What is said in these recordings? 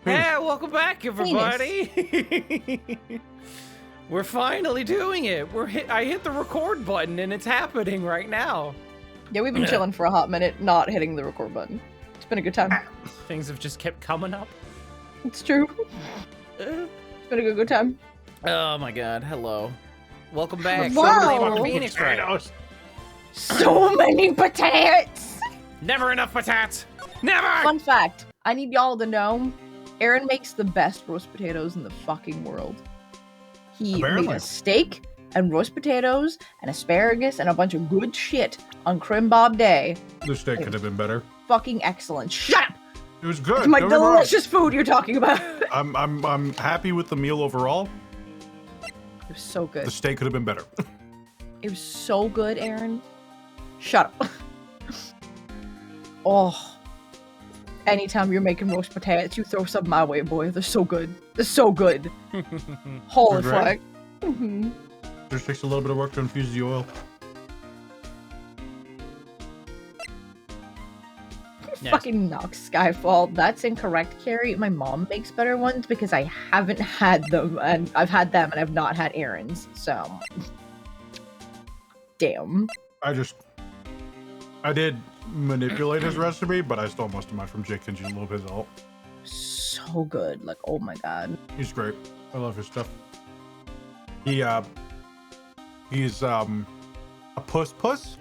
Hey, welcome back, everybody. We're finally doing it. I hit the record button and it's happening right now. Yeah, we've been chilling for a hot minute, not hitting the record button. It's been a good time. Things have just kept coming up. It's true. It's been a good time. Oh my god, hello. Welcome back. Wow. Phoenix, right? So many potatoes! Never enough potatoes. Never! Fun fact, I need y'all to know, Aaron makes the best roast potatoes in the fucking world. He made a steak and roast potatoes and asparagus and a bunch of good shit on Crim Bob Day. The steak could have been better. Fucking excellent. Shut up! It was good. It's my delicious food you're talking about. I'm happy with the meal overall. It was so good. The steak could have been better. It was so good, Aaron. Shut up. Oh. Anytime you're making roast potatoes, you throw some my way, boy. They're so good. They're so good. Holy fuck. Just takes a little bit of work to infuse the oil. Yes. Fucking Nox Skyfall. That's incorrect, Carrie. My mom makes better ones because I haven't had them, and I've had them and I've not had Aaron's, so. Damn. I did manipulate his recipe, but I stole most of mine from Jake and a little bit of help. So good. Like, oh my god. He's great. I love his stuff. He's a puss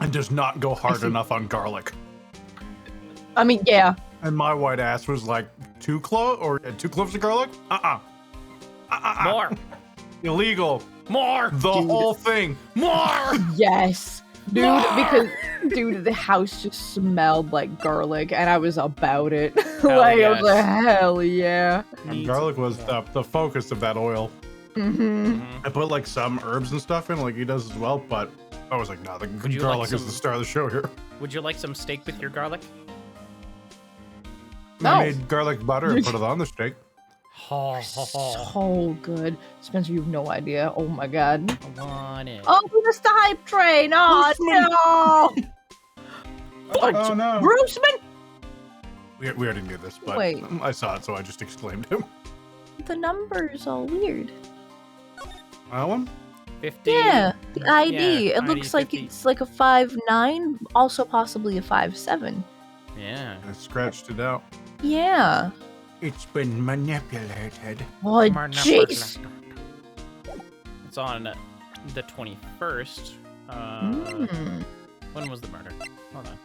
and does not go hard enough on garlic. I mean, yeah. And my white ass was like 2 cloves of garlic? More. Illegal. More. The whole thing. More. Yes. Dude, because, dude, the house just smelled like garlic, and I was about it. Like, yes. I was like, hell yeah. And garlic was the focus of that oil. I put like some herbs and stuff in, like he does as well, but I was like, nah, the garlic is the star of the show here. Would you like some steak with your garlic? No. I made garlic butter and put it on the steak. So good. Spencer, you have no idea. Oh my god. I want it. Oh, we missed the hype train. Oh, no. Oh no. Bruceman? We already knew this, but Wait. I saw it, so I just exclaimed him. The number's all weird. That one? 50. Yeah, the ID. Yeah, it looks ID like 50. it's like a 5'9", also possibly a 5'7". Yeah. I scratched it out. Yeah. It's been manipulated. Oh, jeez. It's on the 21st. When was the murder? Hold on.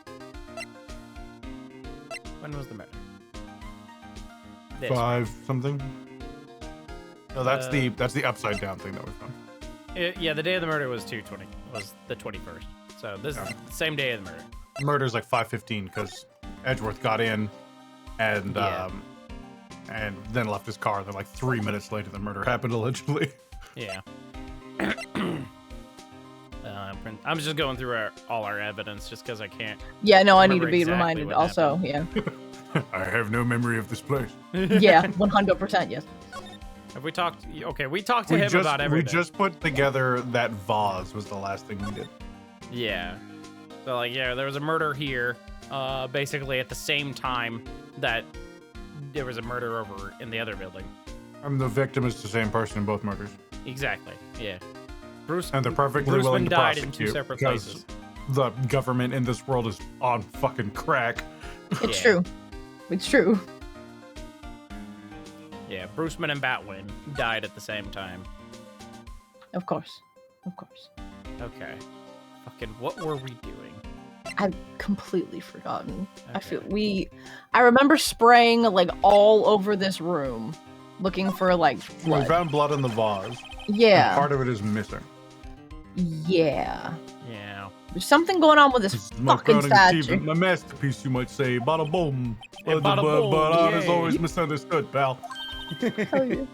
When was the murder? This. 5 something. No, that's the upside down thing that we found. Yeah, the day of the murder was the 21st. So this is the same day of the murder. Murder's like 5:15 because Edgeworth got in and then left his car. Then like 3 minutes later, the murder happened allegedly. Yeah. I'm just going through all our evidence just because I can't. Yeah, no, I need to be exactly reminded what also, happened. yeah. I have no memory of this place. Yeah, 100%, yes. Have we talked? Okay, we talked to him about everything. We just put together that vase was the last thing we did. Yeah. So like, yeah, there was a murder here, basically at the same time that there was a murder over in the other building. And the victim is the same person in both murders. Exactly. Yeah. And they're perfectly willing to died in prosecute 2 separate because places. the government in this world is on fucking crack. It's true. It's true. Yeah, Bruceman and Batwin died at the same time. Of course. Of course. Okay. Fucking, what were we doing? I've completely forgotten. Okay. I remember spraying like all over this room, looking for like blood. We found blood in the vase. Yeah. And part of it is missing. Yeah. Yeah. There's something going on with this My fucking crowning statue. achievement, my masterpiece, you might say. Bada boom. Yeah, But bada boom, art is yay. always misunderstood, pal. Hell yeah.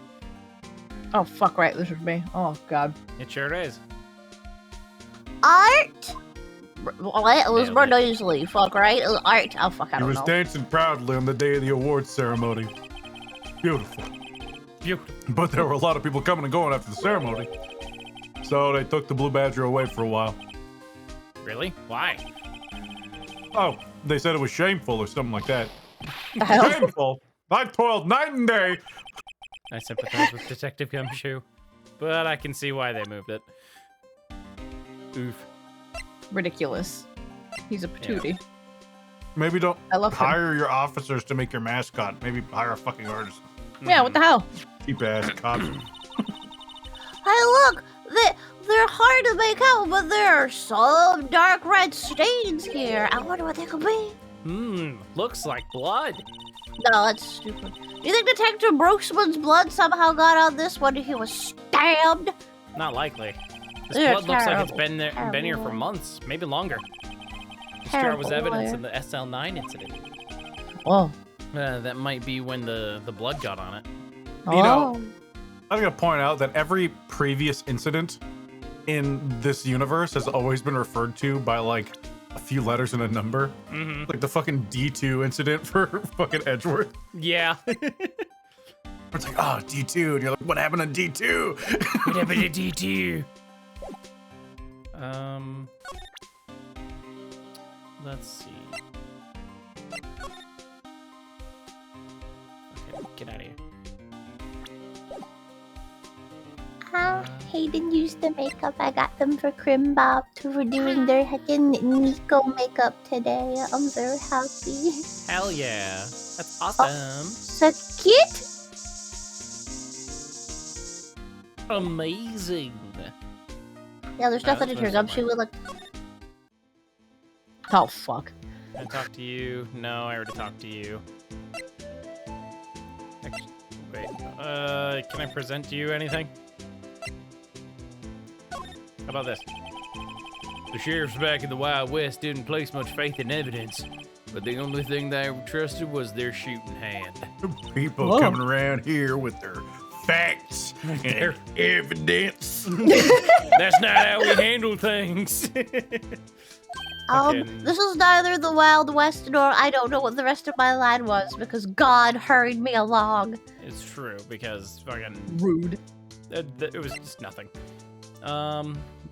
Oh fuck! Right, this was me. Oh god. It sure is. Art. Well, it was Nailed it. easily. Fuck right. It was art. Oh fuck! I He don't was know. dancing proudly on the day of the awards ceremony. Beautiful. Beautiful. But there were a lot of people coming and going after the ceremony. So they took the Blue Badger away for a while. Really? Why? Oh, they said it was shameful or something like that. The hell? Painful. I toiled night and day. I sympathize with Detective Gumshoe, but I can see why they moved it. Oof. Ridiculous. He's a patootie. Maybe don't I love him. hire your officers to make your mascot. Maybe hire a fucking artist. Yeah, what the hell? Cheap ass cops. Hey, look! They're hard to make out, but there are some dark red stains here. I wonder what they could be. Looks like blood. No, that's stupid. You think Detective Brooksman's blood somehow got on this when he was stabbed? Not likely. This You're blood looks like it's terrible, been here for terrible. months, maybe longer. This jar Terrible was evidence liar. in the SL9 incident. Oh. That might be when the blood got on it. You know, I'm gonna point out that every previous incident in this universe has always been referred to by like a few letters and a number. Like the fucking D2 incident for fucking Edgeworth. Yeah. It's like, oh, D2, and you're like, what happened to D2? What happened to D2? Let's see. Okay, get out of here. Hayden used the makeup. I got them for Crimbop for doing their heckin' Nico makeup today. I'm very happy. Hell yeah. That's awesome. So cute. Amazing. Yeah, there's nothing in that's here. Gumshoe will look. Oh, fuck. Can I talk to you? No, I already talked to you. Actually, wait. Can I present to you anything? How about this? The sheriffs back in the Wild West didn't place much faith in evidence, but the only thing they trusted was their shooting hand. People Whoa. coming around here with their facts and their evidence. That's not how we handle things. Fucking- This is neither the Wild West nor I don't know what the rest of my line was because God hurried me along. It's true, because fucking... Rude. It was just nothing.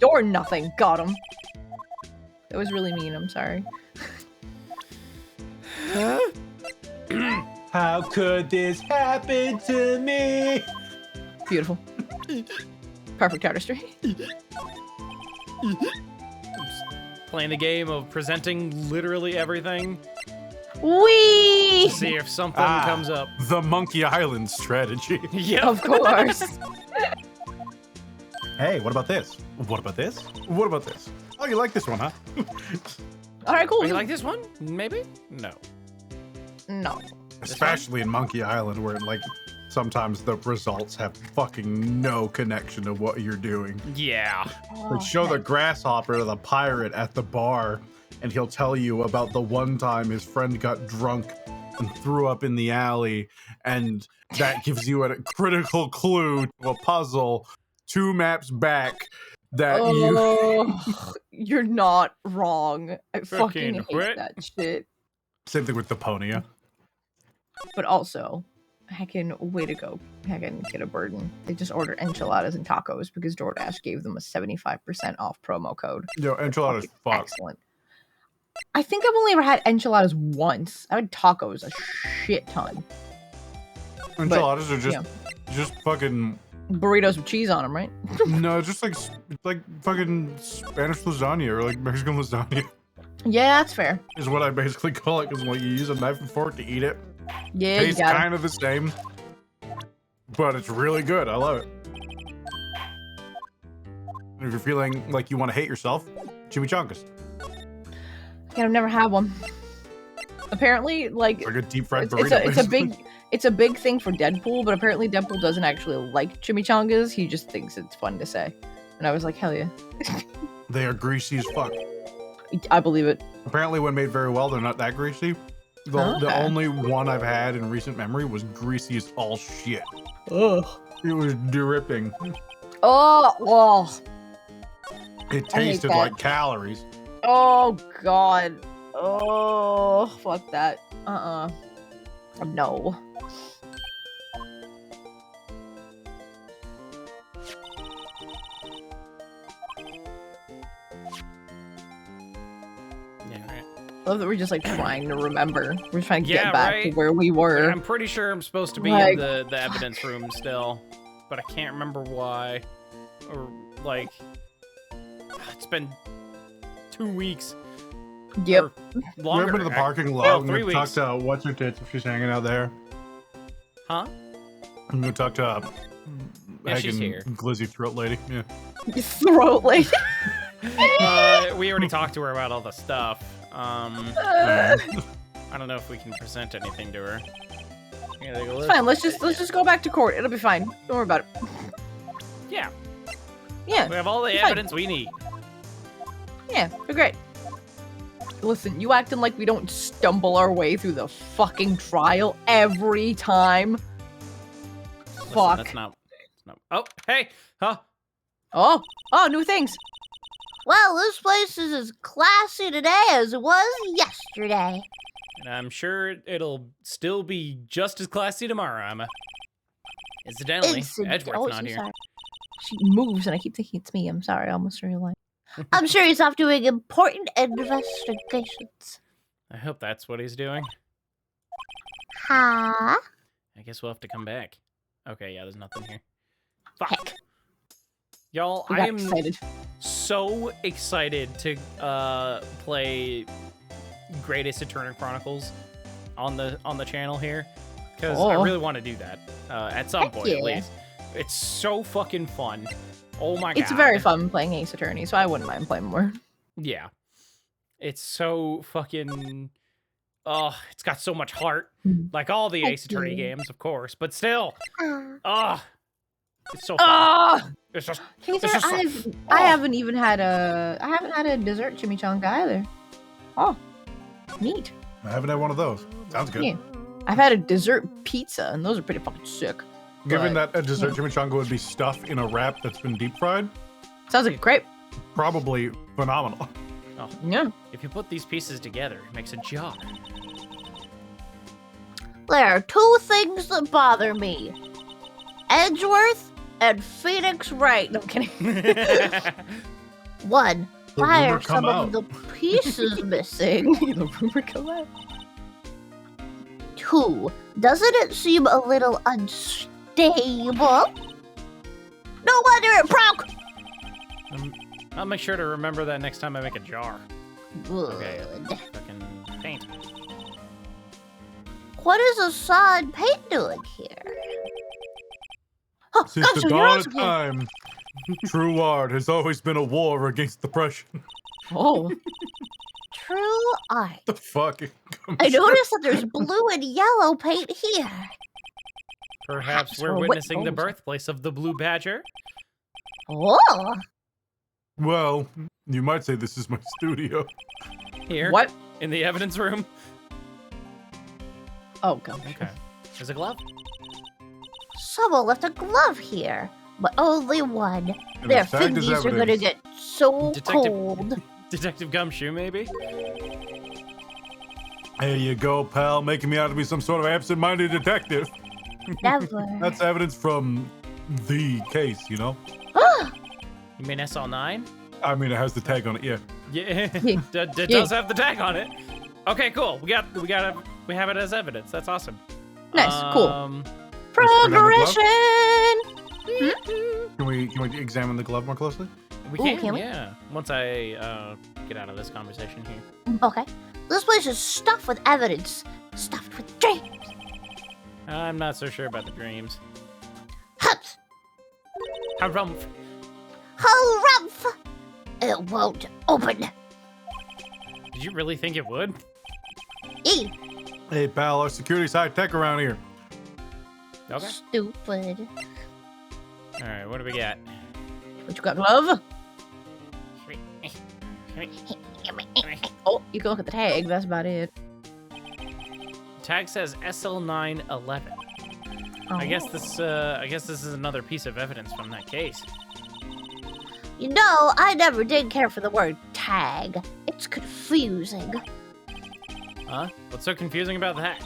Or nothing. Got him. That was really mean. I'm sorry. How could this happen to me? Beautiful. Perfect artistry. Playing the game of presenting literally everything Wee! to see if something comes up. The Monkey Island strategy. Yeah, Of course. Hey, what about this? What about this? What about this? Oh, you like this one, huh? All right, cool. Oh, you like this one? Maybe? No. No. Especially in Monkey Island, where like sometimes the results have fucking no connection to what you're doing. Yeah. Like show the grasshopper to the pirate at the bar, and he'll tell you about the one time his friend got drunk and threw up in the alley, and that gives you a critical clue to a puzzle 2 maps back that You're not wrong. I fucking hate what? that shit. Same thing with the Ponia. But also, heckin' way to go, heckin' Kid a Burden. They just ordered enchiladas and tacos because DoorDash gave them a 75% off promo code. Yo, enchiladas Fucking fuck. excellent. I think I've only ever had enchiladas once. I had tacos a shit ton. Enchiladas are just fucking Burritos with cheese on them, right? no, just like fucking Spanish lasagna or like Mexican lasagna Yeah, that's fair. is what I basically call it, because like you use a knife and fork to eat it. Yeah, you Tastes got it. kind of the same, but it's really good. I love it. If you're feeling like you want to hate yourself, chimichangas. I've never had one. Apparently, like Like a deep fried it's burrito. it's a big thing for Deadpool, but apparently Deadpool doesn't actually like chimichangas. He just thinks it's fun to say. And I was like, hell yeah. They are greasy as fuck. I believe it. Apparently, when made very well, they're not that greasy. The Okay. only one I've had in recent memory was greasy as all shit. Ugh. It was dripping. Oh, well. It I hate tasted that. like calories. Oh, God. Oh, fuck that. No. Yeah, right. I love that we're just like trying to remember. We're trying to Yeah, get back to right? where we were. I'm pretty sure I'm supposed to be Like- in the evidence room still, but I can't remember why. Or, like, it's been 2 weeks. Yep. Or longer. Remember the parking No, lot? I'm 3 gonna talk weeks. to what's her tits if she's hanging out there. Huh? I'm gonna talk to Yeah, she's Hagen, here. Glizzy throat lady. Yeah. Throat lady. We already talked to her about all the stuff. Alright. I don't know if we can present anything to her. Yeah, take a It's look. fine. Let's just go back to court. It'll be fine. Don't worry about it. Yeah, Yeah. we have all the It's fine. evidence we need. Yeah. We're great. Listen, you acting like we don't stumble our way through the fucking trial every time. Listen, Fuck. that's not. Oh, hey, huh? Oh, new things. Well, this place is as classy today as it was yesterday. And I'm sure it'll still be just as classy tomorrow, Emma. Incidentally, Edgeworth's not here. Sorry. She moves, and I keep thinking it's me. I'm sorry. I almost realized. I'm sure he's off doing important investigations. I hope that's what he's doing. Huh? I guess we'll have to come back. Okay, yeah, there's nothing here. Fuck. Heck. Y'all, We I got am excited. so excited to play Greatest Eternal Chronicles on the channel here, because I Oh. really want to do that at some Heck point at yeah. least. It's so fucking fun. Oh my god. It's very fun playing Ace Attorney, so I wouldn't mind playing more. Yeah. It's so fucking it's got so much heart. Like all the Heck Ace Attorney yeah. games, of course, but still. Ah. It's so fun. Ah! It's just Taser, just I haven't even had a dessert chimichanga either. Oh, neat. I haven't had one of those. Sounds good. Yeah. I've had a dessert pizza, and those are pretty fucking sick. Given But- that a dessert chimichanga would be stuffed in a wrap that's been deep fried, Sounds like a crepe. probably phenomenal. Yeah. if you put these pieces together, it makes a jar. There are two things that bother me. Edgeworth and Phoenix Wright. No, I'm kidding. One, The why rumor are some come of the pieces missing? The rumor come out. Two, doesn't it seem a little unstable? No wonder it broke! I'll make sure to remember that next time I make a jar. Okay. Good. Fucking paint. What is Assad Paint doing here? Oh, Since gosh, the so you're dawn also of here. time, true art has always been a war against oppression. Oh. True art. The fuck? I noticed that there's blue and yellow paint here. Perhaps we're we're witnessing the wit- birthplace of the Blue Badger. Oh, Well, you might say this is my studio. Here. What? In the evidence room. Oh, god. Okay. There's a glove. someone left a glove here, but only one. And Their it's tagged as fingies are gonna evidence. get so Detective- cold. Detective Gumshoe, maybe? There you go, pal, making me out to be some sort of absent-minded detective. Never. That's evidence from the case, you know? You mean SL9? I mean, it has the tag on it, yeah. Yeah. Yeah. That Yeah. does have the tag on it. Okay, cool. We have it as evidence. That's awesome. Nice, cool. Progression. Can we examine the glove more closely? We Ooh, can, can we? yeah. Once I get out of this conversation here. Okay. This place is stuffed with evidence. Stuffed with dreams. I'm not so sure about the dreams. Hups. Harumph. Harumph. It won't open. Did you really think it would? E. Hey, pal, our security's high-tech around here. Okay. Stupid. All right, what do we got? What you got, glove? Oh, you can look at the tag. That's about it. Tag says SL911. Oh. I guess this is another piece of evidence from that case. You know, I never did care for the word tag. It's confusing. Huh? What's so confusing about that?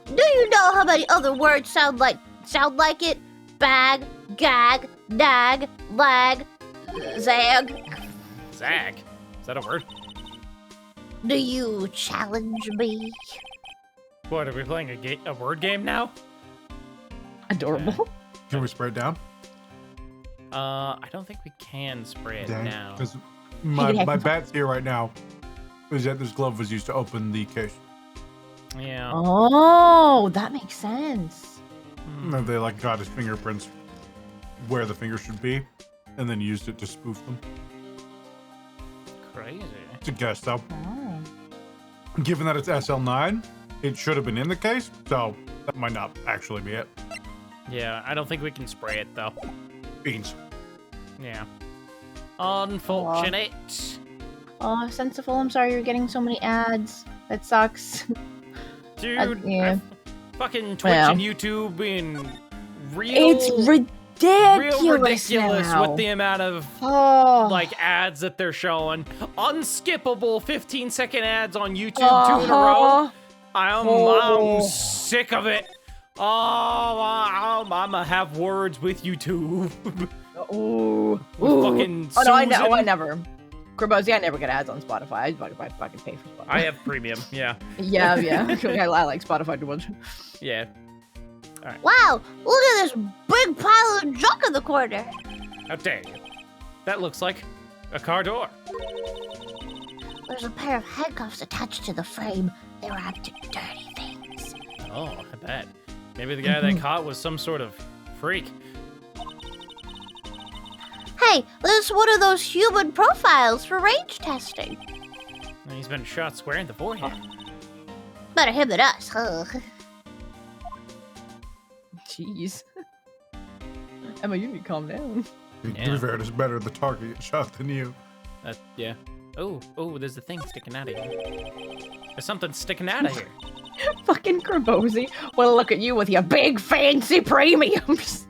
Do you know how many other words sound like it? Bag, gag, nag, lag, zag. Zag? Is that a word? Do you challenge me? What, are we playing a word game now? Adorable. Can we spray it down? I don't think we can spray it now. Because my bet's here right now is that this glove was used to open the case. Yeah. Oh, that makes sense. And they like got his fingerprints where the finger should be, and then used it to spoof them. Crazy. It's a guess though. Oh. Given that it's SL9, it should have been in the case, so that might not actually be it. Yeah, I don't think we can spray it though. Beans. Yeah. Unfortunate. Oh, Sensible, I'm sorry you're getting so many ads. That sucks. Dude, yeah. Fucking Twitch and YouTube being It's ridiculous now. with the amount of like ads that they're showing. Unskippable 15-second ads on YouTube 2 in a row. I'm sick of it. I'm gonna have words with YouTube. Fucking Susan. I never. Cribosy, I never get ads on Spotify. I fucking pay for Spotify. I have premium, yeah. yeah. I like Spotify too much. Yeah. All right. Wow, look at this big pile of junk in the corner. How dare you? That looks like a car door. There's a pair of handcuffs attached to the frame. They were up to dirty things. Oh, I bet. Maybe the guy they caught was some sort of freak. Hey, this is one of those human profiles for range testing. He's been shot square in the forehead. Better him than us, huh? Jeez. Emma, you need to calm down. To be fair, it's better the target get shot than you. Yeah. Oh, there's a thing sticking out of here. There's something sticking out of here. Fucking Cribosy. Well, look at you with your big fancy premiums.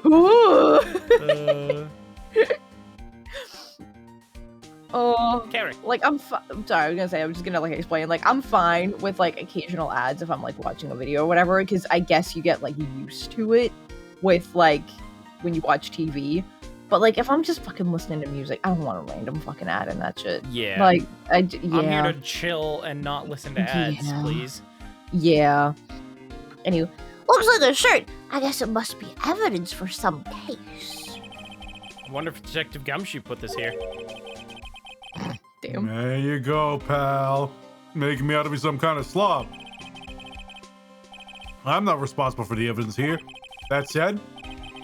Ooh. Carrie. Like I'm sorry, I was gonna say, I'm just gonna like explain, like I'm fine with like occasional ads if I'm like watching a video or whatever, because I guess you get like used to it with like when you watch TV. But like if I'm just fucking listening to music, I don't want a random fucking ad in that shit. Yeah. Like I'm here to chill and not listen to ads, please. Yeah. Anyway, looks like a shirt. I guess it must be evidence for some case. I wonder if Detective Gumshoe put this here. Damn. There you go, pal. Making me out to be some kind of slob. I'm not responsible for the evidence here. That said,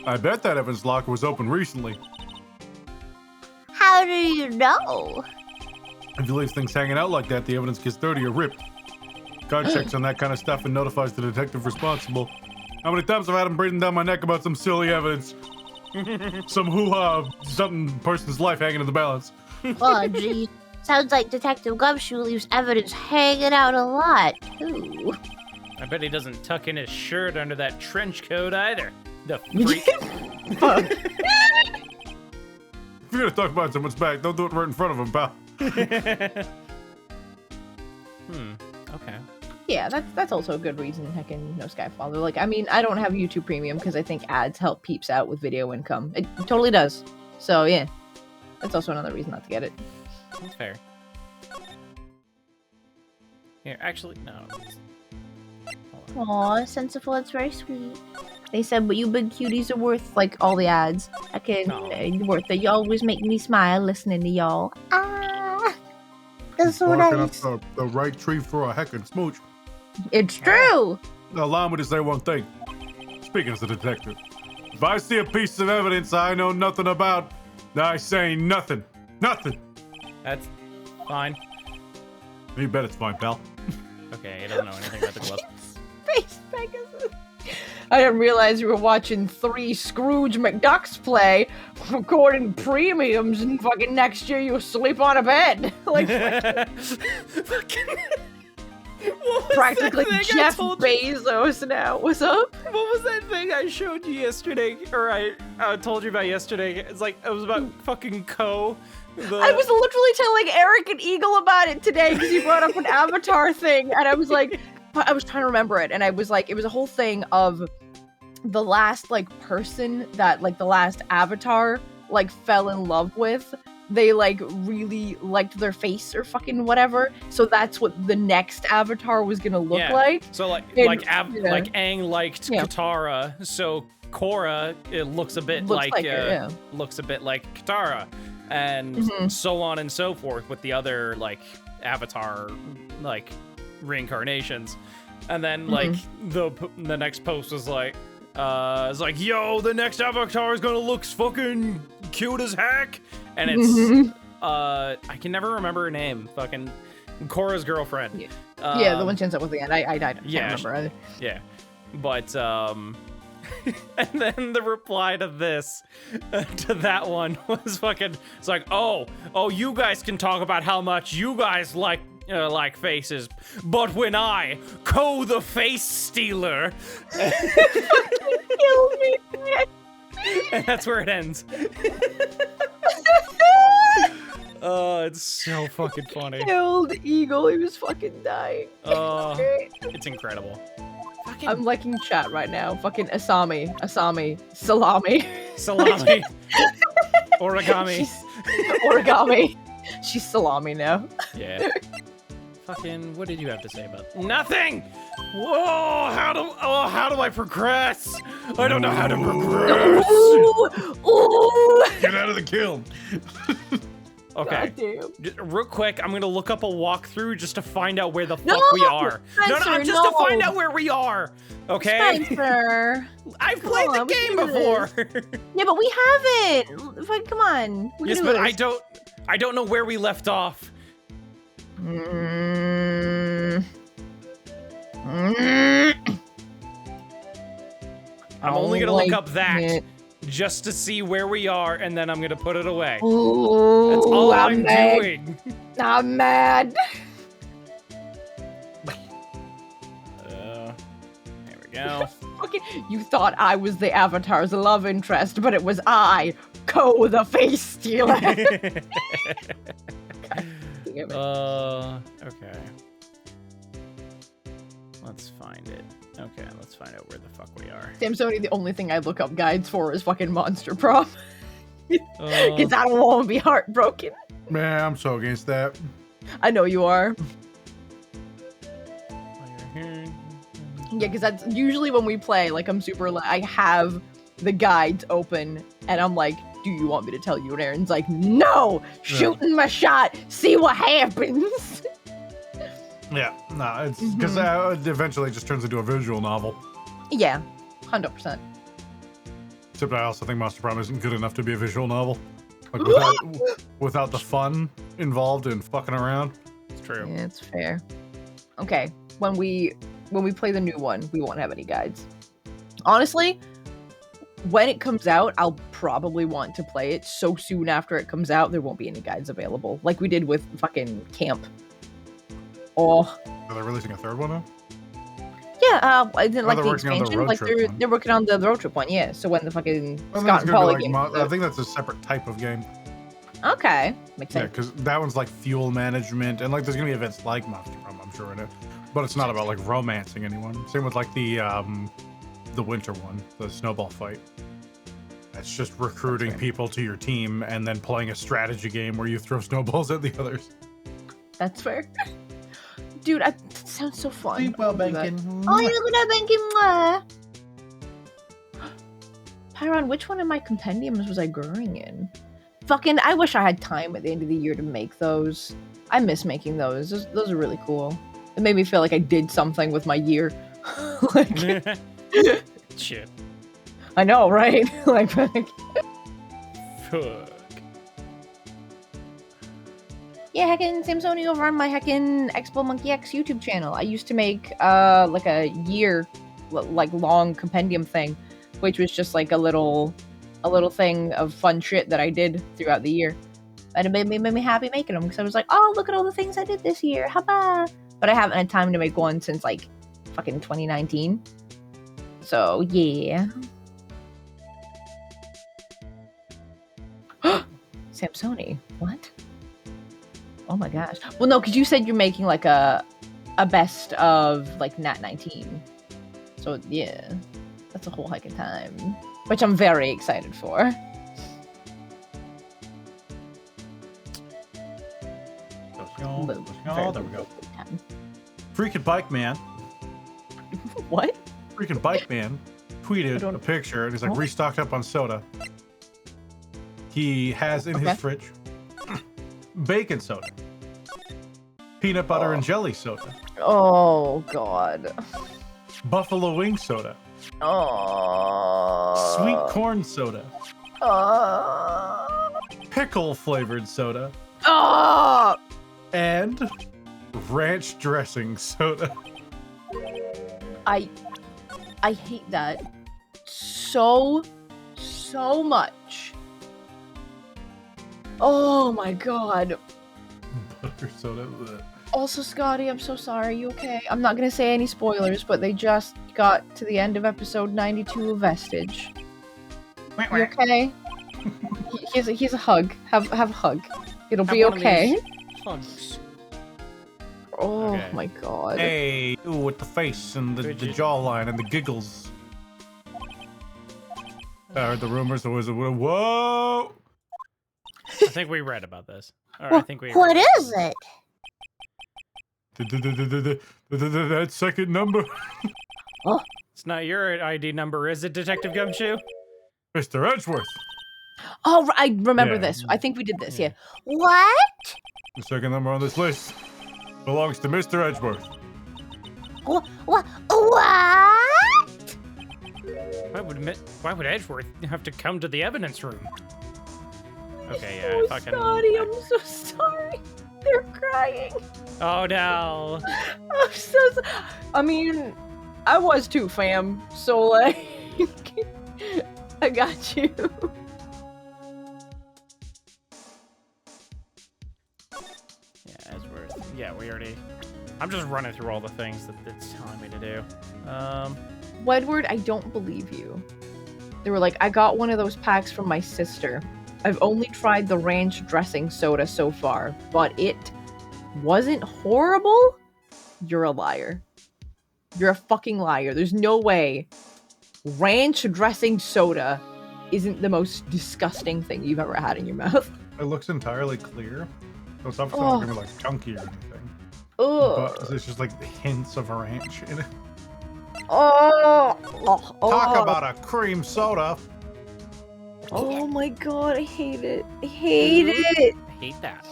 I bet that evidence locker was open recently. How do you know? If you leave things hanging out like that, the evidence gets dirty or ripped. God checks on that kind of stuff and notifies the detective responsible. How many times have I had him breathing down my neck about some silly evidence? Some hoo-ha, something person's life hanging in the balance. Oh, gee. Sounds like Detective Gumshoe leaves evidence hanging out a lot, too. I bet he doesn't tuck in his shirt under that trench coat either. The freak. Fuck. If you're gonna talk about someone's back, don't do it right in front of him, pal. Okay. Yeah, that's also a good reason heckin' no Skyfather. Like, I mean, I don't have YouTube Premium because I think ads help peeps out with video income. It totally does. So, yeah. That's also another reason not to get it. That's fair. Here, actually, no. Aw, Sensible, it's very sweet. They said, but you big cuties are worth, like, all the ads. Worth it. You always make me smile listening to y'all. Ah, that's so Barking nice. up the right tree for a heckin' smooch. It's true! Now, allow me to say one thing. Speaking as a detective, if I see a piece of evidence I know nothing about, I say nothing. Nothing. That's fine. You bet it's fine, pal. Okay, he doesn't know anything about the glove. Space Pegasus. I didn't realize you were watching 3 Scrooge McDucks play, recording premiums, and fucking next year you sleep on a bed. Like, Fucking... practically Jeff Bezos now. What's up? What was that thing I showed you yesterday? Or I told you about yesterday? It's like, it was about fucking Co. I was literally telling Eric and Eagle about it today because he brought up an Avatar thing, and I was like, I was trying to remember it, and I was like, it was a whole thing of the last, like, person that, like, the last Avatar, like, fell in love with, they like really liked their face or fucking whatever. So that's what the next avatar was gonna look like. So like And- like Aang liked Katara, so Korra it looks a bit Looks like her, looks a bit like Katara, and so on and so forth with the other like avatar like reincarnations. And then like the next post was like it's like, yo, the next avatar is gonna look fucking cute as heck, and it's I can never remember her name, fucking Korra's girlfriend. Yeah, the one she ends up with the end. I can't remember either. Yeah, but and then the reply to this, to that one was fucking, it's like, oh, you guys can talk about how much you guys like faces, but when I, Ko the Face Stealer, Kill me. and that's where it ends. Oh, it's so fucking funny. Killed Eagle, he was fucking dying. It's incredible. I'm liking chat right now. Fucking Asami, Salami. Salami. Origami. Origami. She's Salami now. Yeah. Fucking, what did you have to say about nothing? Whoa, how do I progress? I don't know how to progress. Ooh. Get out of the kiln. Okay. Goddamn. Real quick, I'm gonna look up a walkthrough just to find out where the fuck we are. Spencer, just to find out where we are. Okay? Spencer. I've played the game before. Yeah, but we haven't. Like, come on. Yes, but I don't know where we left off. I'm only gonna look up that just to see where we are, and then I'm gonna put it away. Ooh, that's all I'm doing. I'm mad. There we go. Fucking, you thought I was the Avatar's love interest, but it was I, Ko the Face Stealer. Okay. Let's find it. Okay, let's find out where the fuck we are. Samsoni, the only thing I look up guides for is fucking monster prop. Because I don't want to be heartbroken. Man, I'm so against that. I know you are. Here. Yeah, because that's usually when we play, like, I'm super, I have the guides open, and I'm like, do you want me to tell you? And Aaron's like, no! Shooting my shot, see what happens! Yeah, no, it's because it eventually just turns into a visual novel. Yeah, 100%. Except I also think Monster Prom isn't good enough to be a visual novel. Like, without the fun involved in fucking around. It's true. Yeah, it's fair. Okay, when we play the new one, we won't have any guides. Honestly, when it comes out, I'll probably want to play it so soon after it comes out, there won't be any guides available. Like we did with fucking Camp. Oh. Are they releasing a third one now? Yeah, I didn't like the expansion. Like they're working on the road trip one, yeah. So when the fucking Scott and Paula game. I think that's a separate type of game. Okay, makes sense. Yeah, because that one's like fuel management, and like there's gonna be events like Monster Prom, I'm sure in it, but it's not about like romancing anyone. Same with like the winter one, the snowball fight. It's just recruiting people to your team and then playing a strategy game where you throw snowballs at the others. That's fair. Dude, that sounds so fun. Sleep well, Bankin. Oh, you look at that, Bankin. Pyron, which one of my compendiums was I growing in? Fucking, I wish I had time at the end of the year to make those. I miss making those. Those are really cool. It made me feel like I did something with my year. Like, shit. I know, right? Like, fuck. Yeah, heckin' Samsoni over on my heckin' Expo Monkey X YouTube channel. I used to make like a year like long compendium thing, which was just like a little thing of fun shit that I did throughout the year. And it made me happy making them because I was like, oh, look at all the things I did this year. Haba! But I haven't had time to make one since like fucking 2019. So yeah. Samsoni, what? Oh my gosh. Well, no, because you said you're making like a best of like Nat19. So yeah, that's a whole heck of time, which I'm very excited for. but Oh, there we go. Freaking Bike Man. What? Freaking Bike Man tweeted don't- a picture and he's like What? restocked up on soda. He has in his fridge bacon soda, peanut butter and jelly soda, Oh God. buffalo wing soda, Oh. sweet corn soda, Oh. pickle flavored soda, Oh. and ranch dressing soda. I hate that so much. Oh my God. Butter soda. Bleh. Also, Scotty, I'm so sorry. You okay? I'm not gonna say any spoilers, but they just got to the end of episode 92 of Vestige. You okay? Here's a hug. Have a hug. It'll be Have one of okay. these hugs. Oh Okay. my God. Hey, ooh, with the face and the jawline and the giggles. I heard the rumors there was a whoa. I think we read about this. Or I think we. What is it? That second number, It's not your ID number, is it, Detective Gumshoe? Mr. Edgeworth. Oh, I remember Yeah. this. I think we did this. Yeah. What? The second number on this list belongs to Mr. Edgeworth. What? What? Why would Edgeworth have to come to the evidence room? Okay, yeah, Oh, fucking. Scotty, I'm so sorry. They're crying. Oh no. I'm I mean, I was too, fam. So like, I got you. Yeah, Edgeworth. Yeah, we already. I'm just running through all the things that it's telling me to do. Wedward, I don't believe you. They were like, I got one of those packs from my sister. I've only tried the ranch dressing soda so far, but it wasn't horrible? You're a liar. You're a fucking liar. There's no way ranch dressing soda isn't the most disgusting thing you've ever had in your mouth. It looks entirely clear. So it's not Oh. gonna be like chunky or anything. Ugh. But it's just like hints of ranch in it. Oh. Talk about a cream soda. Oh my God, I hate it. I hate it. I hate that.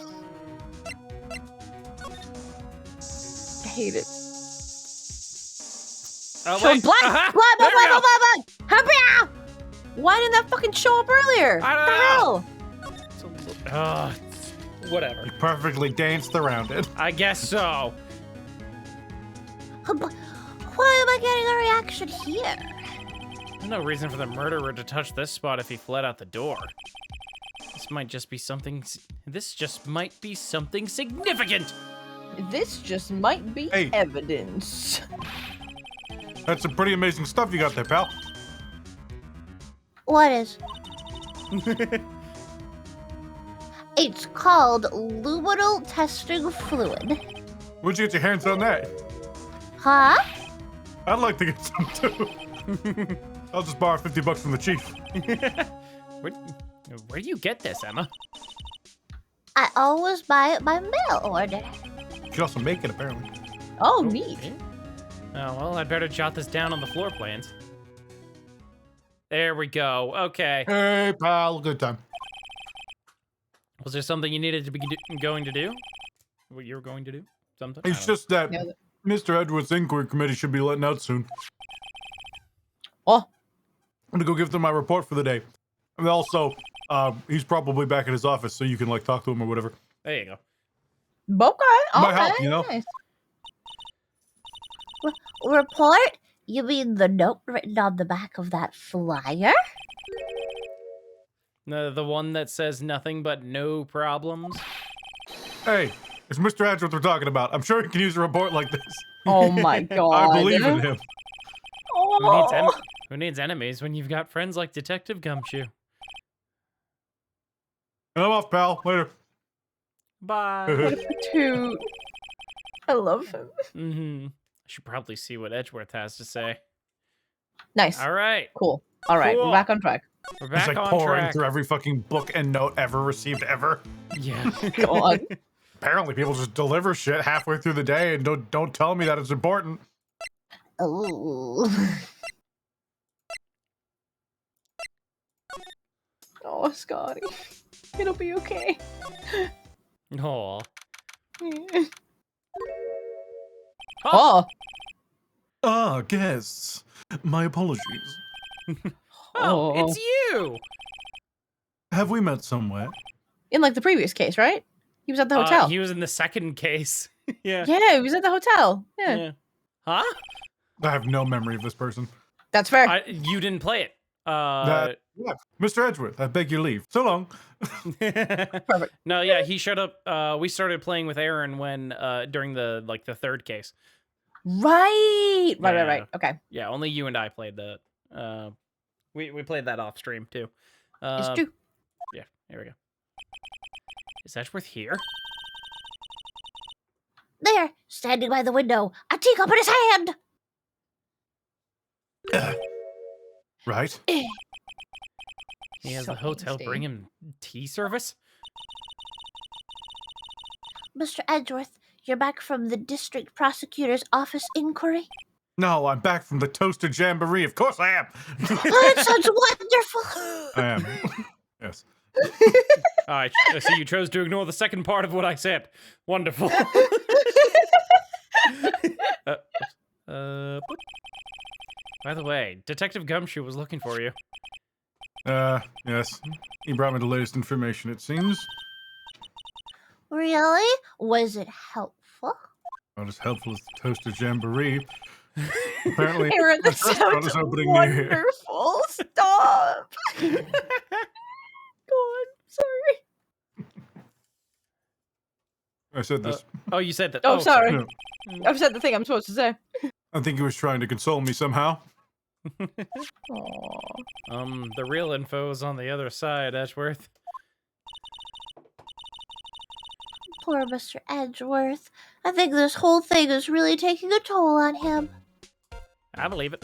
I hate it. Oh, Show wait. black. Uh-huh. Blah, There we go. Happy. Why didn't that fucking show up earlier? I don't What the hell? Whatever. You perfectly danced around it. I guess so. Why am I getting a reaction here? There's no reason for the murderer to touch this spot if he fled out the door. This might just be something. This just might be something significant. This just might be Hey. evidence. That's some pretty amazing stuff you got there, pal. What is? It's called luminal testing fluid. Where'd you get your hands on that? Huh? I'd like to get some too. I'll just borrow $50 from the chief. Where do you get this, Emma? I always buy it by mail order. You can also make it, apparently. Oh, neat. Yeah. Oh, well, I'd better jot this down on the floor plans. There we go. Okay. Hey, pal, good time. Was there something you needed to be going to do? What you were going to do? Something? I It's don't know. just that Yeah. Mr. Edgeworth's inquiry committee should be letting out soon. Oh, I'm gonna go give them my report for the day. And also, he's probably back in his office, so you can like talk to him or whatever. There you go. okay. Might help, you know? Nice. Report? You mean the note written on the back of that flyer? The one that says nothing but no problems. Hey, it's Mr. Edgeworth we're talking about. I'm sure he can use a report like this. Oh my God. I believe in him. Oh. Who needs enemies when you've got friends like Detective Gumshoe? I'm off, pal. Later. Bye. What a toot. I love him. Mm-hmm. I should probably see what Edgeworth has to say. Nice. All right. Cool. All right, Cool. we're back on track. We're He's back like on pouring track. through every fucking book and note ever received ever. Yeah. Go on. Apparently, people just deliver shit halfway through the day and don't tell me that it's important. Oh. Oh, Scotty. It'll be okay. Aw. Oh. Ah, guests. My apologies. Oh, it's you! Have we met somewhere? In like the previous case, right? He was at the hotel. He was in the second case. Yeah. Yeah, he was at the hotel. Yeah. Huh? I have no memory of this person. That's fair. You didn't play it. Yeah. Mr. Edgeworth, I beg your leave. So long. Perfect. No, yeah, he showed up. We started playing with Aaron when during the third case. Right. Yeah. Right. Okay. Yeah, only you and I played that. We played that off stream too. It's true. Yeah, here we go. Is Edgeworth here? There, standing by the window, a teacup in his hand. Right? He has So the hotel angsty. bring him tea service? Mr. Edgeworth, you're back from the district prosecutor's office inquiry? No, I'm back from the Toaster Jamboree. Of course I am. Oh, that sounds wonderful. I am. Yes. I see you chose to ignore the second part of what I said. Wonderful. By the way, Detective Gumshoe was looking for you. Yes. He brought me the latest information, it seems. Really? Was it helpful? Not as helpful as the Toaster Jamboree. Apparently, Aaron, the that restaurant sounds is opening near here. wonderful. Stop. God, sorry. I said this. Oh, you said that. Oh, sorry. No, I've said the thing I'm supposed to say. I think he was trying to console me somehow. Aww. The real info is on the other side, Edgeworth. Poor Mr. Edgeworth. I think this whole thing is really taking a toll on him. I believe it.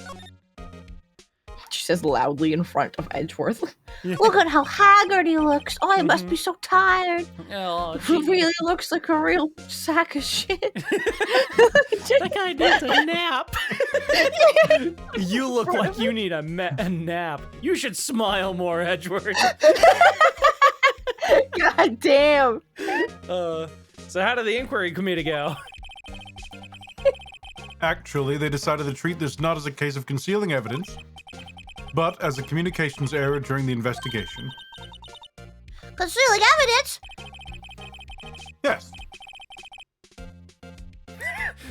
She says loudly in front of Edgeworth. Look at how haggard he looks. Oh, I must be so tired. Oh, He really looks like a real sack of shit. that guy needs a nap. You look like you need a nap. You should smile more, Edgeworth. God damn. So how did the inquiry committee go? Actually, they decided to treat this not as a case of concealing evidence, but as a communications error during the investigation. Concealing evidence? Yes.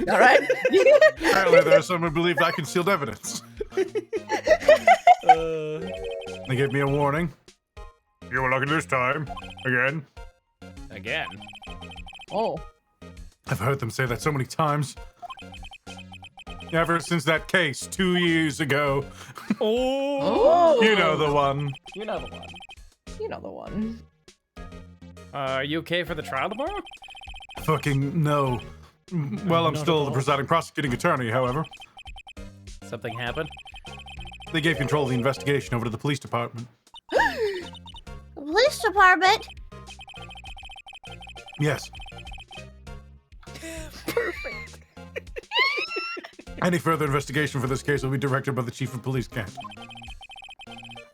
All right. Apparently, there are some who believed I concealed evidence. They gave me a warning. You were lucky this time. Again. Again. Oh. I've heard them say that so many times. Ever since that case 2 years ago. Oh. You know the one. You know the one. You know the one. Are you okay for the trial tomorrow? Fucking no. Well, I'm Not still at the all. presiding prosecuting attorney, however. Something happened? They gave control of the investigation over to the police department. The police department? Yes. Perfect. Any further investigation for this case will be directed by the chief of police camp.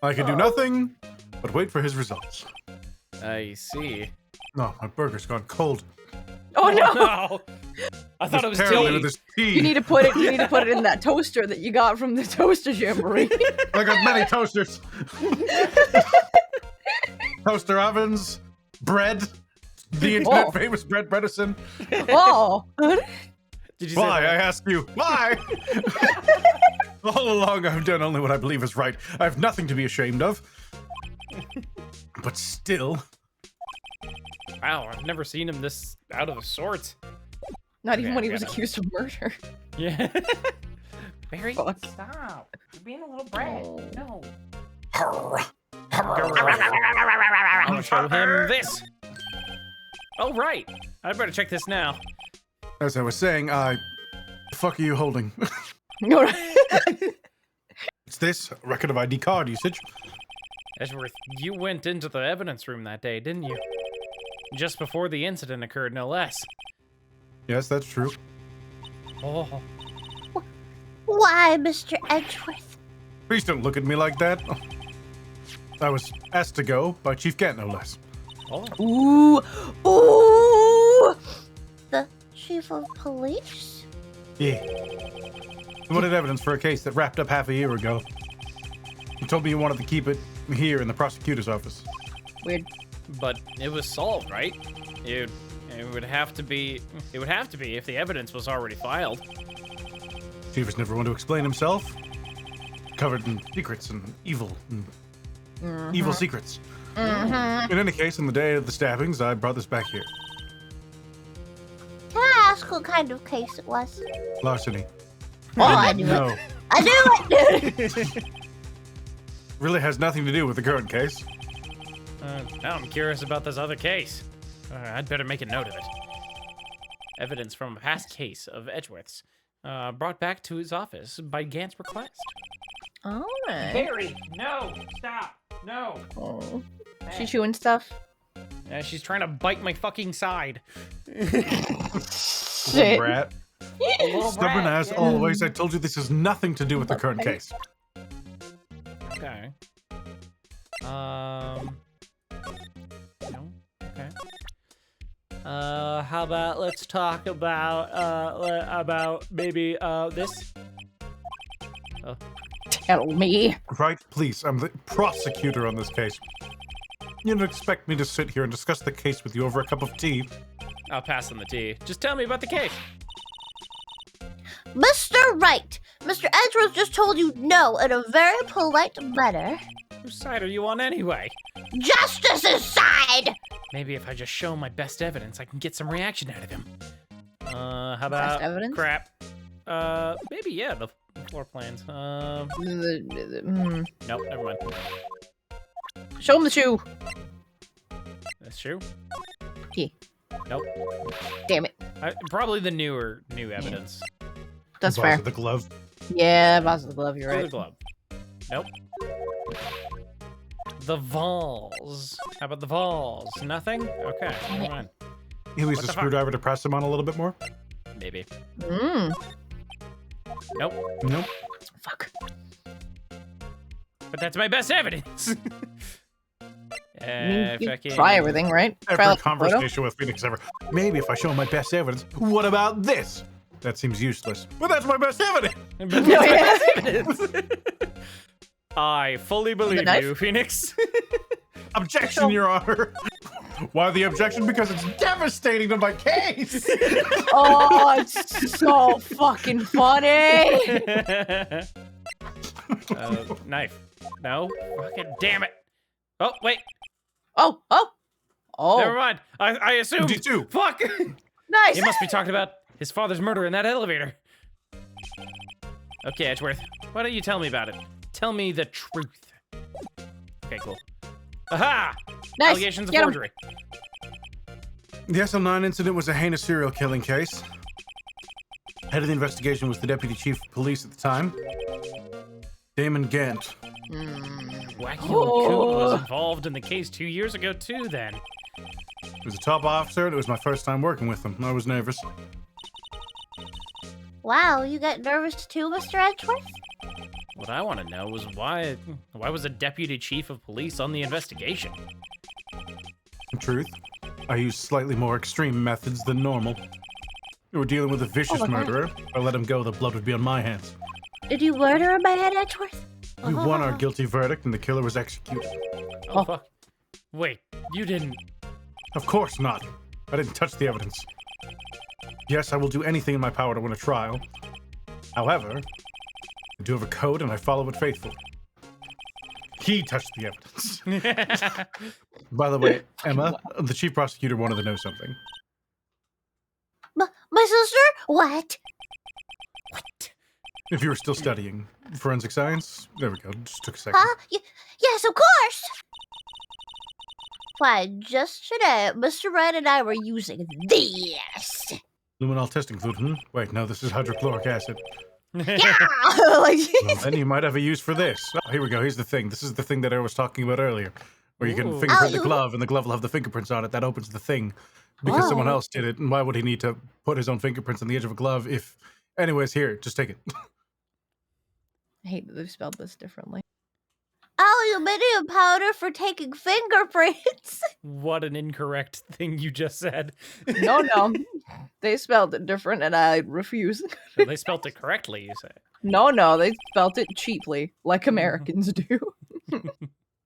I can do nothing but wait for his results. I see. No, my burger's gone cold. Oh no. No. I thought it was Apparently tea. with this tea. You need to put it in that toaster that you got from the toaster jamboree. I got many toasters. Toaster ovens, bread, the internet famous bread Bredesen. Oh. Did you Why, say I that? ask you, why? All along I've done only what I believe is right. I have nothing to be ashamed of. But still. Wow, I've never seen him this out of sorts. Not even Okay, when he I was gotta- accused of murder. Yeah. Barry, Fuck. stop. You're being a little brat. Oh. No. Arr. I'll show him this. Oh, right. I'd better check this now. As I was saying, the fuck are you holding? No. It's this, a record of ID card usage. Edgeworth, you went into the evidence room that day, didn't you? Just before the incident occurred, no less. Yes, that's true. Oh. Why, Mr. Edgeworth? Please don't look at me like that. I was asked to go by Chief Gant, no less. Oh. Ooh, ooh. The chief of police? Yeah. He wanted evidence for a case that wrapped up half a year ago. He told me he wanted to keep it here in the prosecutor's office. Weird. But it was solved, right? It would have to be. It would have to be if the evidence was already filed. Chief was never one to explain himself. Covered in secrets and evil. Evil secrets. In any case, on the day of the stabbings, I brought this back here. Can I ask what kind of case it was? Larceny. Oh, I knew No, it. I knew it! really has nothing to do with the current case. Now I'm curious about this other case. I'd better make a note of it. Evidence from a past case of Edgeworth's, brought back to his office by Gant's request. All right. Carrie, no, stop, no. Oh. She chewing stuff. She's trying to bite my fucking side. Little Shit. brat. A little Stubborn brat, as yeah. always, I told you this has nothing to do with the current case. Okay. No. Okay. How about let's talk about maybe this. Oh. Tell me. Right, please, I'm the prosecutor on this case. You don't expect me to sit here and discuss the case with you over a cup of tea. I'll pass on the tea. Just tell me about the case. Mr. Wright, Mr. Edgeworth just told you no in a very polite manner. Whose side are you on anyway? Justice's side! Maybe if I just show my best evidence, I can get some reaction out of him. How about evidence? crap? Maybe yeah, the floor plans. Nope, never mind. Show him the shoe. That's true. Yeah. Nope. Damn it. Probably the new evidence. That's The fair. boss of the glove. Yeah, boss of the glove. You're Or right. the glove. Nope. The Vols. How about the Vols? Nothing? Okay, never mind. You use What a the fuck? screwdriver to press him on a little bit more? Maybe. Mm. Nope. Nope. Fuck. But that's my best evidence. I mean, you fucking- try everything, right? Try Every like the photo? conversation with Phoenix ever. Maybe if I show him my best evidence. What about this? That seems useless. But that's my best evidence. But that's my best evidence. I fully believe knife? you, Phoenix. Objection, Your Honor. Why the objection? Because it's devastating to my case. Oh, it's so fucking funny. Knife. No. Fucking damn it. Oh, wait. Oh. Never mind. I assumed. You too. Fuck. Nice. He must be talking about his father's murder in that elevator. Okay, Edgeworth. Why don't you tell me about it? Tell me the truth. Okay, cool. Aha! Nice. Allegations of Get him. forgery. The SL9 incident was a heinous serial killing case. Head of the investigation was the deputy chief of police at the time, Damon Gant. Wacky old coot was involved in the case 2 years ago too, then. He was a top officer, and it was my first time working with him. I was nervous. Wow, you got nervous too, Mr. Edgeworth? What I want to know was why was a deputy chief of police on the investigation? In truth, I used slightly more extreme methods than normal. We were dealing with a vicious murderer. If I let him go, the blood would be on my hands. Did you murder a man, Edgeworth? We won our guilty verdict, and the killer was executed. Oh, fuck. Wait, you didn't... Of course not. I didn't touch the evidence. Yes, I will do anything in my power to win a trial. However, I do have a code, and I follow it faithfully. He touched the evidence. By the way, Emma, the chief prosecutor wanted to know something. My sister? What? If you were still studying forensic science, there we go. Just took a second. Huh? Yes, of course! Why, just today, Mr. Wright and I were using this. Luminol testing fluid. Wait, no, this is hydrochloric acid. Yeah! Well, then you might have a use for this. Oh, here we go. Here's the thing. This is the thing that I was talking about earlier. where you can Ooh. fingerprint the glove, and the glove will have the fingerprints on it. That opens the thing because someone else did it. And why would he need to put his own fingerprints on the edge of a glove if? Anyways, here, just take it. I hate that they've spelled this differently. Aluminium powder for taking fingerprints. What an incorrect thing you just said. No. They spelled it different, and I refuse. They spelled it correctly, you say. No, they spelled it cheaply, like Americans do.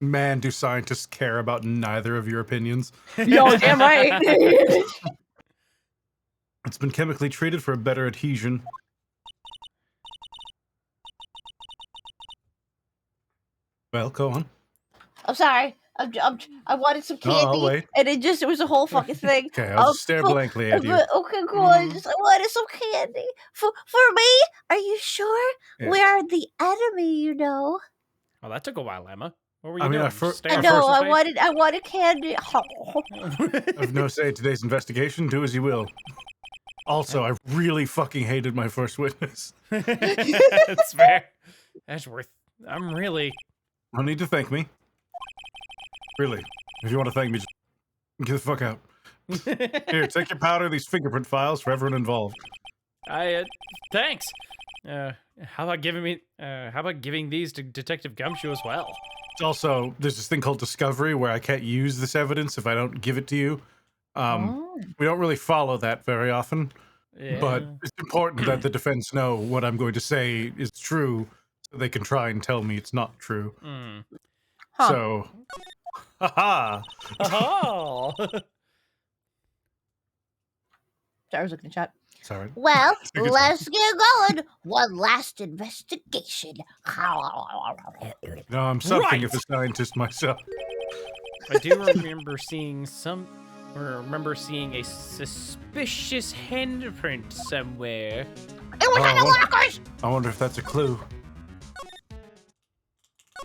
Man, do scientists care about neither of your opinions? Yo, damn right. It's been chemically treated for a better adhesion. Well, go on. I'm sorry. I wanted some candy, I'll wait. and it was a whole fucking thing. Okay, I'll just stare blankly at you. Okay, cool. I wanted some candy for me. Are you sure? Yeah. We are the enemy, you know. Well, that took a while, Emma. What were you I mean, doing? I know. I wanted candy. I've no say in today's investigation. Do as you will. Also, I really fucking hated my first witness. That's fair. Edgeworth, I'm really... No need to thank me. Really. If you want to thank me, just get the fuck out. Here, take your powder, these fingerprint files for everyone involved. Thanks. How about giving these to Detective Gumshoe as well? Also, there's this thing called discovery where I can't use this evidence if I don't give it to you. We don't really follow that very often, but it's important that the defense know what I'm going to say is true, so they can try and tell me it's not true. So, haha. Oh. I was looking at chat. Sorry. Well, let's get going. One last investigation. No, I'm something Right. of a scientist myself. I do remember seeing a suspicious handprint somewhere. It was on the lockers. I wonder if that's a clue.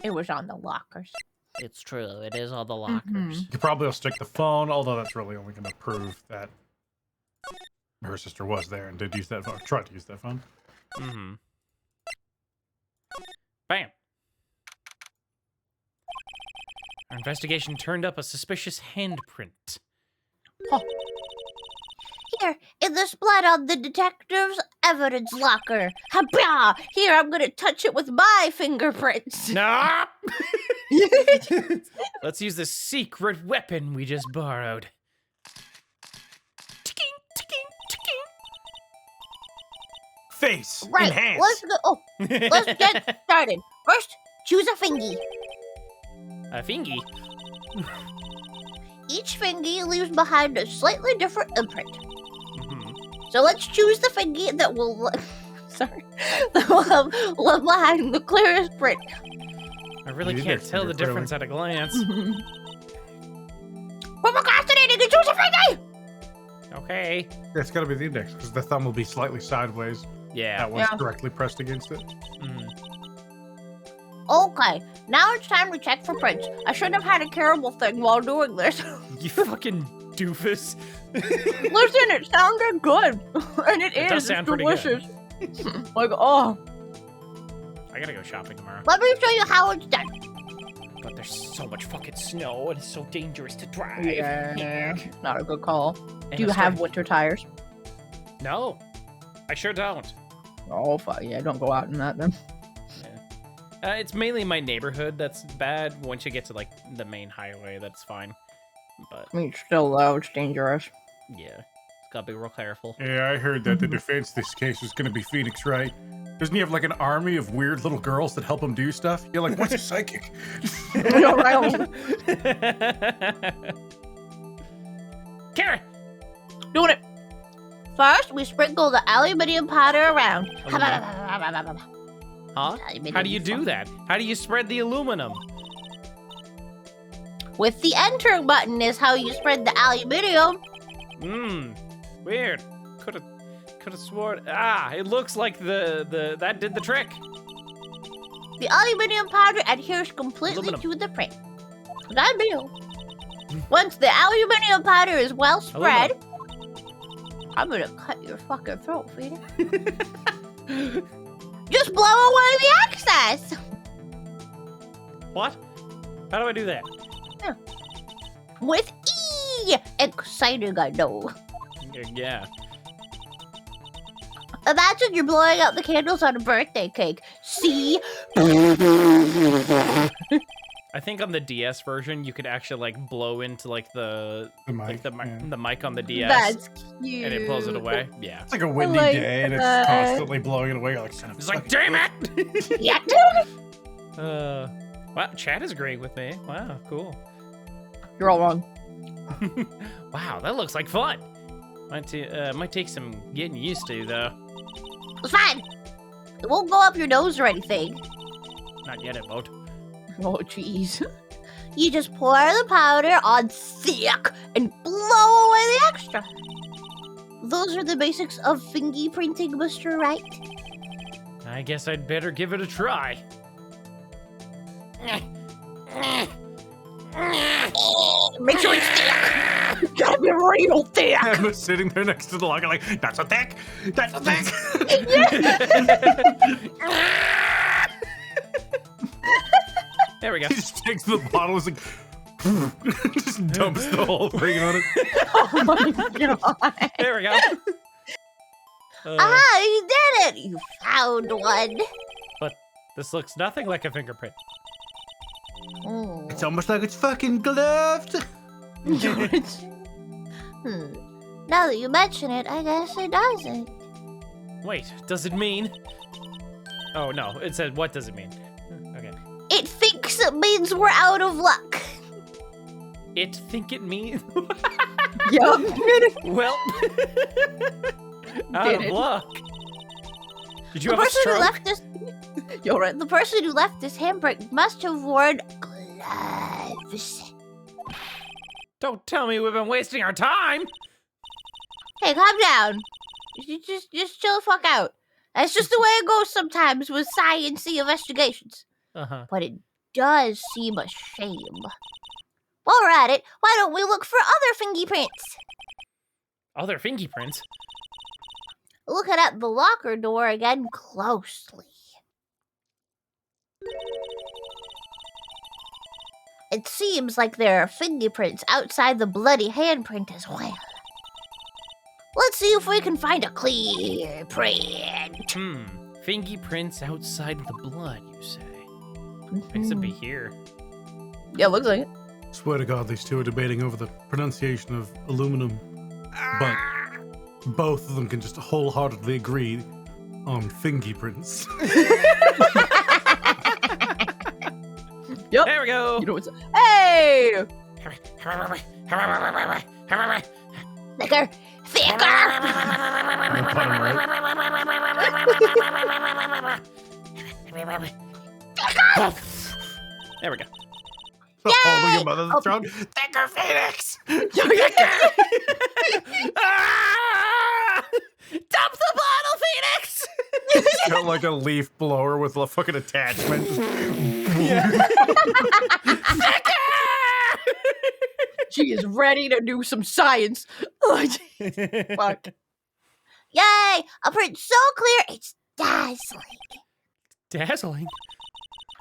It was on the lockers. It's true. It is on the lockers. You could probably stick the phone, although that's really only going to prove that her sister was there and did use that phone, tried to use that phone. Bam. Our investigation turned up a suspicious handprint. Here, in this blood on the detective's evidence locker. Habah! Here, I'm gonna touch it with my fingerprints. Nah! Let's use the secret weapon we just borrowed. Ticking, ticking, ticking. Face! Right, Enhance! let's go. Oh, let's get started. First, choose a fingy. A fingy? Each fingy leaves behind a slightly different imprint. So let's choose the fingy that will, that will have left behind the clearest print. I really can't tell the difference at a glance. We're procrastinating and choose a fingy! Okay. Yeah, it's got to be the index, because the thumb will be slightly sideways. Yeah. That one's directly pressed against it. Okay, now it's time to check for prints. I shouldn't have had a caramel thing while doing this. You fucking doofus. Listen, it sounded good. And it is. Does sound it's pretty delicious. Like, oh. I gotta go shopping tomorrow. Let me show you how it's done. But there's so much fucking snow and it's so dangerous to drive. Yeah, not a good call. And Do you a have storm. winter tires? No. I sure don't. Oh, fuck. Yeah, don't go out in that then. It's mainly my neighborhood that's bad. Once you get to, like, the main highway, that's fine. But, I mean, still, though, it's dangerous. yeah. It's gotta be real careful. Yeah, I heard that the defense this case was going to be Phoenix, right? Doesn't he have, like, an army of weird little girls that help him do stuff? You're like, what's a psychic? Carrie! Doing it! First, we sprinkle the aluminium powder around. Huh? How do you do that? How do you spread the aluminum? With the enter button is how you spread the aluminium. Weird. Could have sworn. It looks like that did the trick. The aluminium powder adheres completely to the print. Once the aluminium powder is well spread, I'm gonna cut your fucking throat, Phoenix. Just blow away the excess. What? How do I do that? Yeah. With E! Exciting, I know. Yeah. Imagine you're blowing out the candles on a birthday cake. See? I think on the DS version, you could actually like blow into like the mic, the mic on the DS, That's cute. and it blows it away. Yeah. It's like a windy like day, and it's that. constantly blowing it away. You're like, son of a It's like, fucking damn bitch." it! Yeah, Wow, chat is agreeing with me. Wow, cool. You're all wrong. Wow, that looks like fun. Might take some getting used to though. it's fine. It won't go up your nose or anything. Not yet, it won't. Oh, jeez. You just pour the powder on thick and blow away the extra. Those are the basics of fingerprinting, Mr. Wright. I guess I'd better give it a try. Make sure it's thick. Gotta be real thick. Emma's sitting there next to the locker, like, that's so thick. That's so thick. There we go. He just takes the bottle, is like, just dumps the whole thing on it. Oh my god. There we go. Ah, you did it! You found one. This looks nothing like a fingerprint. Mm. It's almost like it's fucking gloved. Now that you mention it, I guess it doesn't. Wait, does it mean? Oh no, it said what does it mean? Okay. It thinks it means we're out of luck. It think it means? Yup. Well, out Did of it? luck. Did you The have a person who stroke? left this You're right. the person who left this handprint must have worn gloves. Don't tell me we've been wasting our time. Hey, calm down. You just chill the fuck out. That's just the way it goes sometimes with science-y investigations. Uh-huh. But it does seem a shame. While we're at it, why don't we look for other fingerprints? Other fingerprints? Looking at the locker door again closely. It seems like there are fingerprints outside the bloody handprint as well. Let's see if we can find a clear print. Fingerprints outside the blood, you say? Thinks it'd be here. Yeah, looks like it. Swear to God, these two are debating over the pronunciation of aluminum, but both of them can just wholeheartedly agree on fingerprints. Yep. There we go. You know what's Hey! Thicker, thicker. There we go. Holding your mother's throat. Thicker Phoenix! Ah! Dump the bottle, Phoenix! It's got like a leaf blower with a fucking attachment. She is ready to do some science. Oh, jeez. Fuck. Yay! A print so clear, it's dazzling. Dazzling.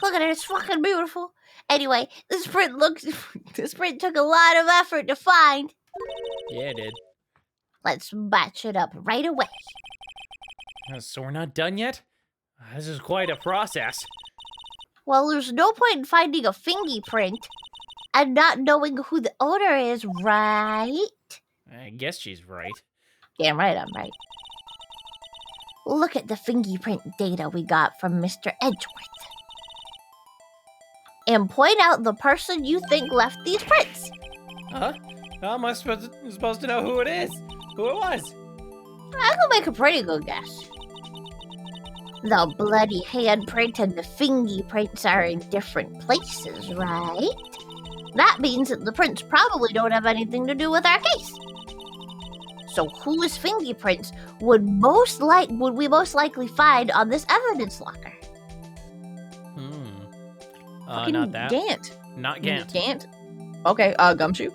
Look at it, it's fucking beautiful. Anyway, this print took a lot of effort to find. Yeah, it did. Let's match it up right away. So we're not done yet? This is quite a process. Well, there's no point in finding a fingerprint and not knowing who the owner is, right? I guess she's right. Damn right I'm right. Look at the fingerprint data we got from Mr. Edgeworth. And point out the person you think left these prints. Huh? How am I supposed to know who it is? Who it was? I can make a pretty good guess. The bloody handprint and the fingerprints are in different places, right? That means that the prints probably don't have anything to do with our case. So whose fingerprints would we most likely find on this evidence locker? Not that. Gant. Not Gant. Gant. Okay, Gumshoe.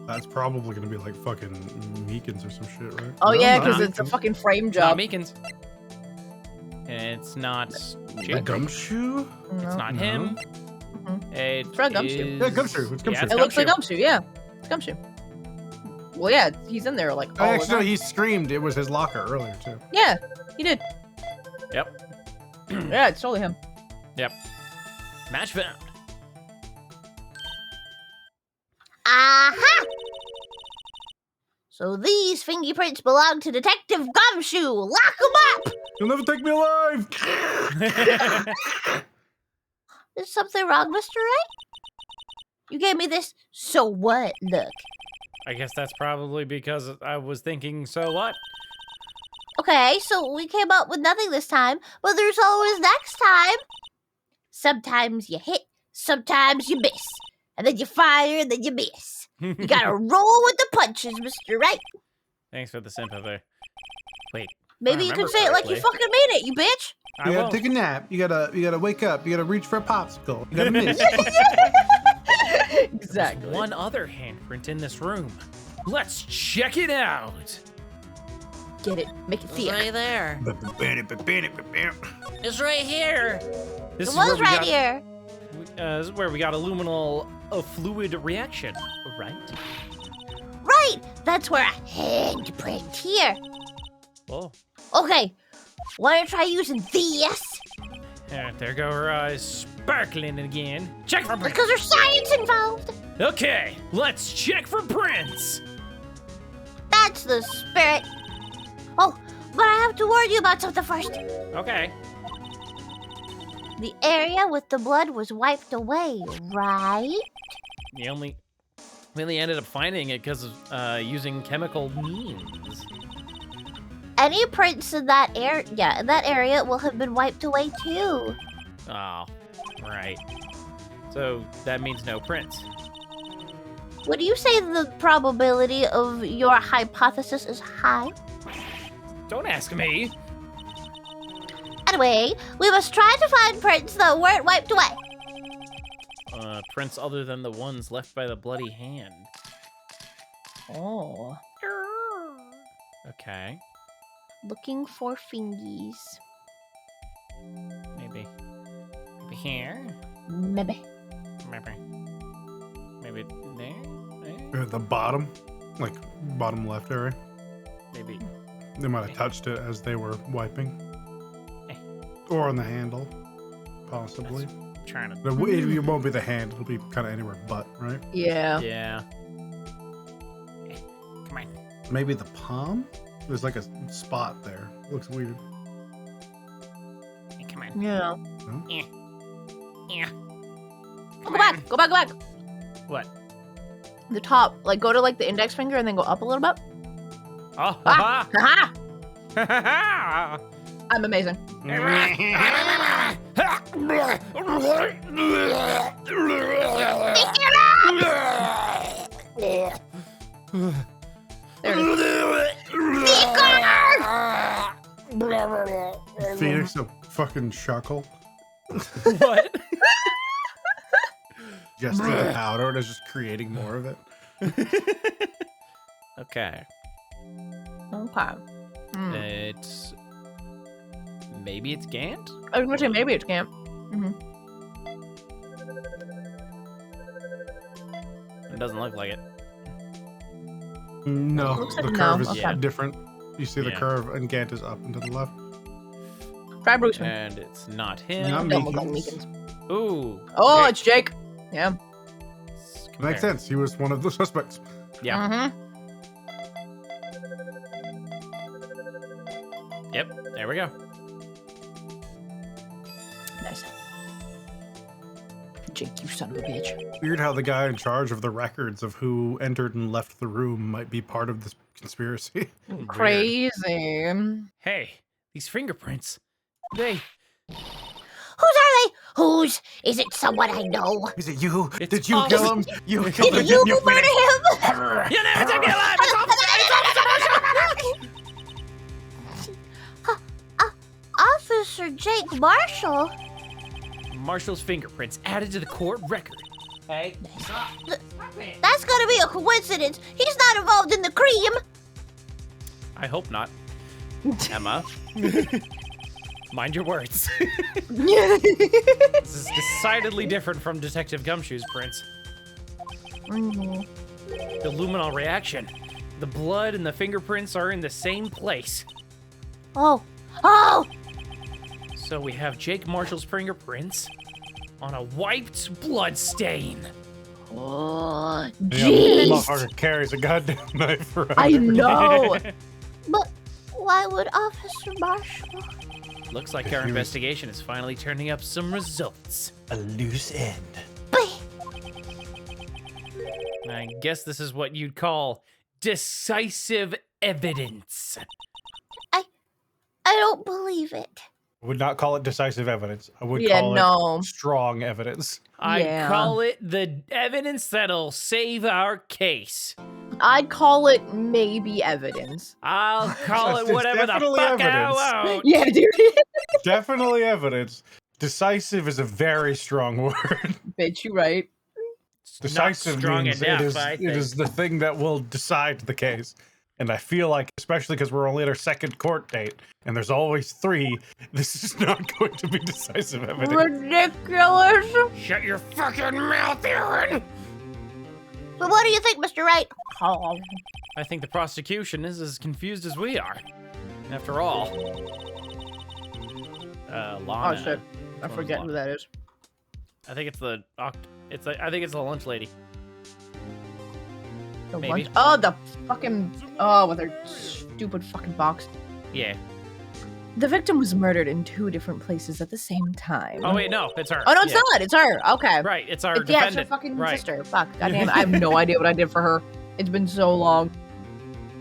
That's probably gonna be like fucking Meekins or some shit, right? Oh No, yeah, not because it's a Meekins. fucking frame Not job. Meekins. It's not The Jake. gumshoe? It's not No. him. It's from Gumshoe. Yeah, Gumshoe. It's Gumshoe. It looks like Gumshoe, yeah. It's Gumshoe. Well, yeah, he's in there like all the Actually, no, time. he screamed. It was his locker earlier, too. Yeah, he did. Yep. Yeah, it's totally him. Yep. Match found. Aha! So these fingerprints belong to Detective Gumshoe. Lock him up! You'll never take me alive! Is something wrong, Mr. Wright? You gave me this so what look. I guess that's probably because I was thinking, so what? Okay, so we came up with nothing this time, but there's always next time. Sometimes you hit, sometimes you miss. And then you fire, and then you miss. You gotta roll with the punches, Mr. Wright. Thanks for the sympathy. Wait. Maybe you can say it like you fucking mean it, you bitch. You gotta take a nap. You gotta wake up. You gotta reach for a popsicle. You gotta miss. Exactly. There's one other handprint in this room. Let's check it out. Get it. Make it It's feel. right there. It's right here. This It is where was we right got- here. This is where we got a luminal fluid reaction, right? Right! That's where a handprint here. Oh, Okay, wanna try using this? there go her eyes sparkling again. Check for prints. Because there's science involved. Okay, let's check for prints. That's the spirit. Oh, but I have to warn you about something first. Okay. The area with the blood was wiped away, right? We only ended up finding it because of using chemical means. Any prints in that area will have been wiped away too. Oh, right. So that means no prints. Would you say the probability of your hypothesis is high? Don't ask me. Anyway, we must try to find prints that weren't wiped away. Prints other than the ones left by the bloody hand. Oh. Okay. Looking for fingies. Maybe here. Maybe. Maybe there. At the bottom, like bottom left area. Maybe. They might have touched it as they were wiping. Or on the handle, possibly. Trying to. It won't be the hand, it'll be kind of anywhere but, right? Yeah. Yeah. Come on. Maybe the palm? There's like a spot there. Looks weird. Come on. Yeah. Yeah. Go back. Go back. Go back. What? The top. Like, go to, like, the index finger and then go up a little bit. Oh. Ah! Haha! Ha I'm amazing. There it is. Phoenix, a fucking shuckle. What? Just to the powder and is just creating more of it. Okay. Okay. It's maybe it's Gant. I was gonna say maybe it's camp. It doesn't look like it. No, Looks like the no. curve is Okay. different. You see the Yeah. curve, and Gant is up and to the left. Try Bruceman. And it's not him. Not Double Meekins. Meekins. Ooh. Oh, Jake. it's Jake. Yeah. Let's compare. Makes sense. He was one of the suspects. Yeah. Mm-hmm. Yep. There we go. Nice. Jake, you son of a bitch. Weird how the guy in charge of the records of who entered and left the room might be part of this conspiracy. Crazy. Hey, these fingerprints. They. Whose are they? Whose? Is it someone I know? Is it you? It's Did you us. kill him? You Did killed him. you didn't murder him? You never take me alive. It's Officer Jake Marshall? Marshall's fingerprints added to the court record. Hey. That's gotta be a coincidence. He's not involved in the crime. I hope not. Emma. Mind your words. This is decidedly different from Detective Gumshoe's prints. The luminal reaction. The blood and the fingerprints are in the same place. Oh. Oh! So we have Jake Marshall's fingerprints on a wiped blood stain. Oh, Yeah, jeez. motherfucker carries a goddamn knife around. I know. But why would Officer Marshall? Looks like our investigation is finally turning up some results. A loose end. I guess this is what you'd call decisive evidence. I don't believe it. I would not call it decisive evidence. I would Yeah, call no. it strong evidence. I call it the evidence that'll save our case. I'd call it maybe evidence. I'll call it It's whatever the definitely fuck evidence. I want. Yeah, dude. Definitely evidence. Decisive is a very strong word. Bitch, you right. Decisive Not strong means enough, it is the thing that will decide the case. And I feel like, especially because we're only at our second court date, and there's always 3, this is not going to be decisive evidence. Ridiculous. Shut your fucking mouth, Aaron! So what do you think, Mr. Wright? I think the prosecution is as confused as we are. After all. Lana. Oh shit. I Which forget one's who that is. I think it's the I think it's the lunch lady. The Maybe. lunch. Oh, the fucking. Oh, with her stupid fucking box. Yeah. The victim was murdered in 2 different places at the same time. Oh wait, no, it's her. Oh no, it's Yeah. not. It's her. Okay. Right, it's our Yeah, it's defendant. her fucking right. sister. Fuck. Goddamn. I have no idea what I did for her. It's been so long.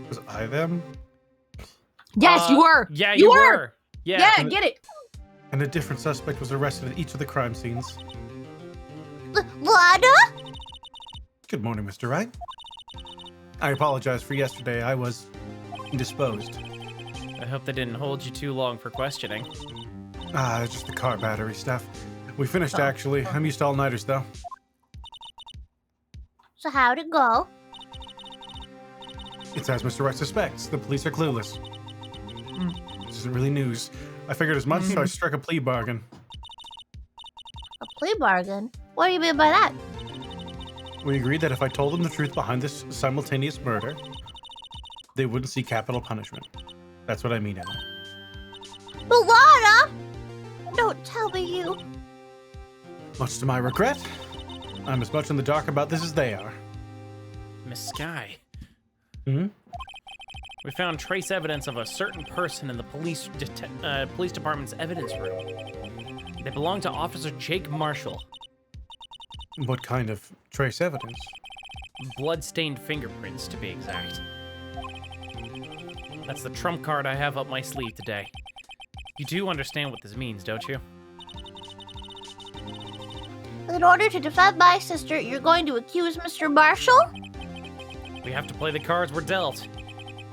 Was I them? Yes, you were. Yeah, You you were. were. Yeah. Yeah, get it. And a different suspect was arrested at each of the crime scenes. Lana? Good morning, Mr. Wright. I apologize for yesterday. I was indisposed. I hope they didn't hold you too long for questioning. It's just the car battery stuff. We finished, actually. I'm used to all-nighters, though. So how'd it go? It's as Mr. Wright suspects. The police are clueless. This isn't really news. I figured as much, so I struck a plea bargain. A plea bargain? What do you mean by that? We agreed that if I told them the truth behind this simultaneous murder, they wouldn't see capital punishment. That's what I mean, Emma. But Lana! Don't tell me you... Much to my regret, I'm as much in the dark about this as they are. Miss Skye. Hmm? We found trace evidence of a certain person in the police department's evidence room. They belong to Officer Jake Marshall. What kind of trace evidence? Blood-stained fingerprints, to be exact. That's the trump card I have up my sleeve today. You do understand what this means, don't you? In order to defend my sister, you're going to accuse Mr. Marshall? We have to play the cards we're dealt.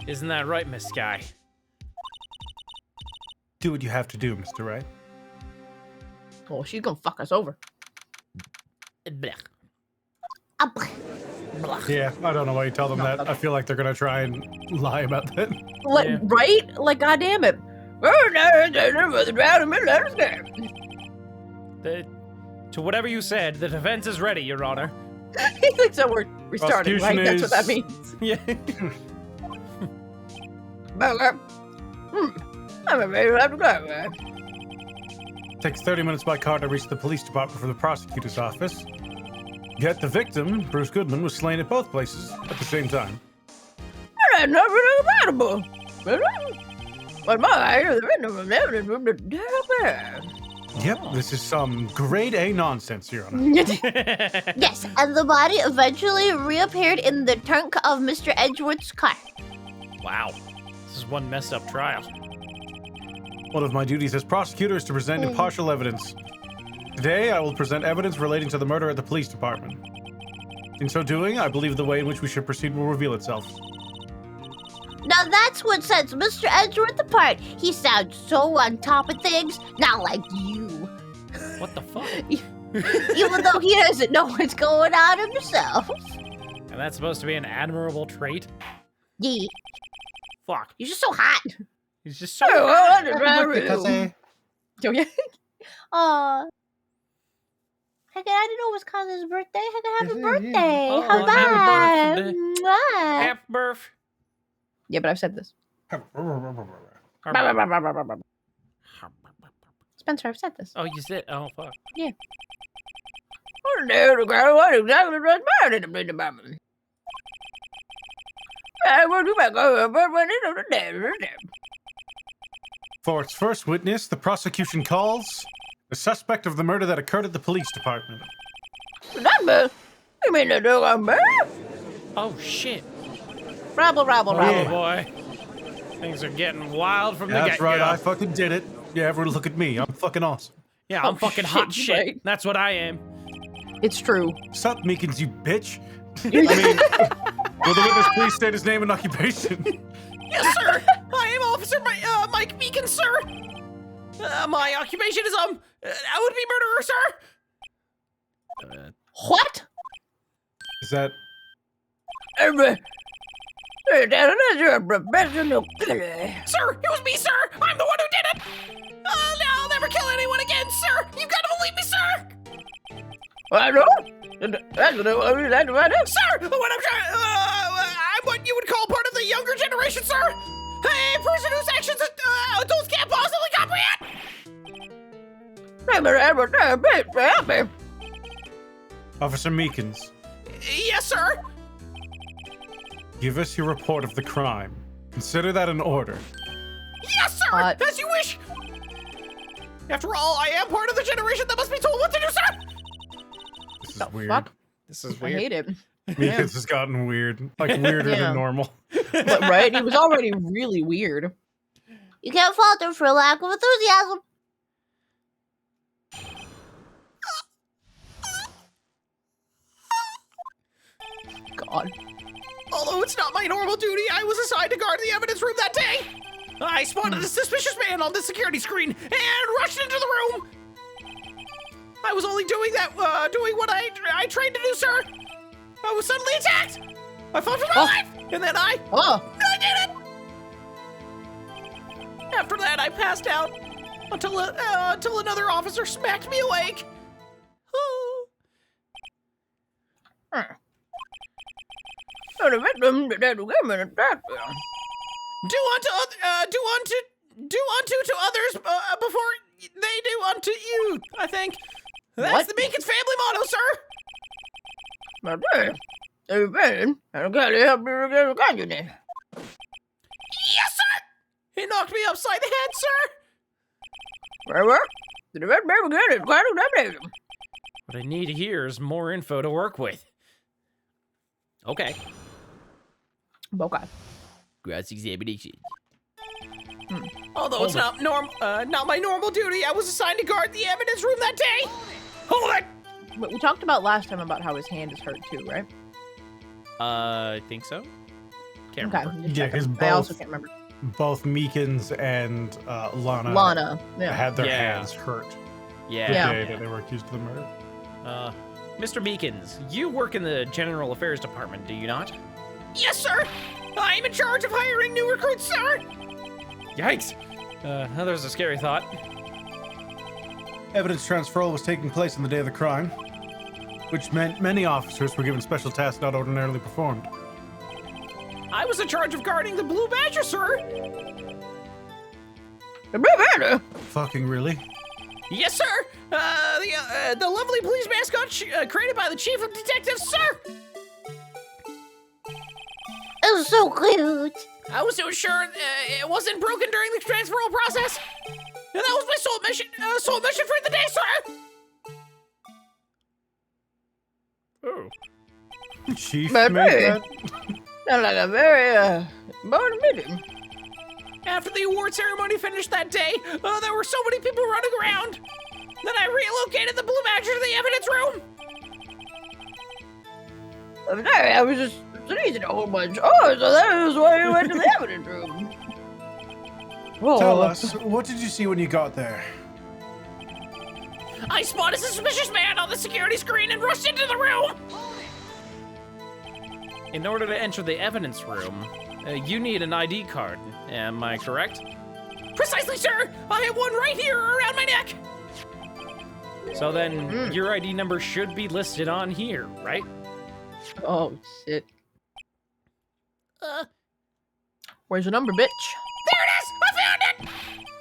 Isn't that right, Miss Skye? Do what you have to do, Mr. Wright. Oh, she's gonna fuck us over. Blech. Blech. Yeah, I don't know why you tell them that. I feel like they're gonna try and lie about that. Like, Yeah. right? Like, goddamn it. To whatever you said, the defense is ready, Your Honor. So we're restarting, right? That's what that means. Yeah. Takes 30 minutes by car to reach the police department from the prosecutor's office. Yet the victim, Bruce Goodman, was slain at both places at the same time. Yep, this is some grade A nonsense, Your Honor. Yes, and the body eventually reappeared in the trunk of Mr. Edgeworth's car. Wow. This is one messed up trial. One of my duties as prosecutor is to present impartial evidence. Today, I will present evidence relating to the murder at the police department. In so doing, I believe the way in which we should proceed will reveal itself. Now that's what sets Mr. Edgeworth apart. He sounds so on top of things, not like you. What the fuck? Even though he doesn't know what's going on himself. And that's supposed to be an admirable trait? Yeah, Fuck. you're just so hot. He's just so... Oh, yeah. Aw. I didn't know it was Kazu's birthday. Happy birthday. Oh, Bye. happy birthday. Mwah. Happy birth. Yeah, but I've said this. Spencer, I've said this. Oh, you said, oh, fuck. Yeah. For its first witness, the prosecution calls the suspect of the murder that occurred at the police department. Oh, shit. Rabble, rabble, Oh, rabble. boy. Things are getting wild from the get-go. That's right, I fucking did it. Yeah, everyone look at me. I'm fucking awesome. Yeah, I'm Oh, fucking shit, hot you shit. right. That's what I am. It's true. Sup, Meekins, you bitch? I mean, will the witness please state his name and occupation? Yes, sir. I am Officer Mike Meekins, sir. My occupation is, I would be murderer, sir. What? Is that... Sir, it was me, sir. I'm the one who did it. I'll never kill anyone again, sir. You've got to believe me, sir. Sir, what I'm trying, I'm what you would call part of the younger generation, sir. A person whose actions adults can't possibly comprehend. Officer Meekins, Yes, sir. give us your report of the crime. Consider that an order. Yes, sir. As you wish. After all, I am part of the generation that must be told what to do, sir. This is The weird. fuck? This is I weird. hate it. Meekins has gotten weird. Like, weirder Yeah. than normal. But, right? He was already really weird. You can't fault him for lack of enthusiasm. God. Although it's not my normal duty, I was assigned to guard the evidence room that day. I spotted a suspicious man on the security screen and rushed into the room. I was only doing what I trained to do, sir. I was suddenly attacked. I fought for my life, and then I did it. After that, I passed out until another officer smacked me awake. Do unto to others before they do unto you. I think that's What? the Meekins family motto, sir. Yes, sir. He knocked me upside the head, sir. What I need here is more info to work with. Okay. Okay. Gross examination. Although it's not my normal duty, I was assigned to guard the evidence room that day. Hold it. But we talked about last time about how his hand is hurt too, right? I think so. Can't Okay. remember. just Yeah, checking. 'cause I also both- can't remember. Both Meekins and Lana. Yeah. had their Yeah. hands hurt the Yeah. day that they were accused of the murder. Mr. Meekins, you work in the General Affairs Department, do you not? Yes, sir. I'm in charge of hiring new recruits, sir. Yikes. That was a scary thought. Evidence transferal was taking place on the day of the crime, which meant many officers were given special tasks not ordinarily performed. I was in charge of guarding the Blue Badger, sir. Fucking really? Yes, sir. The lovely police mascot created by the chief of detectives, sir. It was so cute. I was so sure it wasn't broken during the transferal process. And that was my sole mission for the day, sir. Oh. Chief Maybe. made that? Sounds like a very important meeting. After the award ceremony finished that day, there were so many people running around that I relocated the Blue Badger to the evidence room. I was just sneezing a whole bunch. Oh, so that is why you went to the evidence room. Tell us, what did you see when you got there? I spotted a suspicious man on the security screen and rushed into the room. In order to enter the evidence room, you need an ID card. Am I correct? Precisely, sir. I have one right here around my neck. So then your ID number should be listed on here, right? Oh, shit. Uh, Where's your number, bitch? There it is! I found it!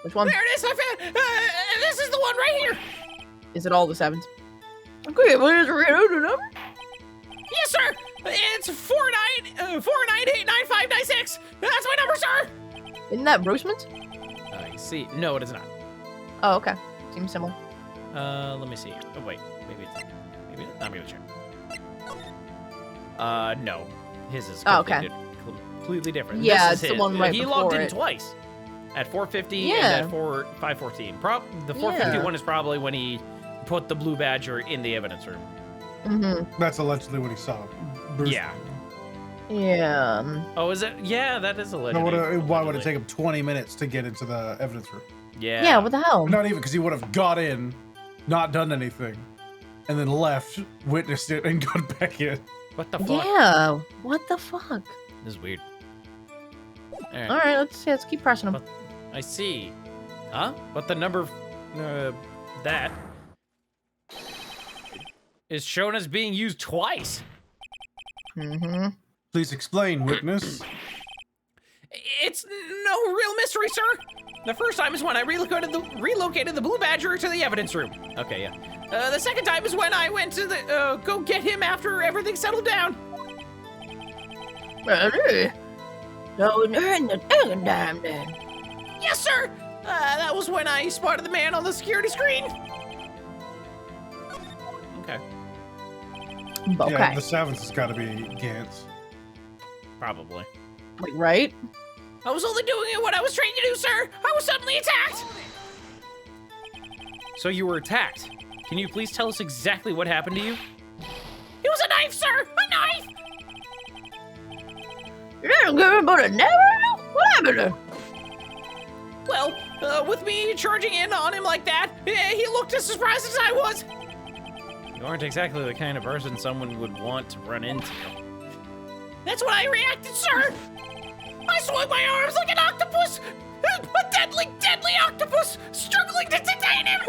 Which one? There it is! I found this is the one right here! Is it all the 7s? Okay, what is your number? Yes, sir! It's 4989596! That's my number, sir! Isn't that Bruceman's? I see. No, it is not. Oh, okay. Seems similar. Let me see. Oh, wait. Maybe it's... Maybe it's... I'm gonna check. No. His is completely different. Yeah, this is it's the his. one right He before logged in it. twice. At 4:50 Yeah. and at 5:14. The 4:51 is probably when he put the blue badger in the evidence room. Mm-hmm. That's allegedly what he saw. Bruce. Yeah. Yeah. Oh, is it? Yeah, that is allegedly. Why would it take him 20 minutes to get into the evidence room? Yeah. Yeah, what the hell? Not even, because he would have got in, not done anything, and then left, witnessed it, and got back in. What the fuck? Yeah, what the fuck? This is weird. Alright. Alright, let's keep pressing them. I see. Huh? But the number that is shown as being used twice. Mm-hmm. Please explain, witness. It's no real mystery, sir. The first time is when I relocated the blue badger to the evidence room. Okay, yeah. The second time is when I went to the go get him after everything settled down. No, during the second time then. Yes, sir. That was when I spotted the man on the security screen. Okay. Okay. Yeah, the 7th has got to be Gantz. Probably. Like, right? I was only doing it what I was trained to do, sir. I was suddenly attacked. So you were attacked. Can you please tell us exactly what happened to you? It was a knife, sir. A knife. You didn't give him but a never? What happened to him? Well, with me charging in on him like that, he looked as surprised as I was. You aren't exactly the kind of person someone would want to run into. That's what I reacted, sir. I swung my arms like an octopus. A deadly octopus struggling to detain him.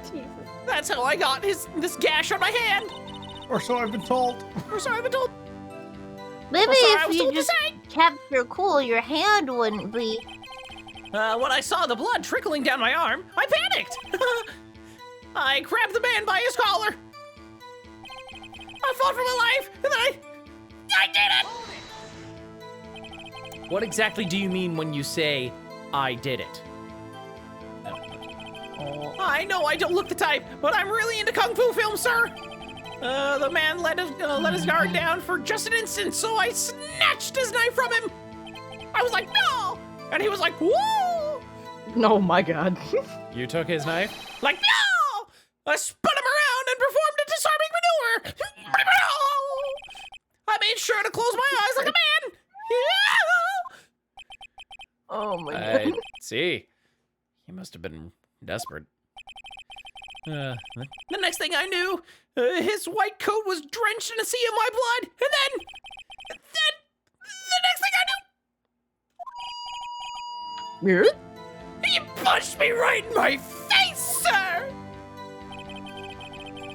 Jesus. That's how I got this gash on my hand. Or so I've been told. Or so I've been told. Maybe I'm sorry, I if was you told to just say. kept your cool, your hand wouldn't be. When I saw the blood trickling down my arm, I panicked. I grabbed the man by his collar. I fought for my life, and then I did it! What exactly do you mean when you say, I did it? Oh. I know I don't look the type, but I'm really into Kung Fu films, sir. The man let his guard down for just an instant, so I snatched his knife from him. I was like, no! And he was like, whoa! Oh my god. You took his knife? Like, no! I spun him around and performed a disarming maneuver. I made sure to close my eyes like a man. Oh my I god. see. He must have been desperate. The next thing I knew, his white coat was drenched in a sea of my blood, and then the next thing I knew, Really? he punched me right in my face, sir!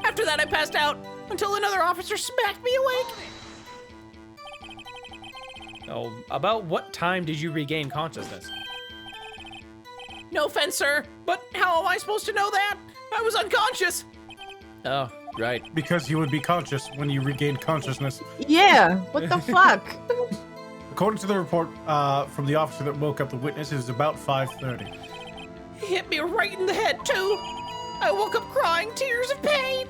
After that, I passed out until another officer smacked me awake. Oh, about what time did you regain consciousness? No offense, sir, but how am I supposed to know that? I was unconscious. Oh, right. Because you would be conscious when you regained consciousness. Yeah, what the fuck? According to the report from the officer that woke up the witness, it was about 5:30. He hit me right in the head, too. I woke up crying tears of pain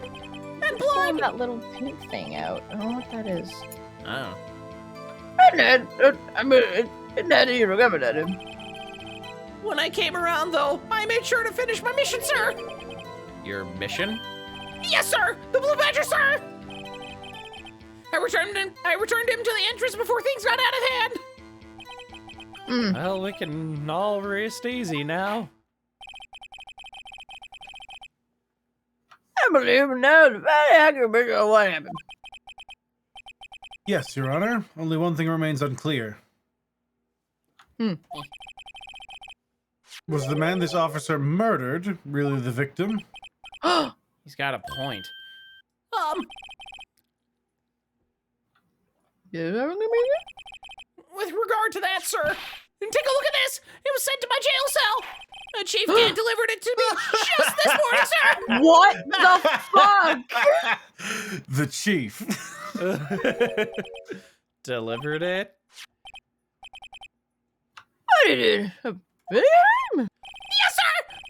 and Pulling blood. that little pink thing out. I don't know what that is. Oh. You remember that him? When I came around, though, I made sure to finish my mission, sir. Your mission? Yes, sir. The Blue Badger, sir. I returned him to the entrance before things got out of hand. Well, we can all rest easy now. I believe now it's very accurate of what happened. Yes, Your Honor. Only one thing remains unclear. Was the man this officer murdered really the victim? He's got a point. With regard to that, sir, take a look at this. It was sent to my jail cell. The chief kid delivered it to me just this morning, sir. What the fuck? The chief. Delivered it? Yes, sir.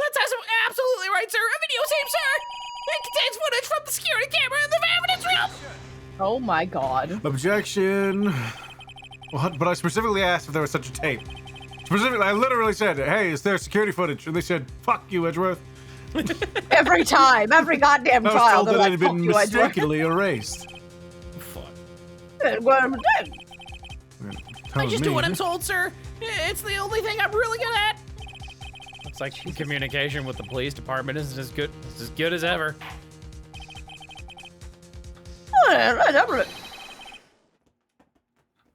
That's absolutely right, sir. A videotape, sir. It contains footage from the security camera in the evidence room. Oh my god. Objection. What? But I specifically asked if there was such a tape. Specifically, I literally said, hey, is there security footage? And they said, fuck you, Edgeworth. Every time, every goddamn I was trial, told they're that like, it had been fuck you, Edgeworth. mistakenly erased. Fuck. I just do what I'm told, sir. It's the only thing I'm really good at. Looks like communication with the police department isn't as good as ever.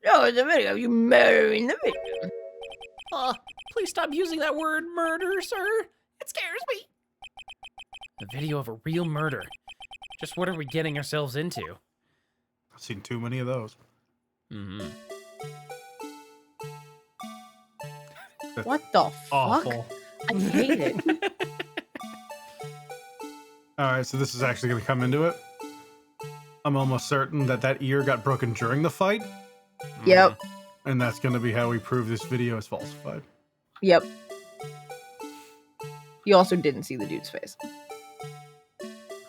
No, it's a video. You murdering the video. Please stop using that word murder, sir. It scares me. A video of a real murder. Just what are we getting ourselves into? I've seen too many of those. Mm-hmm. What the Awful. fuck? I hate it. All right, so this is actually going to come into it. I'm almost certain that that ear got broken during the fight, Yep. and that's going to be how we prove this video is falsified. Yep. You also didn't see the dude's face.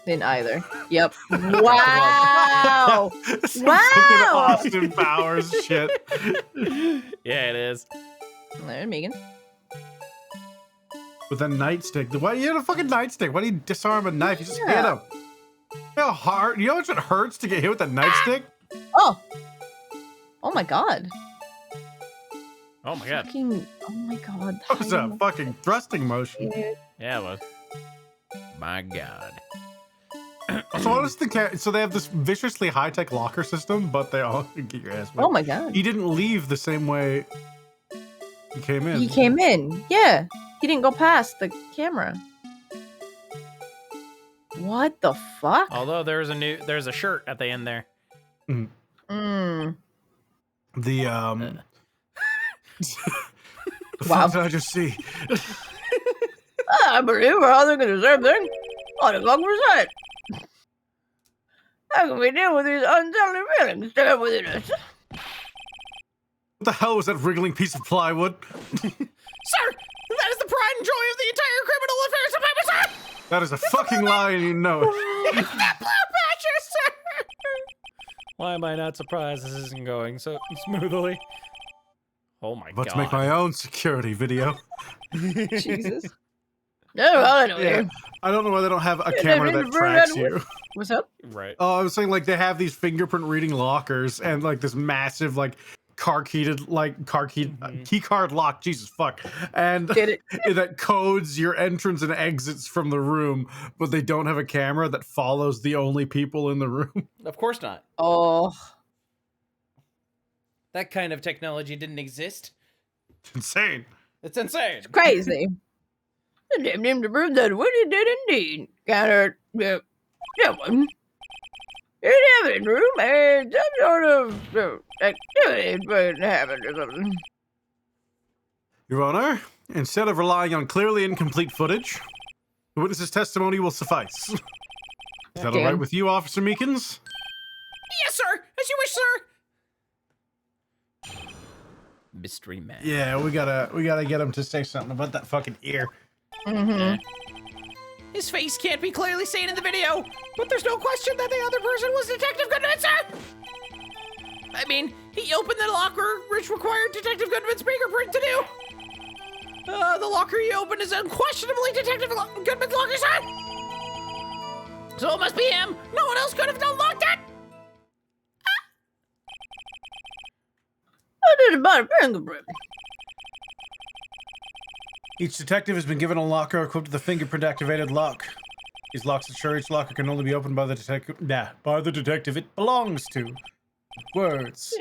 Didn't either. Yep. Wow. Some Wow. fucking Austin Powers shit. Yeah, it is. There, Megan. With a nightstick. Why you had a fucking nightstick? Why do you disarm a knife? You just hit Yeah. him. You know how hard? You know how much it hurts to get hit with a nightstick? Oh. Oh my god. Oh my god. Fucking, oh my god. That was a fucking thrusting motion. Yeah, it was. My god. So honestly, so they have this viciously high-tech locker system, but they all get your ass whipped. Oh my god. He didn't leave the same way he came in. He came in. Yeah. He didn't go past the camera. What the fuck? Although there's a shirt at the end there. Mhm. Mm. The the Wow. fuck did I just see? I believe we're all thinking the same thing. What the fuck was that? How can we deal with these unsettling feelings still within us? What the hell was that wriggling piece of plywood? Sir, that is the pride and joy of the entire criminal affairs department, sir! That is a fucking lie, and you know it. It's that blue patcher, sir! Why am I not surprised this isn't going so smoothly? Oh my god. Let's make my own security video. Jesus. No, I don't know. I don't know why they don't have a camera that tracks you. What's up? Right. Oh, I was saying like they have these fingerprint reading lockers and like this massive like key card lock. Jesus fuck. And Did it? that codes your entrance and exits from the room, but they don't have a camera that follows the only people in the room. Of course not. Oh. That kind of technology didn't exist. It's insane. It's insane. Crazy. I named him to prove that what he did indeed. Counter someone in the evidence room and some sort of activity but happened or something. Your Honor, instead of relying on clearly incomplete footage, the witness's testimony will suffice. Is that all right Damn. with you, Officer Meekins? Yes, sir. As you wish, sir. Mystery man. Yeah, we gotta get him to say something about that fucking ear. Mm-hmm. His face can't be clearly seen in the video, but there's no question that the other person was Detective Goodman, sir! I mean, he opened the locker, which required Detective Goodman's fingerprint to do. The locker he opened is unquestionably Detective Goodman's locker, sir! So it must be him! No one else could have unlocked it! I did about a fingerprint. Each detective has been given a locker equipped with a fingerprint-activated lock. These locks ensure each locker can only be opened by the detective it belongs to. Words.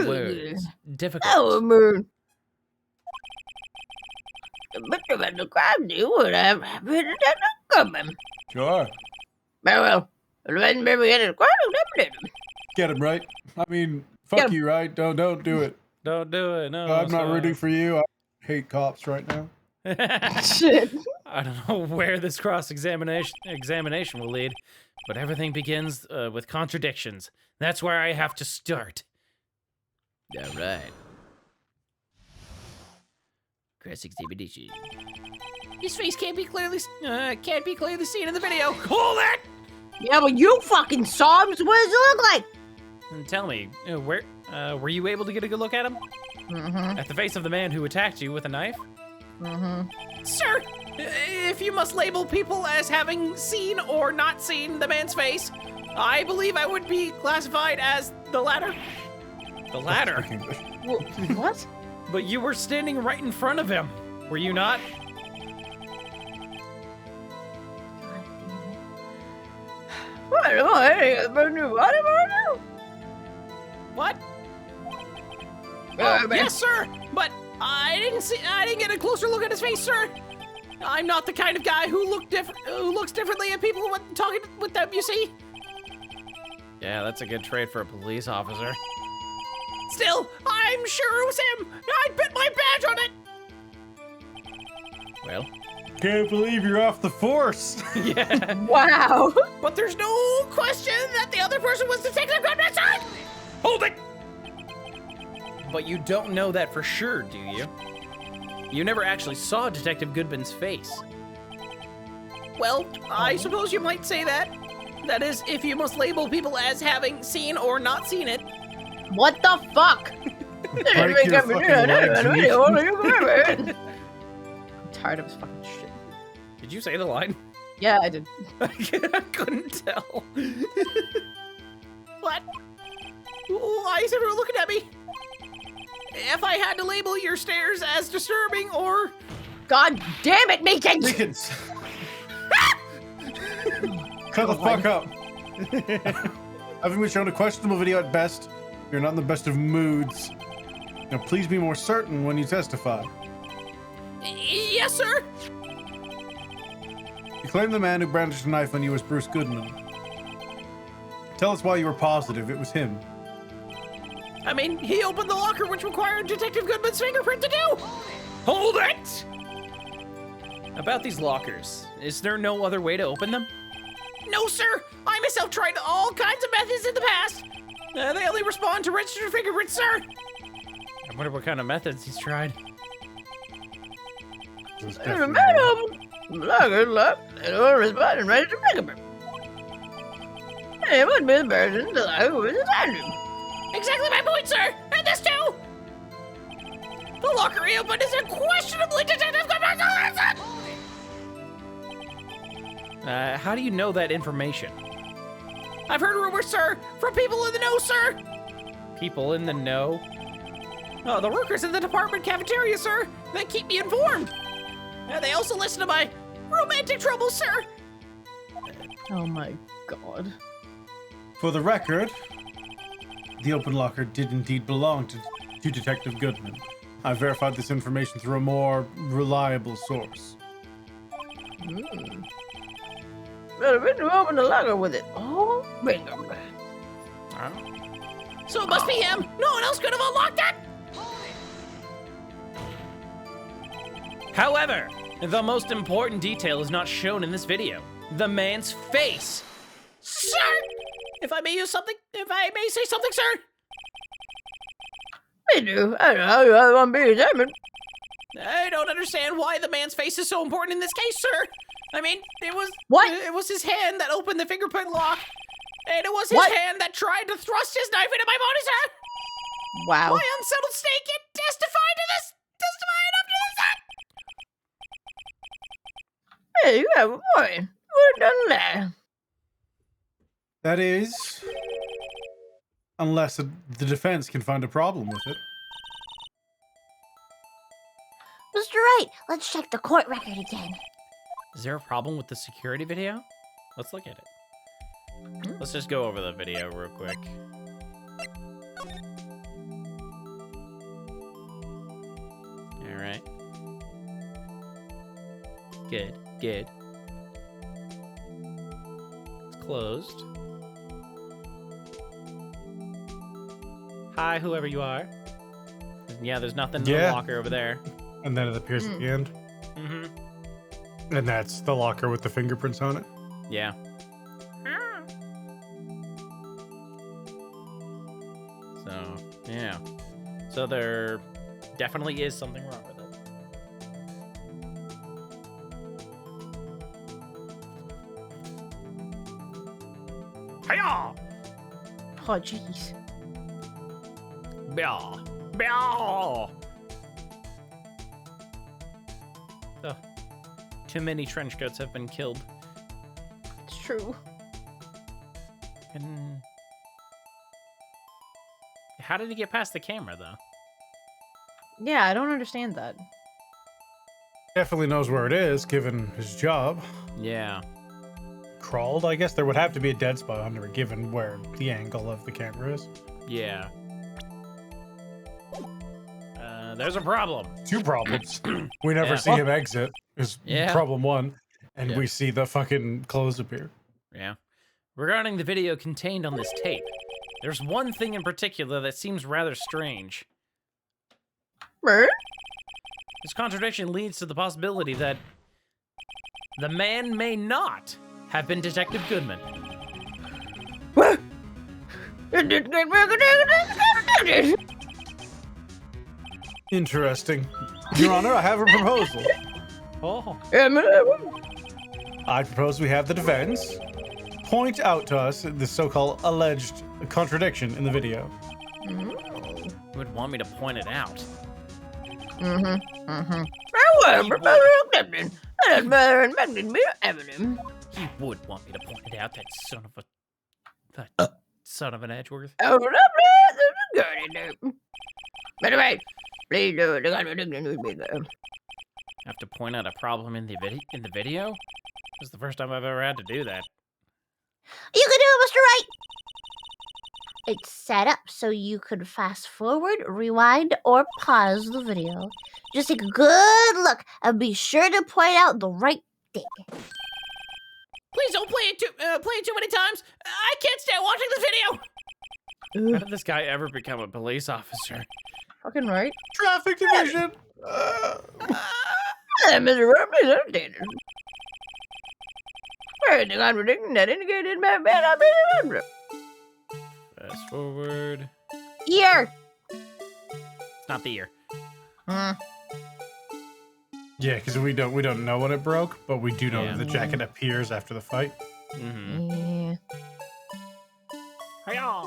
Words. Difficult. Oh, man. The victim of the crime knew what happened to Detective Goodman. Sure. Very well. Get him, right? I mean, fuck you, right? Don't do it. Don't do it. No, I'm not rooting for you. I hate cops right now. Shit. I don't know where this examination will lead, but everything begins with contradictions. That's where I have to start. All right. Classic examination. His face can't be clearly seen in the video. Hold it! Yeah, but you fucking saw him, so what does it look like? And tell me, where were you able to get a good look at him? Mm-hmm. At the face of the man who attacked you with a knife? Mm-hmm. Sir, if you must label people as having seen or not seen the man's face, I believe I would be classified as the latter. The latter? What? But you were standing right in front of him, were you not? What? Yes, sir. But I didn't get a closer look at his face, sir. I'm not the kind of guy who looks differently at people when talking with them. You see? Yeah, that's a good trait for a police officer. Still, I'm sure it was him. I bet my badge on it. Well. Can't believe you're off the force. Yeah. Wow. But there's no question that the other person was Detective Goodman's son. Hold it. But you don't know that for sure, do you? You never actually saw Detective Goodman's face. Well, I suppose you might say that. That is, if you must label people as having seen or not seen it. What the fuck? Break your fucking legs, Meekins. I'm tired of his fucking shit. Did you say the line? Yeah, I did. I couldn't tell. What? Why is everyone looking at me? If I had to label your stares as disturbing or... God damn it, Meekins! Meekins. Shut the fuck up. Having been shown a questionable video at best, you're not in the best of moods. Now please be more certain when you testify. Yes, sir. You claim the man who brandished a knife on you was Bruce Goodman. Tell us why you were positive it was him. I mean, he opened the locker, which required Detective Goodman's fingerprint to do. Hold it! About these lockers, is there no other way to open them? No, sir. I myself tried all kinds of methods in the past. They only respond to registered fingerprints, sir. I wonder what kind of methods he's tried. It would be the person that I was attending. Exactly my point, sir! And this too! The locker he opened is unquestionably Detective Goodman's. How do you know that information? I've heard rumors, sir, from people in the know, sir! People in the know? Oh, the workers in the department cafeteria, sir! They keep me informed! They also listen to my romantic troubles, sir! Oh my god. For the record, the open locker did indeed belong to Detective Goodman. I verified this information through a more reliable source. Well, we can open the locker with it. Oh, bingo. So it must be him! No one else could have unlocked it! However, the most important detail is not shown in this video. The man's face. Sir! If I may say something, sir? I do. I'm being examined. I don't understand why the man's face is so important in this case, sir. I mean, it was... What? It was his hand that opened the fingerprint lock. And it was his hand that tried to thrust his knife into my body, sir. Wow. My unsettled state can testify enough to this. Hey, you have a point. We're done there. That is, unless the defense can find a problem with it. Mr. Wright, let's check the court record again. Is there a problem with the security video? Let's look at it. Let's just go over the video real quick. All right. Good. Let's closed. Hi, whoever you are. Yeah, there's nothing in the locker over there. And then it appears at the end. Mm-hmm. And that's the locker with the fingerprints on it. Yeah. So, yeah. So there definitely is something wrong with it. Hiya! Oh, jeez. Blah. Blah. Oh. Too many trench coats have been killed. It's true. And how did he get past the camera, though? Yeah, I don't understand that. Definitely knows where it is, given his job. Yeah. Crawled, I guess there would have to be a dead spot under it, given where the angle of the camera is. Yeah. There's a problem. Two problems. We never see him exit, is problem one. And we see the fucking clothes appear. Yeah. Regarding the video contained on this tape, there's one thing in particular that seems rather strange. Bird? This contradiction leads to the possibility that the man may not have been Detective Goodman. Interesting. Your Honor, I have a proposal. Oh. I propose we have the defense point out to us the so-called alleged contradiction in the video. You would want me to point it out. He would want me to point it out, that son of a... That son of an Edgeworth. Have to point out a problem in the video? This is the first time I've ever had to do that. You can do it, Mr. Wright! It's set up so you could fast forward, rewind, or pause the video. Just take a good look and be sure to point out the right thing. Please don't play it too many times. I can't stand watching this video. How did this guy ever become a police officer? Fucking right. Traffic division. Mr. Representative. The contradiction that indicated Fast forward. Ear. It's not the ear. Yeah, because we don't know when it broke, but we do know that the jacket appears after the fight. Yeah. Hiya!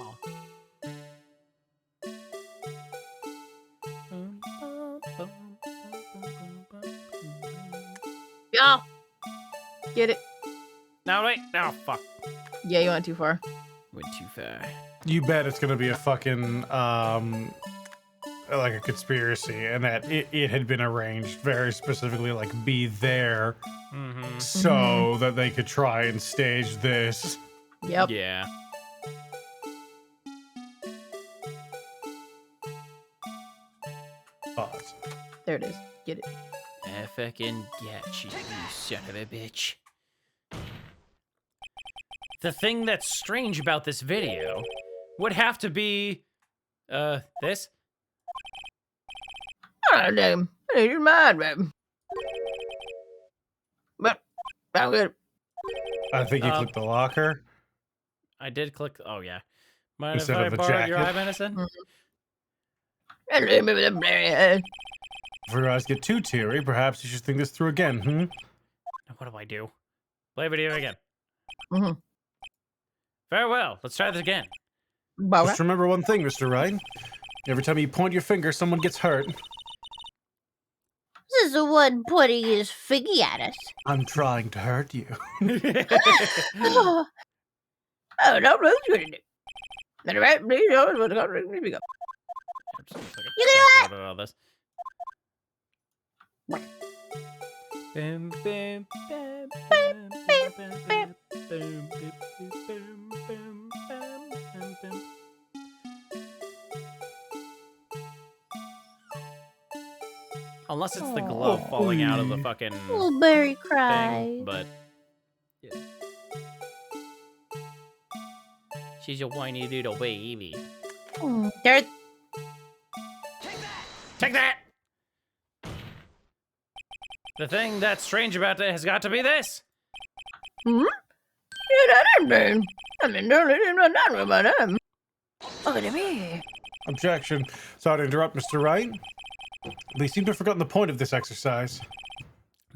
Yeah. Get it. No, wait. No, fuck. Yeah, you went too far. Went too far. You bet it's gonna be a fucking like a conspiracy, and that it had been arranged very specifically, like be there, so that they could try and stage this. Yep. Yeah. Pause. There it is. Get it. I fucking get you, you son of a bitch. The thing that's strange about this video would have to be, this. Oh, damn. You're mad, man. But, I'm good. I think you clicked the locker. I did click, oh yeah. Mind if Instead I of the borrow your eye jacket. medicine? If your eyes get too teary, perhaps you should think this through again, What do I do? Play video again. Mm-hmm. Very well. Let's try this again. Just remember one thing, Mr. Wright. Every time you point your finger, someone gets hurt. This is the one pointing his finger at us. I'm trying to hurt you. Oh, no, that's good. That's right. Please, you go. You can do All this. Bam, bam, bam, bam, bam, bam, bam, bam, bam, bam, bam. Unless it's the glove falling out of the fucking Little Barry cry. thing, but yeah. She's a whiny little baby. There. Take that! The thing that's strange about it has got to be this. Hmm? Look at me. Objection. Sorry to interrupt, Mr. Wright. They seem to have forgotten the point of this exercise.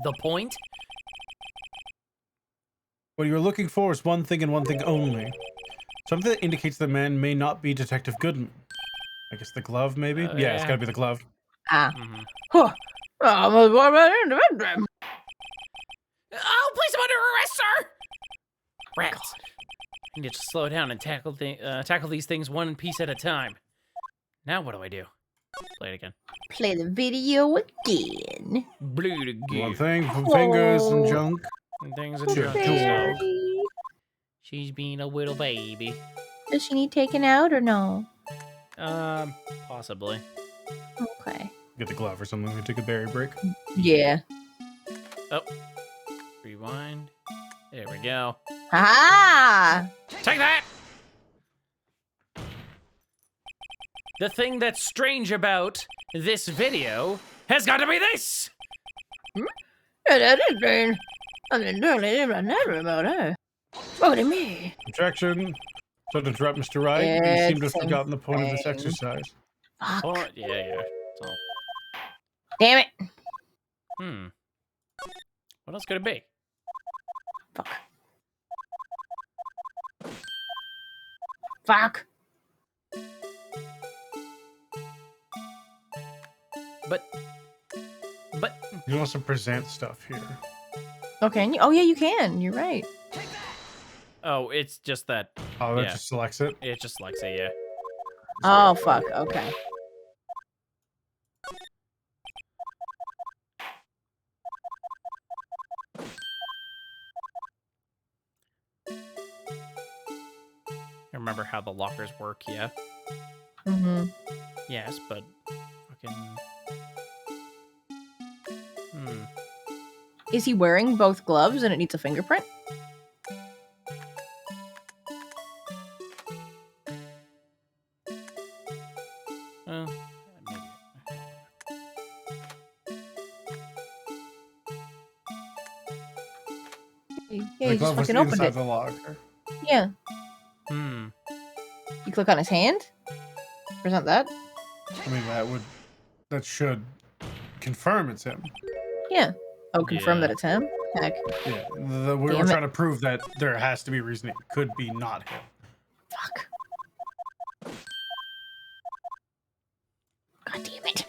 The point? What you're looking for is one thing and one thing only. Something that indicates the man may not be Detective Goodman. I guess the glove, maybe? Yeah, it's gotta be the glove. Ah. Mm-hmm. Huh. Oh, please, I'm under arrest, sir! Rats. I need to slow down and tackle these things one piece at a time. Now what do I do? Play it again. Play the video again. Blue to One thing from fingers and junk. Things and junk. Very. She's being a little baby. Does she need taken out or no? Possibly. Okay. Get the glove or something. We take a berry break. Yeah. Oh. Rewind. There we go. Ah! Take that! The thing that's strange about this video has got to be this! Look at me. Objection. Sorry to interrupt, Mr. Wright. You seem to have forgotten the point of this exercise. Fuck. Oh, yeah. So, Damn it. what else could it be? Fuck. Fuck. But... You want to present stuff here. Okay. Oh, yeah, you can. You're right. Oh, it's just that... Oh, that Yeah. just selects it? It just likes it, yeah. Oh, fuck. Okay. I remember how the lockers work, yeah? Mm-hmm. Yes, but... Fucking... Is he wearing both gloves and it needs a fingerprint? Maybe. Yeah, The he just glove was fucking opened inside it. the locker. Yeah. Hmm. You click on his hand? Present that? I mean, that should confirm it's him. Yeah. Oh, confirm Yeah. that it's him? Heck. Yeah, we were Damn it. trying to prove that there has to be a reason it could be not him. Fuck. God damn it.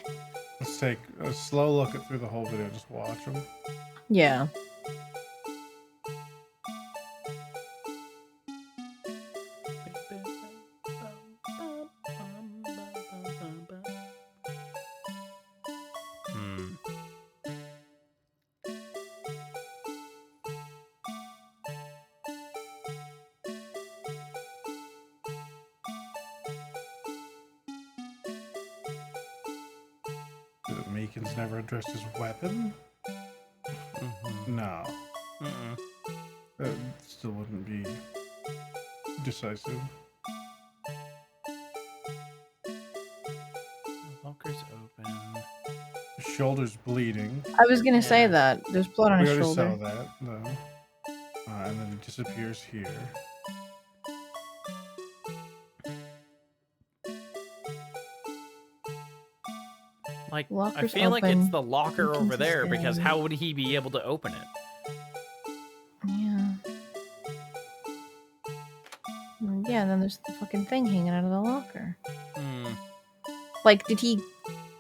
Let's take a slow look at through the whole video. Just watch him. Yeah. Meekins never addressed his weapon? No. That still wouldn't be decisive. Locker's open. His shoulder's bleeding. I was gonna say Yeah. that. There's blood on We his already shoulder. saw that, though. And then it disappears here. Like, I Locker's feel like open. it's the locker Meekins over is there, because dead. how would he be able to open it? Yeah. Yeah, and then there's the fucking thing hanging out of the locker. Like, did he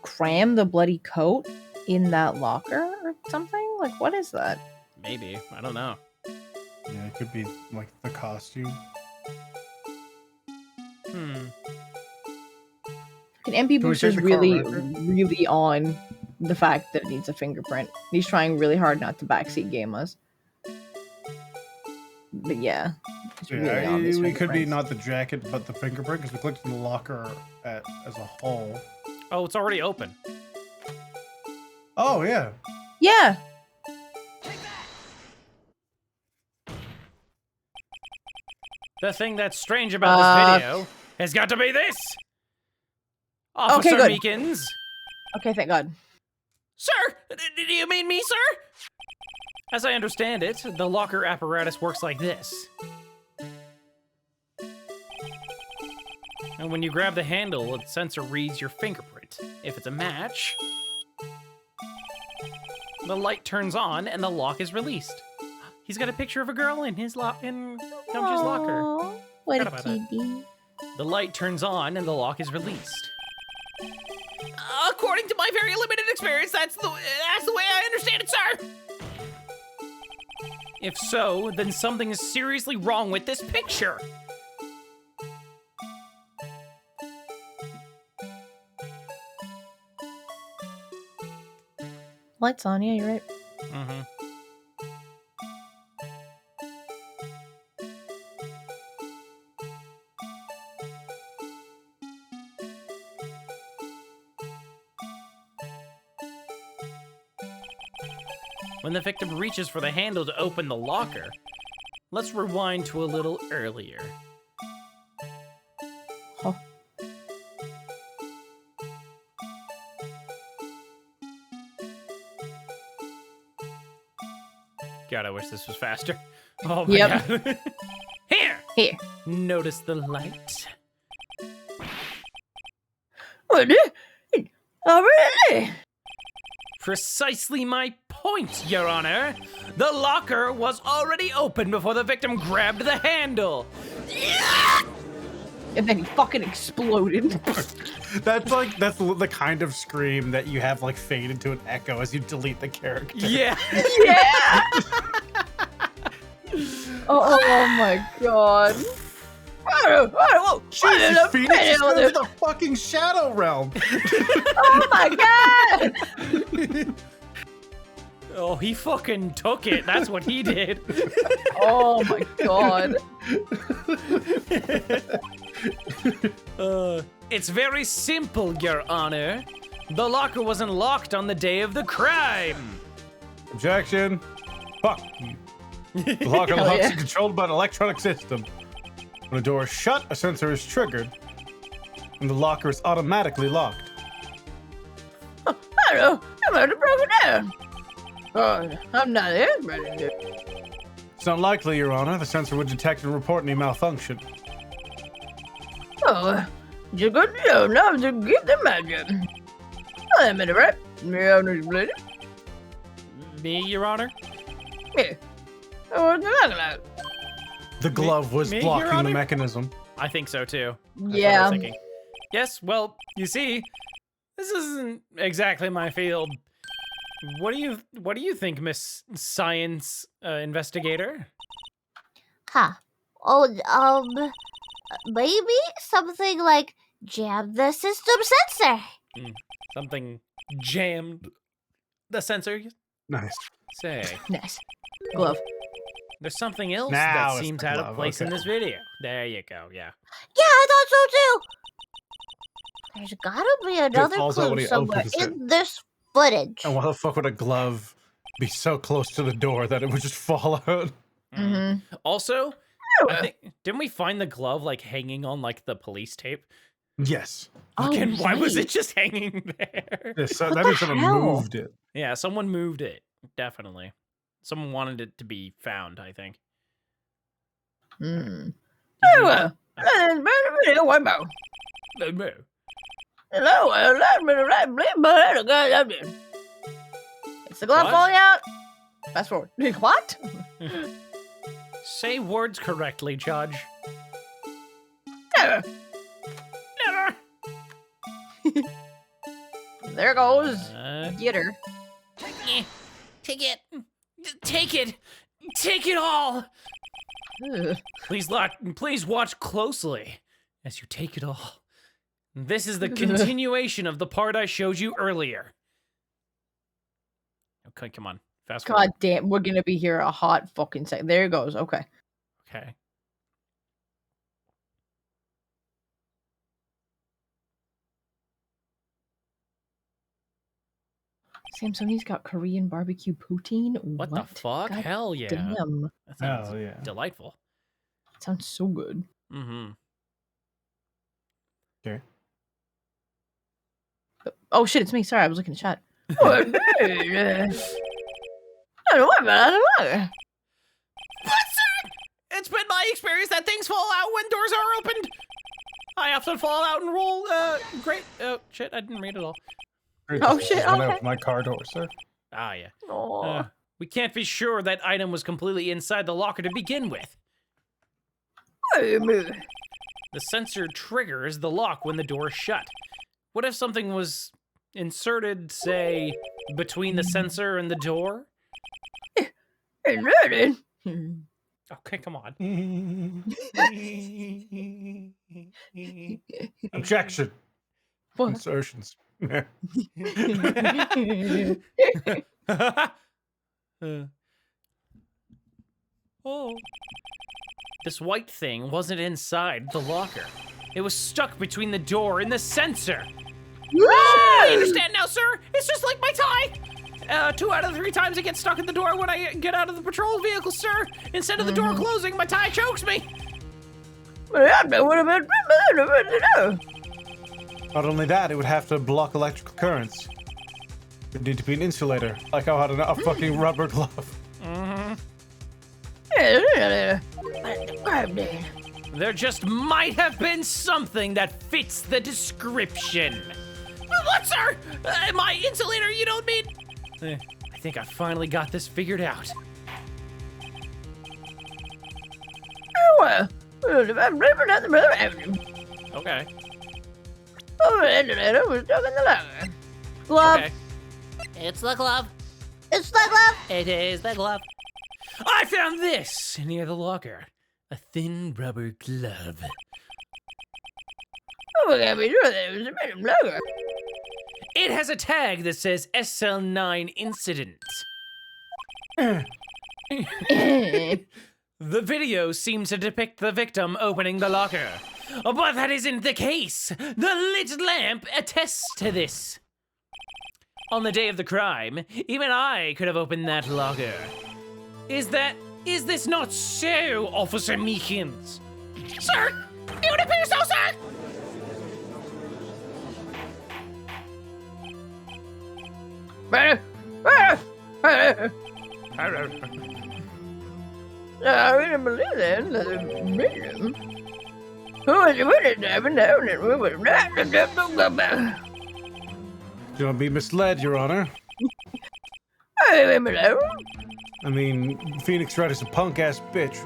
cram the bloody coat in that locker or something? Like, what is that? Maybe. I don't know. Yeah, it could be like the costume. Fucking MP Can we check Booster's the car really, record? really on the fact that it needs a fingerprint. He's trying really hard not to backseat game us. But yeah. he's really Yeah, on these we could be fingerprints. not the jacket, but the fingerprint, because we clicked in the locker as a whole. Oh, it's already open. Oh, yeah. Yeah. The thing that's strange about this video has got to be this. Officer good. Meekins. Okay, thank God. Sir, do you mean me, sir? As I understand it, the locker apparatus works like this. And when you grab the handle, the sensor reads your fingerprint. If it's a match, the light turns on and the lock is released. He's got a picture of a girl in his in Gumshoe's locker. Aw, what a Forgot about that. kitty. The light turns on and the lock is released. According to my very limited experience, that's the way I understand it, sir. If so, then something is seriously wrong with this picture. Lights on, yeah, you're right. Mm-hmm. When the victim reaches for the handle to open the locker, let's rewind to a little earlier. Huh. God, I wish this was faster. Oh my Yep. God. Here! Notice the light. What? Oh, really? Precisely my point, Your Honor. The locker was already open before the victim grabbed the handle. And then he fucking exploded. That's the kind of scream that you have like fade into an echo as you delete the character. Yeah. Yeah! oh my god. Whoa, Jesus, Phoenix is going to the fucking Shadow Realm. Oh my god! Oh, he fucking took it. That's what he did. Oh my god. It's very simple, Your Honor. The locker wasn't locked on the day of the crime. Objection. Fuck. The locker Hell locks yeah. is controlled by an electronic system. When a door is shut, a sensor is triggered, and the locker is automatically locked. I don't know. I might have broken down. I'm not ready. It's unlikely, Your Honor. The sensor would detect and report any malfunction. Oh, you got to know now to get the magic. I'm in the right. Me, Your Honor? Yeah. Oh, what's the like? The glove was Me, Your blocking the Honor? mechanism. I think so too. That's what I Yeah. was thinking. Yes, well, you see, this isn't exactly my field. What do you think, Miss Science Investigator? Huh. Oh, maybe something like jam the system sensor. Something jammed the sensor? Nice. Say, Nice. Glove. there's something else Now that it's seems the out of glove, place in okay. this video. There you go, yeah. Yeah, I thought so too. There's gotta be another falls out when clue he somewhere opens it. in this footage. And why the fuck would a glove be so close to the door that it would just fall out? Mm-hmm. Also, I think, didn't we find the glove like hanging on like the police tape? Yes. Fucking, why was right. it just hanging there? Yes, so What that the means someone hell? moved it. Yeah, someone moved it. Definitely. Someone wanted it to be found, I think. Hmm. Did you Oh, not- well. What about? Hello, it's the glove What? falling out. Fast forward. What? Say words correctly, Judge. Never. Never. There goes. Get her. Take it. Take it. Take it all. Ugh. Please watch closely as you take it all. This is the continuation of the part I showed you earlier. Okay, come on. Fast forward. God damn, we're gonna be here a hot fucking second. There it goes. Okay. Okay. Samson, he's got Korean barbecue poutine. What the fuck? God Hell yeah. damn. That sounds Oh, yeah. delightful. Sounds so good. Mm-hmm. Okay. Oh shit, it's me. Sorry, I was looking at chat. It's been my experience that things fall out when doors are opened. I often fall out and roll. Great. Oh shit! I didn't read it all. Oh shit! I Okay. my car door, sir. Ah yeah. Aw. We can't be sure that item was completely inside the locker to begin with. The sensor triggers the lock when the door is shut. What if something was inserted, say, between the sensor and the door? Okay, come on. Objection. What? Insertions. Oh. This white thing wasn't inside the locker. It was stuck between the door and the sensor. I understand now, sir. It's just like my tie. 2 out of 3 times it gets stuck in the door when I get out of the patrol vehicle, sir. Instead of the door closing, my tie chokes me. Not only that, it would have to block electrical currents. It would need to be an insulator, like how I had a fucking rubber glove. There just might have been something that fits the description. What, sir? My insulator, you don't mean? I think I finally got this figured out. Okay. Glove. Okay. It's the glove. It's the glove. It is the glove. I found this near the locker. A thin rubber glove. It has a tag that says SL9 incident. The video seems to depict the victim opening the locker. But that isn't the case. The lit lamp attests to this. On the day of the crime, even I could have opened that locker. Is this not so, Officer Meekins? Sir, it would appear so, sir! Don't be misled, Your Honor. I mean, Phoenix Wright is a punk-ass bitch.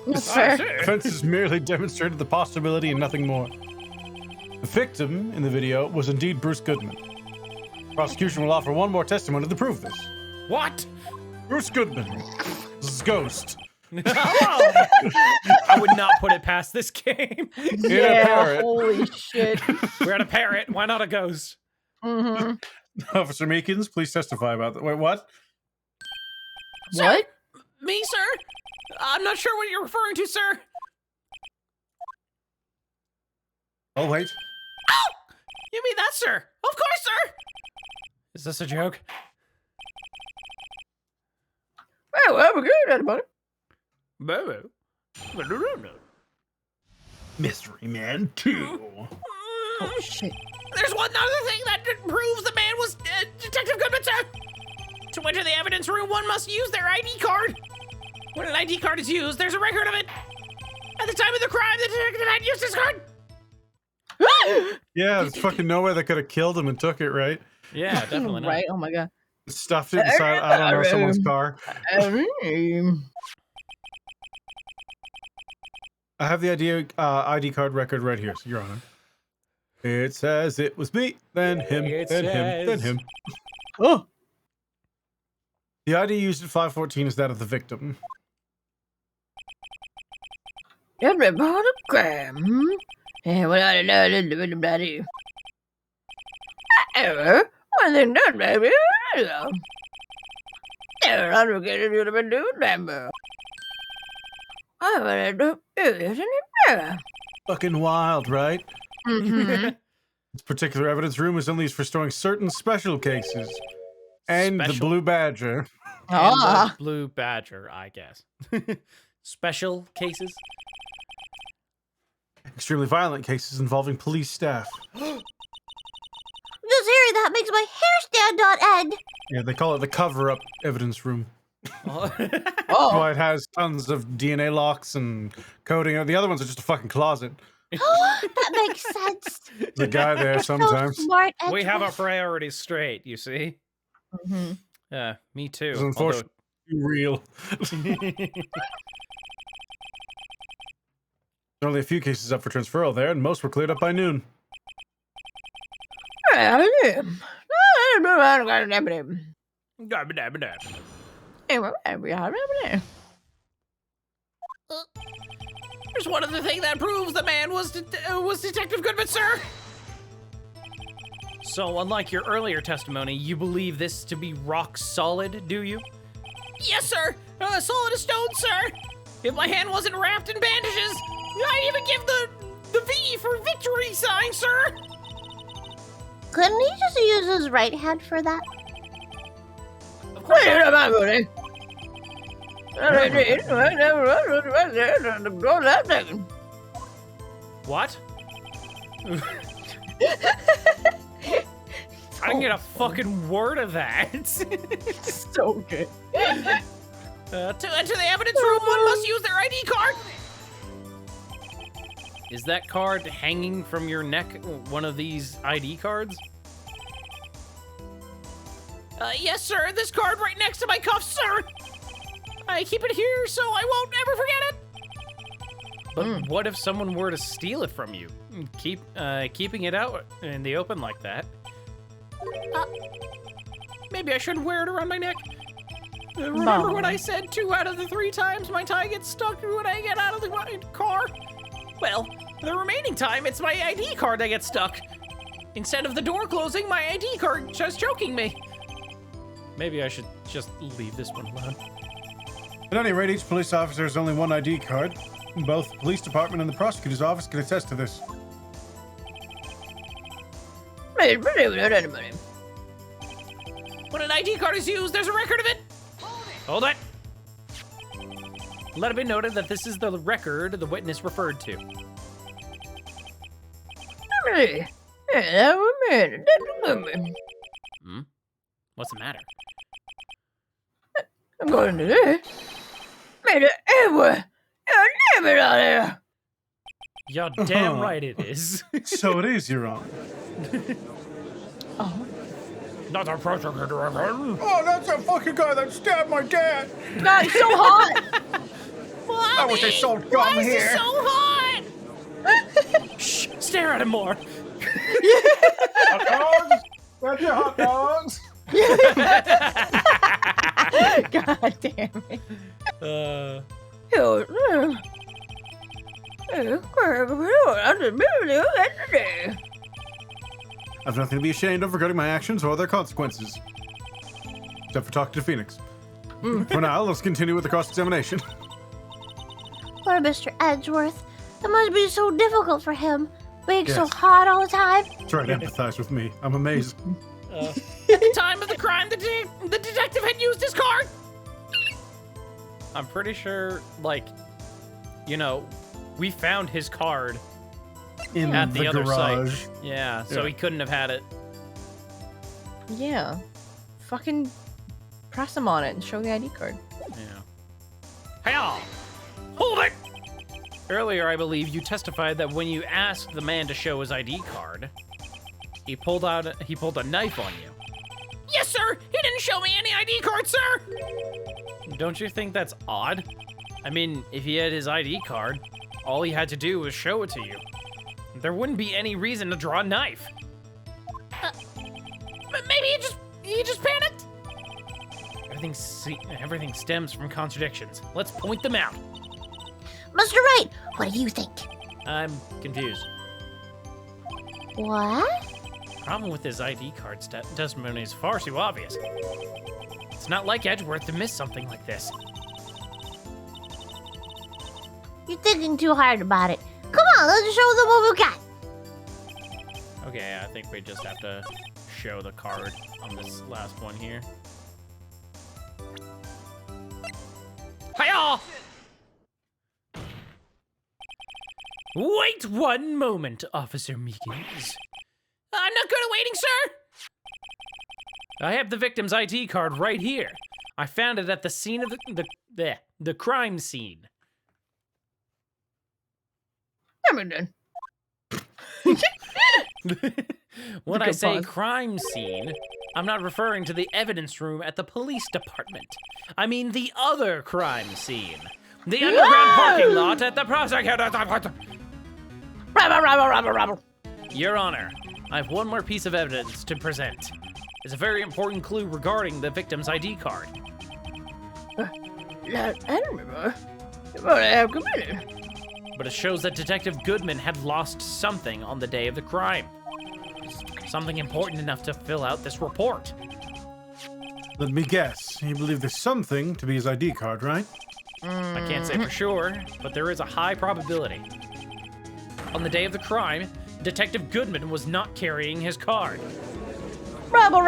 Offenses merely demonstrated the possibility and nothing more. The victim in the video was indeed Bruce Goodman. Prosecution will offer one more testimony to prove this. What? Bruce Goodman. This is Ghost. I would not put it past this game. Yeah, holy shit. We're at a parrot. Why not a ghost? Officer Meekins, please testify about that. Wait, what? What? Me, sir? I'm not sure what you're referring to, sir. Oh, wait. Oh! You mean that, sir? Of course, sir! Is this a joke? Well, I'm good at it. Mystery Man 2. Oh, shit. There's one other thing that proves the man was Detective Goodman, sir. To enter the evidence room, one must use their ID card. When an ID card is used, there's a record of it. At the time of the crime, the detective had used his card. Yeah, there's fucking no way they could have killed him and took it, right? Yeah, definitely not. Right? Oh my god. Stuffed it inside, I don't know, someone's car. I have the ID card record right here, so Your Honor. It says it was me, then him, then him, then him. Oh! The ID used at 514 is that of the victim. Fucking wild, right? This particular evidence room is only used for storing certain special cases. And the Special? blue badger. And the blue badger, I guess. Special cases? Extremely violent cases involving police staff. Just hearing that makes my hair stand on end. Yeah, they call it the cover-up evidence room. Oh. That's why it has tons of DNA locks and coding. The other ones are just a fucking closet. That makes sense. There's a guy there sometimes. So smart, We have our Edgeworth. priorities straight, you see? Mhm. Yeah, me too. It's unfortunately real. Only a few cases up for transferal there, and most were cleared up by noon. There's one other thing that proves the man was Detective Goodman, sir. So, unlike your earlier testimony, you believe this to be rock solid, do you? Yes, sir. Solid as stone, sir. If my hand wasn't wrapped in bandages, I'd even give the V for victory sign, sir. Couldn't he just use his right hand for that? Of course. What? I didn't get a fucking word of that. So good. To enter the evidence room, one must use their ID card. Is that card hanging from your neck one of these ID cards? Yes, sir. This card right next to my cuffs, sir. I keep it here so I won't ever forget it. But what if someone were to steal it from you? Keeping it out in the open like that. Maybe I shouldn't wear it around my neck. Remember when I said 2 out of the 3 times my tie gets stuck when I get out of the car? Well, the remaining time, it's my ID card that gets stuck. Instead of the door closing, my ID card just choking me. Maybe I should just leave this one alone. At any rate, each police officer has only one ID card. Both the police department and the prosecutor's office can attest to this. When an ID card is used, there's a record of it. Hold it. Let it be noted that this is the record the witness referred to. What's the matter? I'm going to do. Made it ever. You'll never out there. You're damn right it is. So it is, Your Honor. Oh. Not a prosecutor again. Oh, that's that fucking guy that stabbed my dad. God, it's so hot. I wish I sold gum Why is here. it so hot? Shh, stare at him more. Hot dogs? Grab your hot dogs. God damn it. I've nothing to be ashamed of regarding my actions or their consequences. Except for talking to Phoenix. For now, let's continue with the cross-examination. Poor Mr. Edgeworth. It must be so difficult for him, being so Yes. hot all the time. Try to empathize with me. I'm amazed. At the time of the crime, the detective had used his card. I'm pretty sure, like, you know, we found his card In at the other garage. site. Yeah, so Yeah. he couldn't have had it. Yeah. Fucking press him on it and show the ID card. Yeah. Hey-all! Hold it! Earlier, I believe you testified that when you asked the man to show his ID card, he pulled a knife on you. Yes, sir! He didn't show me any ID card, sir! Don't you think that's odd? I mean, if he had his ID card, all he had to do was show it to you. There wouldn't be any reason to draw a knife. Maybe he just panicked? Everything stems from contradictions. Let's point them out. Mr. Wright, what do you think? I'm confused. What? The problem with his ID card testimony is far too obvious. It's not like Edgeworth to miss something like this. You're thinking too hard about it. Come on, let's show them what we got. Okay, I think we just have to show the card on this last one here. Hi-yah! Wait one moment, Officer Meekins. I'm not good at waiting, sir. I have the victim's ID card right here. I found it at the scene of the crime scene. When I say crime scene, I'm not referring to the evidence room at the police department. I mean the other crime scene. The underground parking lot at the prosecutor's office. Your Honor, I have one more piece of evidence to present. It's a very important clue regarding the victim's ID card. But it shows that Detective Goodman had lost something on the day of the crime. Something important enough to fill out this report. Let me guess. You believe there's something to be his ID card, right? I can't say for sure, but there is a high probability. On the day of the crime, Detective Goodman was not carrying his card. Rabble.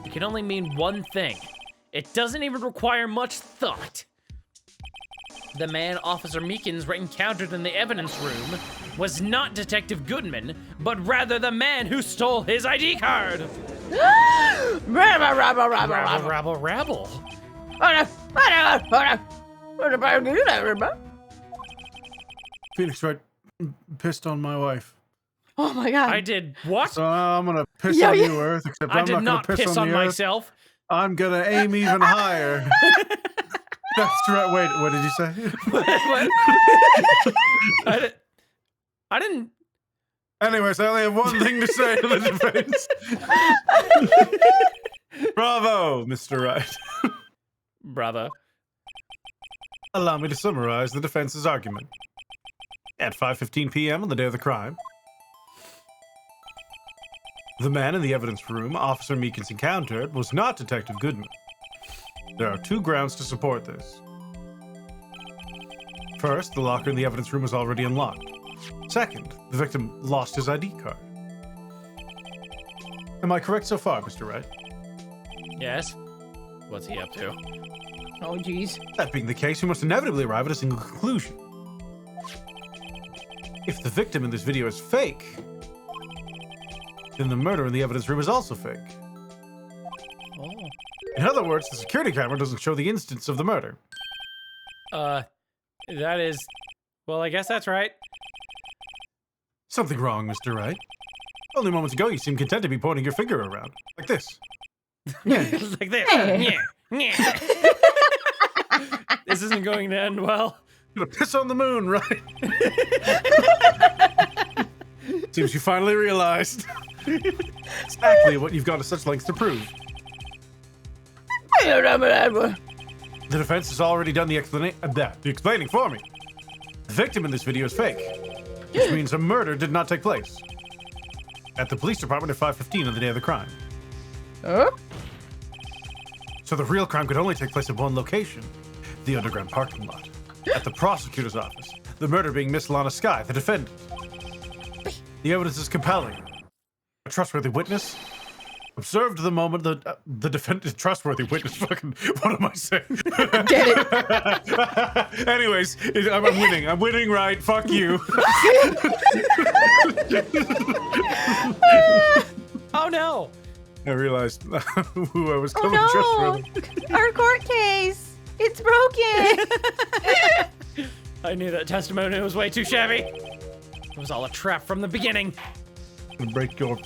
It can only mean one thing. It doesn't even require much thought. The man Officer Meekins encountered in the evidence room was not Detective Goodman, but rather the man who stole his ID card. Rabble. Phoenix Wright pissed on my wife. Oh my god. I did what? So I'm gonna piss on you, Earth, except I I'm did not gonna piss on the Earth. myself. I'm gonna aim even higher. That's right. Wait, what did you say? What? I didn't. Anyways, I only have one thing to say to the defense. Bravo, Mr. Wright. Bravo. Allow me to summarize the defense's argument. At 5:15 p.m. on the day of the crime, the man in the evidence room Officer Meekins encountered was not Detective Goodman. There are two grounds to support this. First, the locker in the evidence room was already unlocked. Second, the victim lost his ID card. Am I correct so far, Mr. Wright? Yes. What's he up to? Oh, jeez. That being the case, we must inevitably arrive at a single conclusion. If the victim in this video is fake, then the murder in the evidence room is also fake. Oh. In other words, the security camera doesn't show the instance of the murder. That is... Well, I guess that's right. Something wrong, Mr. Wright. Only moments ago, you seemed content to be pointing your finger around. Like this. Like this. Yeah. This isn't going to end well. You're gonna piss on the moon, right? Seems you finally realized. Exactly what you've gone to such lengths to prove. The defense has already done the explaining for me. The victim in this video is fake, which means a murder did not take place at the police department at 5:15 on the day of the crime. So the real crime could only take place at one location, the underground parking lot, at the prosecutor's office, the murder being Miss Lana Skye, the defendant. The evidence is compelling. A trustworthy witness observed the moment the defendant, trustworthy witness, fucking, what am I saying? Get it. Anyways, I'm winning. I'm winning, right? Fuck you. Oh no. I realized who I was calling trustworthy. Our court case! It's broken! I knew that testimony was way too shabby. It was all a trap from the beginning. Break your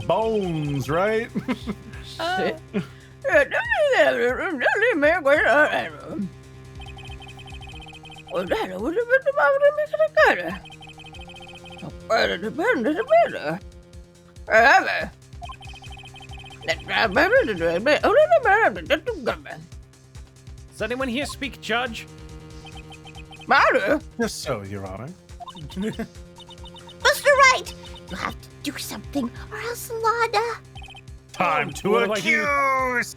bones, right? Shit. Does anyone here speak Judge? Yes, so, Your Honor. Mr. Wright, you have to do something, or else Lana. Time to accuse!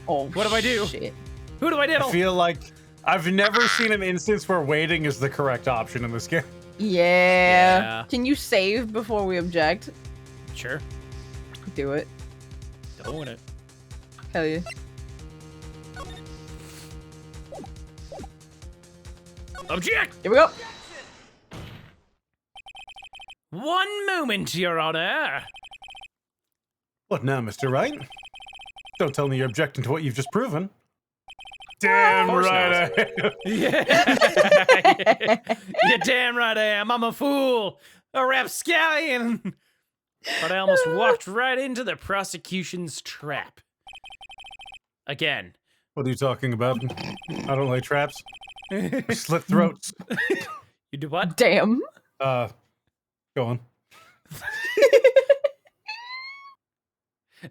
Oh, what do I do? Shit. Who do I diddle? I feel like I've never seen an instance where waiting is the correct option in this game. Yeah. Can you save before we object? Sure. Do it. Doing it. Hell yeah. Object! Here we go. One moment, Your Honor. What now, Mr. Wright? Don't tell me you're objecting to what you've just proven. Damn right I am. Yeah. You're damn right I am. I'm a fool. A rapscallion. But I almost walked right into the prosecution's trap. Again. What are you talking about? I don't like traps. I slit throats. You do what? Damn. Go on.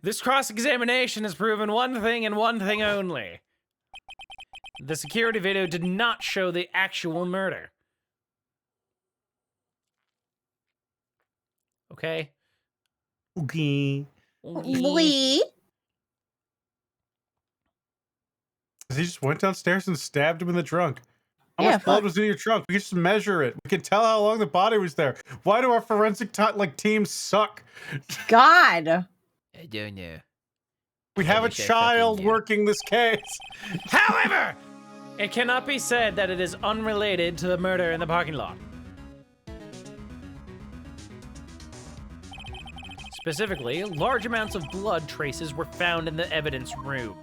This cross-examination has proven one thing and one thing only. The security video did not show the actual murder. Okay? Okay. We? He just went downstairs and stabbed him in the trunk. How Yeah, much blood fuck. was in your trunk? We can just measure it. We can tell how long the body was there. Why do our forensic teams suck? God. I don't know. We have a wish I child fucking knew. working this case. However, it cannot be said that it is unrelated to the murder in the parking lot. Specifically, large amounts of blood traces were found in the evidence room.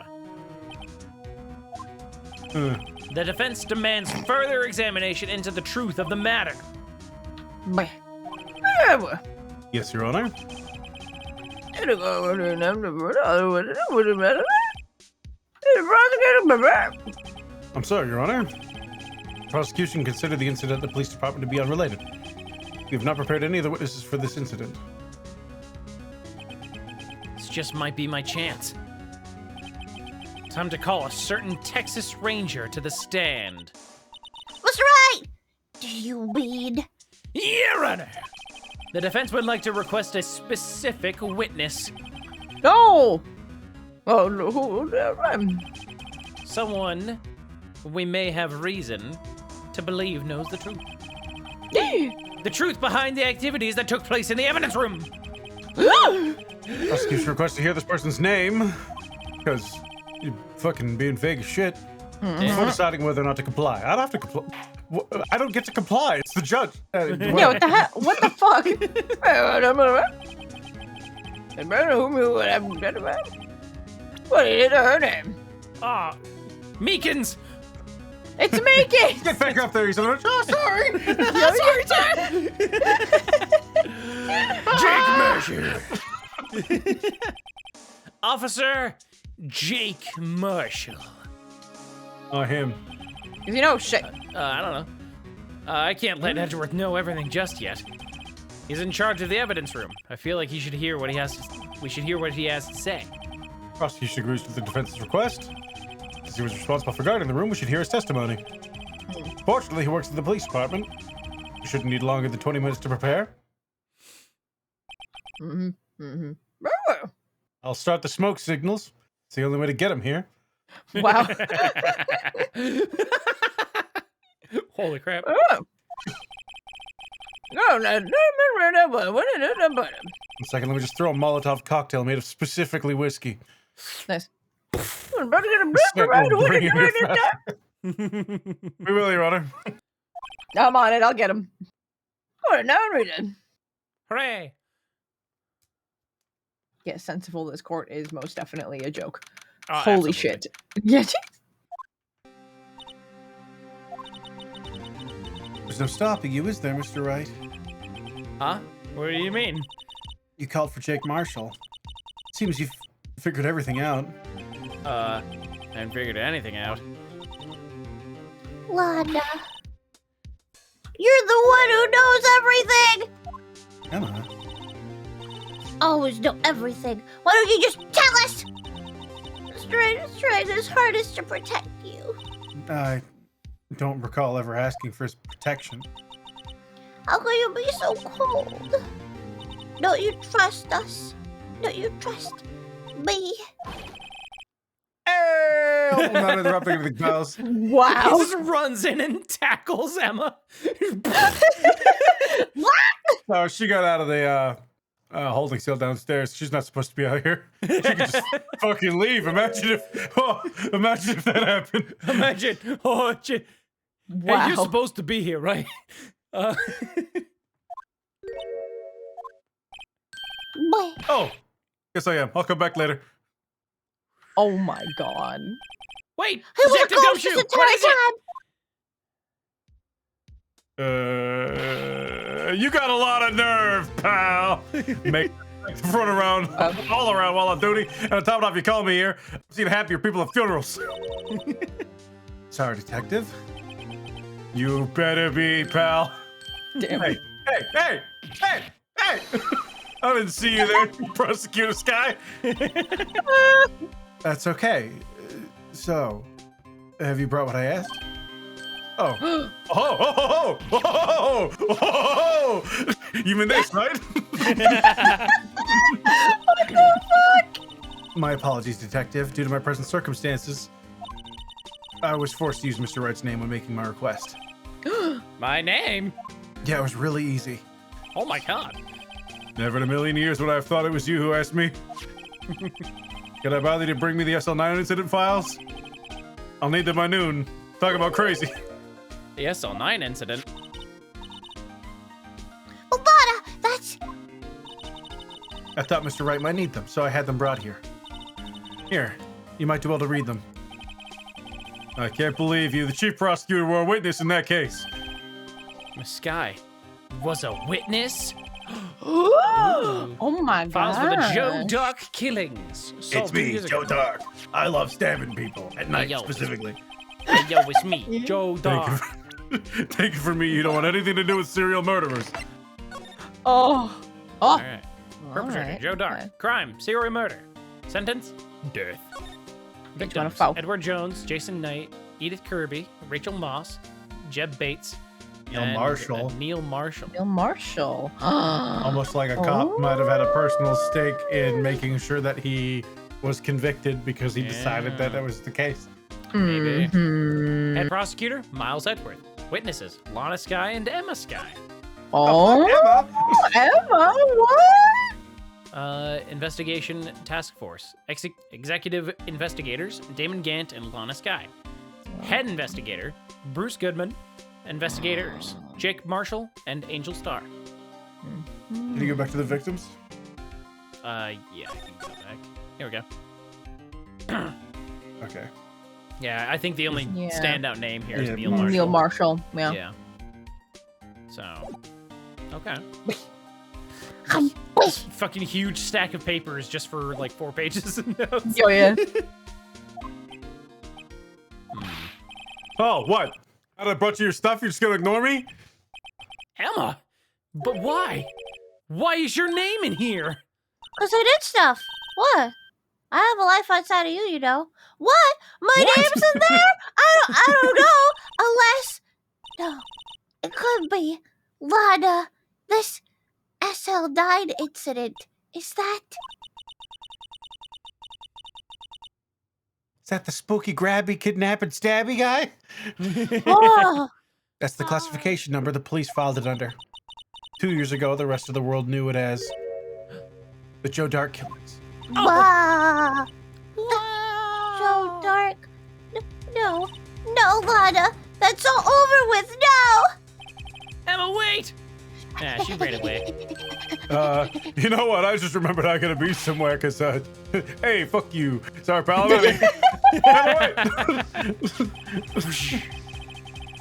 The defense demands further examination into the truth of the matter. Yes, Your Honor. I'm sorry, Your Honor. Prosecution considered the incident at the police department to be unrelated. We have not prepared any of the witnesses for this incident. This just might be my chance. Time to call a certain Texas Ranger to the stand. Mr. Wright! Do you read? Your Honor! The defense would like to request a specific witness. No. Oh no. Someone we may have reason to believe knows the truth. The truth behind the activities that took place in the evidence room. Prosecution requests to hear this person's name, because you're fucking being vague as shit. Before deciding whether or not to comply. I don't have to comply. I don't get to comply. It's the judge. Yeah, what the hell? What the fuck? What is her name? Ah, Meekins! It's Meekins! Get back up there, he's like, oh, sorry. Jake Marshall. Officer Jake Marshall. Oh, him. Cause you know shit. I don't know. I can't let Edgeworth know everything just yet. He's in charge of the evidence room. I feel like he should hear what he has to. We should hear what he has to say. Prosecution agrees with the defense's request. Since he was responsible for guarding the room, we should hear his testimony. Fortunately, he works at the police department. We shouldn't need longer than 20 minutes to prepare. I'll start the smoke signals. It's the only way to get him here. Wow. Holy crap. One second, let me just throw a Molotov cocktail made of specifically whiskey. Nice. We will, Your Honor. I'm on it. I'll get him. Hooray! Yeah, sensible. This court is most definitely a joke. Oh, Holy absolutely. shit. Yeah. There's no stopping you, is there, Mr. Wright? Huh? What do you mean? You called for Jake Marshall. Seems you've figured everything out. I haven't figured anything out. Lana. You're the one who knows everything! Emma? Always know everything. Why don't you just tell us? Straight trying his hardest to protect you. I don't recall ever asking for his protection. How can you be so cold? Don't you trust us? Don't you trust me? Hey! I'm not interrupting anything, pals. He Wow. just runs in and tackles Emma. No, she got out of the holding cell downstairs. She's not supposed to be out here. She could just fucking leave. Imagine if that happened. Imagine. Oh, Wow. Hey, you're supposed to be here, right? Oh, yes I am. I'll come back later. Oh my god. Wait, Who will Detective go Gumshoe, to the what is it? You got a lot of nerve, pal. Make run around, all around while on duty, and on top of it, you call me here. I've seen happier people at funerals. Sorry, detective. You better be, pal. Damn. Hey, hey, hey, hey, hey! I didn't see you there, Prosecutor Skye. That's okay. So, have you brought what I asked? Oh. Oh. You mean this, right? What the fuck? My apologies, detective. Due to my present circumstances, I was forced to use Mr. Wright's name when making my request. My name? Yeah, it was really easy. Oh my god. Never in a million years would I have thought it was you who asked me. Could I bother you to bring me the SL9 incident files? I'll need them by noon. Talk about crazy. The SL9 incident? Well, Lana, that's... I thought Mr. Wright might need them, so I had them brought here. Here, you might do well to read them. I can't believe you, the chief prosecutor, were a witness in that case. Miss Skye was a witness? Oh my god. Files for the Joe Dark killings. It's me, Joe Dark. I love stabbing people, at night yo. specifically. Hey, yo, it's me, Joe Dark. Take it from me, you don't want anything to do with serial murderers. Oh. All right. Perpetrator, Alright, Joe Dark. okay. Crime, serial murder. Sentence, death. Which one Victims, fell? Edward Jones, Jason Knight, Edith Kirby, Rachel Moss, Jeb Bates, Neil and, Marshall. Neil Marshall. Neil Marshall. Almost like a cop might have had a personal stake in making sure that he was convicted because he decided that it was the case. Maybe. Mhm. Head prosecutor, Miles Edgeworth. Witnesses, Lana Skye and Emma Skye. Oh, Emma, what? Investigation Task Force. Executive Investigators, Damon Gant and Lana Skye. Head Investigator, Bruce Goodman. Investigators, Jake Marshall and Angel Starr. Can you go back to the victims? Yeah, I can go back. Here we go. Okay. Yeah, I think the only Yeah. standout name here is Yeah, Neil Marshall. Neil Marshall. Yeah. Yeah. So, okay. Fucking huge stack of papers just for like 4 pages of notes. Oh yeah. Oh, what? Now that I brought you your stuff, you're just gonna ignore me? Emma, but why? Why is your name in here? Because I did stuff. What? I have a life outside of you, you know. What? My What? name's in there? I don't know. Unless... No. It could be. Lana. This SL9 incident. Is that... Is that the spooky, grabby, kidnap and stabby guy? Oh. That's the classification number the police filed it under. 2 years ago, the rest of the world knew it as the Joe Dark killings. Wow. So dark. No. No, Lana. That's all over with. No. Emma, wait! Yeah, she ran away. You know what? I just remembered I gotta be somewhere because, hey, fuck you. Sorry, pal. I'm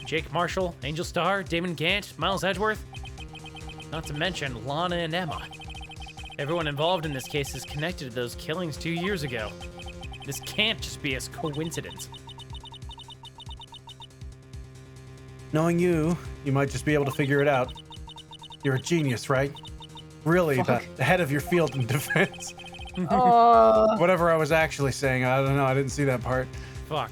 Jake Marshall, Angel Starr, Damon Gant, Miles Edgeworth. Not to mention Lana and Emma. Everyone involved in this case is connected to those killings 2 years ago. This can't just be a coincidence. Knowing you, you might just be able to figure it out. You're a genius, right? Really, the head of your field in defense. Whatever I was actually saying, I don't know. I didn't see that part. Fuck.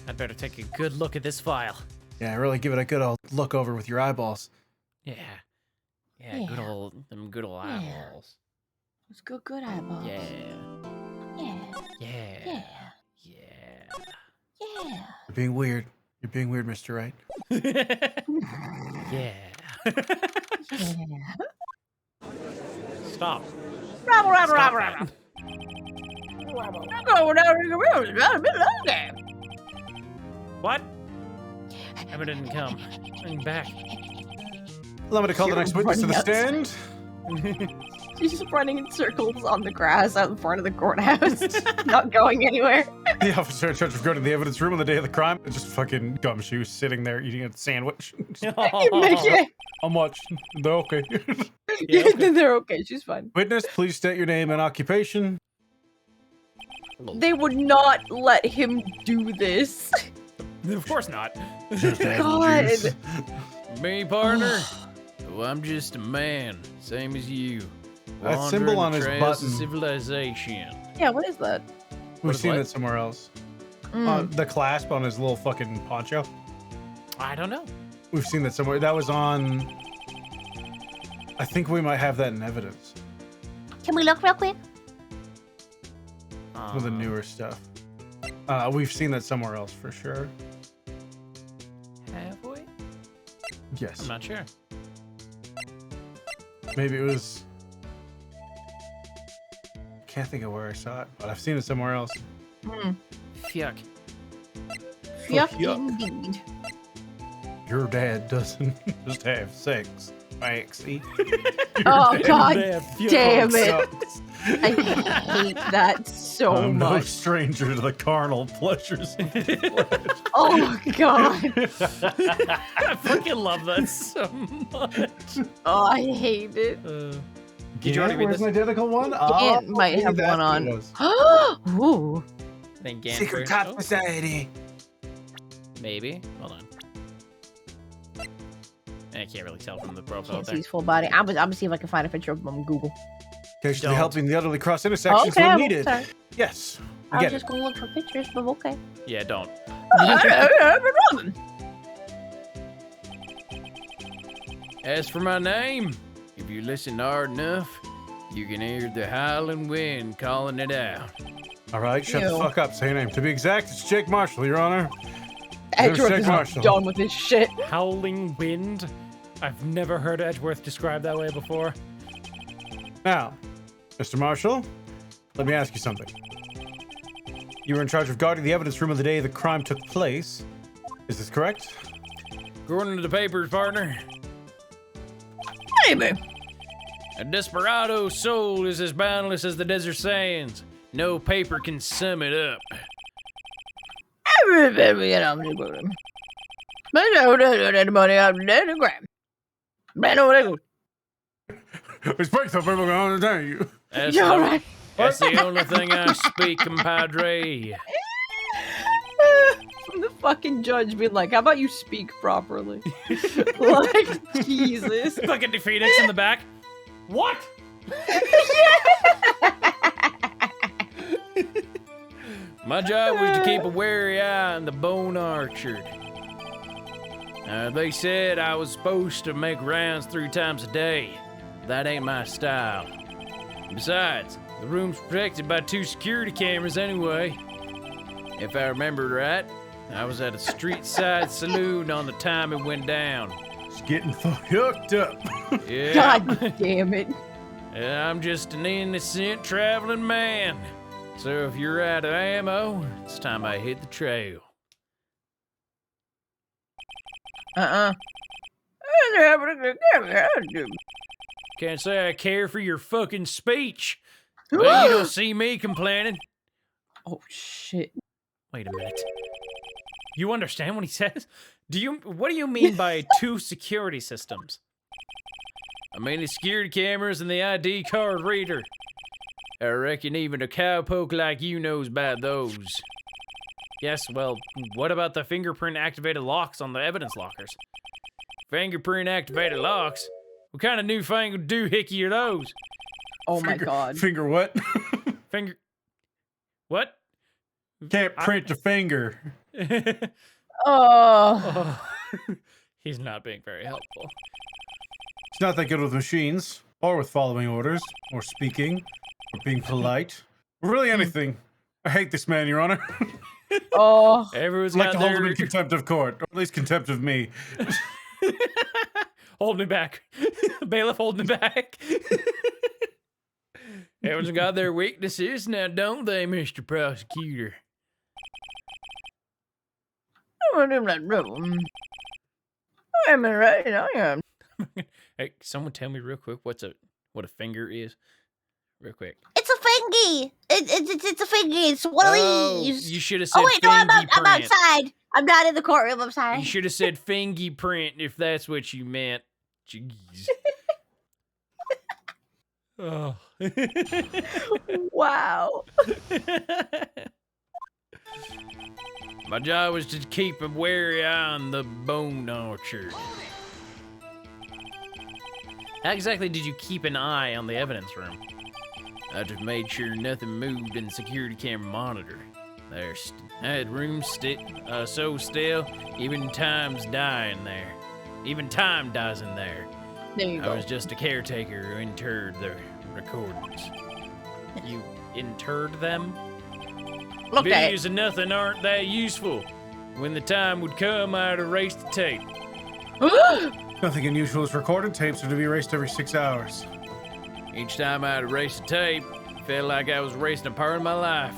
I'd better take a good look at this file. Yeah, really give it a good old look over with your eyeballs. Yeah. Yeah, good old eyeballs. It's good eyeballs. Yeah. Yeah. Yeah. Yeah. Yeah. Yeah. You're being weird. You're being weird, Mr. Wright. Yeah. Stop. Rabble. What? Emma didn't come. I'm back. Allow me to call the next witness to the stand. She's just running in circles on the grass out in front of the courthouse, not going anywhere. The officer in charge of going to the evidence room on the day of the crime, just fucking gumshoe sitting there eating a sandwich. I'm watching. They're okay. Yeah, okay. They're okay. She's fine. Witness, please state your name and occupation. They would not let him do this. Of course not. God. Me, partner. Well, I'm just a man, same as you. That symbol on his button. Civilization. Yeah, what is that? We've seen it somewhere else. The clasp on his little fucking poncho. I don't know. We've seen that somewhere. That was on... I think we might have that in evidence. Can we look real quick? Some of the newer stuff. We've seen that somewhere else for sure. Have we? Yes. I'm not sure. Maybe it was... Can't think of where I saw it, but I've seen it somewhere else. Yuck. Yuck indeed. Your dad doesn't just have sex. Maxie. Oh god damn it. Sucks. I hate that so I'm much. no stranger to the carnal pleasures of the flesh. Oh god. I fucking love that so much. Oh, I hate it. Did you already read Where's this? my identical one? Gant might have one on. Ooh. I think Gant Secret Top Society. Maybe. Hold on. I can't really tell from the profile Can't see there. his full body. I'm gonna see if I can find a picture of him on Google. Occasionally Don't. helping the elderly cross intersections Okay, when needed. sorry. Yes. I Get was just gonna look for pictures, but okay. Yeah, don't. As for my name, if you listen hard enough, you can hear the howling wind calling it out. All right, shut the Ew. fuck up. Say your name. To be exact, it's Jake Marshall, Your Honor. Edgeworth Jake is Marshall. done with this shit. Howling wind? I've never heard Edgeworth described that way before. Now, Mr. Marshall, let me ask you something. You were in charge of guarding the evidence room of the day the crime took place. Is this correct? According to the papers, partner, Maybe. a desperado's soul is as boundless as the desert sands. No paper can sum it up. Respect the people going to you. That's, You're the, right. that's the only thing I speak, compadre. From the fucking judge being like, how about you speak properly? Like, Jesus. Fucking Phoenix in the back. What? My job was to keep a wary eye on the bone orchard. They said I was supposed to make rounds 3 times a day. That ain't my style. Besides, the room's protected by 2 security cameras anyway. If I remember right, I was at a street side saloon on the time it went down. It's getting hooked up. Yeah. God damn it. I'm just an innocent traveling man. So if you're out of ammo, it's time I hit the trail. Can't say I care for your fucking speech. But you don't see me complaining. Oh, shit. Wait a minute. You understand what he says? What do you mean by 2 security systems? I mean the security cameras and the ID card reader. I reckon even a cowpoke like you knows about those. Yes, well, what about the fingerprint activated locks on the evidence lockers? Fingerprint activated locks? What kind of newfangled doohickey are those? Oh my god. Finger what? Finger... What? Can't print your finger. Oh. He's not being very helpful. It's not that good with machines, or with following orders, or speaking, or being polite, or really anything. I hate this man, Your Honor. Oh. Everyone's I'd like got to hold him their... in contempt of court, or at least contempt of me. Hold me back. Bailiff, hold me back. Everyone's got their weaknesses now, don't they, Mr. Prosecutor? am right. I am. Hey, someone tell me real quick what a finger is, real quick. It's a fingy. It's a fingy. It's one of these. You should have said. Oh wait, no, I'm outside. I'm not in the courtroom. I'm sorry. You should have said fingy print if that's what you meant. Jeez. Oh. Wow. My job was to keep a wary eye on the bone orchard. How exactly did you keep an eye on the evidence room? I just made sure nothing moved in the security camera monitor. I had rooms so still, even time dies in there. There you go. I was just a caretaker who interred the recordings. You interred them? Look at it. Videos of nothing aren't that useful. When the time would come, I'd erase the tape. Nothing unusual is recorded. Tapes are to be erased every 6 hours. Each time I'd erase the tape, it felt like I was erasing a part of my life.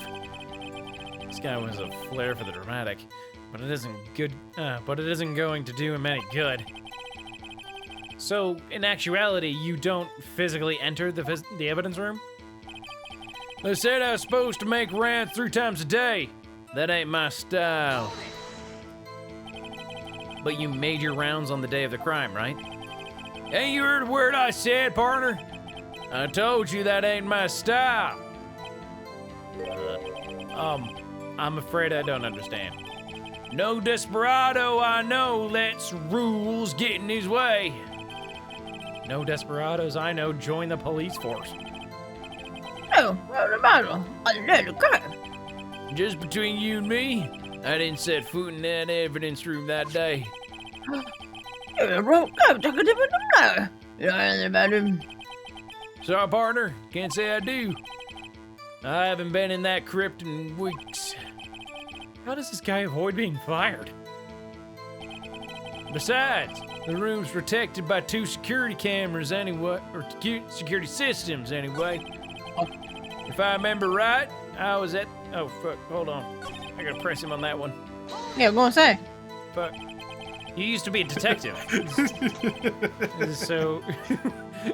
This guy was a flair for the dramatic, but it isn't going to do him any good. So, in actuality, you don't physically enter the evidence room? They said I was supposed to make rounds 3 times a day. That ain't my style. But you made your rounds on the day of the crime, right? Ain't you heard a word I said, partner? I told you that ain't my style. I'm afraid I don't understand. No desperado I know lets rules get in his way. No desperados I know join the police force. Oh, what about it? I let it go. Just between you and me, I didn't set foot in that evidence room that day. Sorry, partner. Can't say I do. I haven't been in that crypt in weeks. How does this guy avoid being fired? Besides, the room's protected by 2 security cameras anyway, or security systems anyway. If I remember right, I was at... Oh, fuck, hold on. I gotta press him on that one. Yeah, go on, say. Fuck. You used to be a detective. So,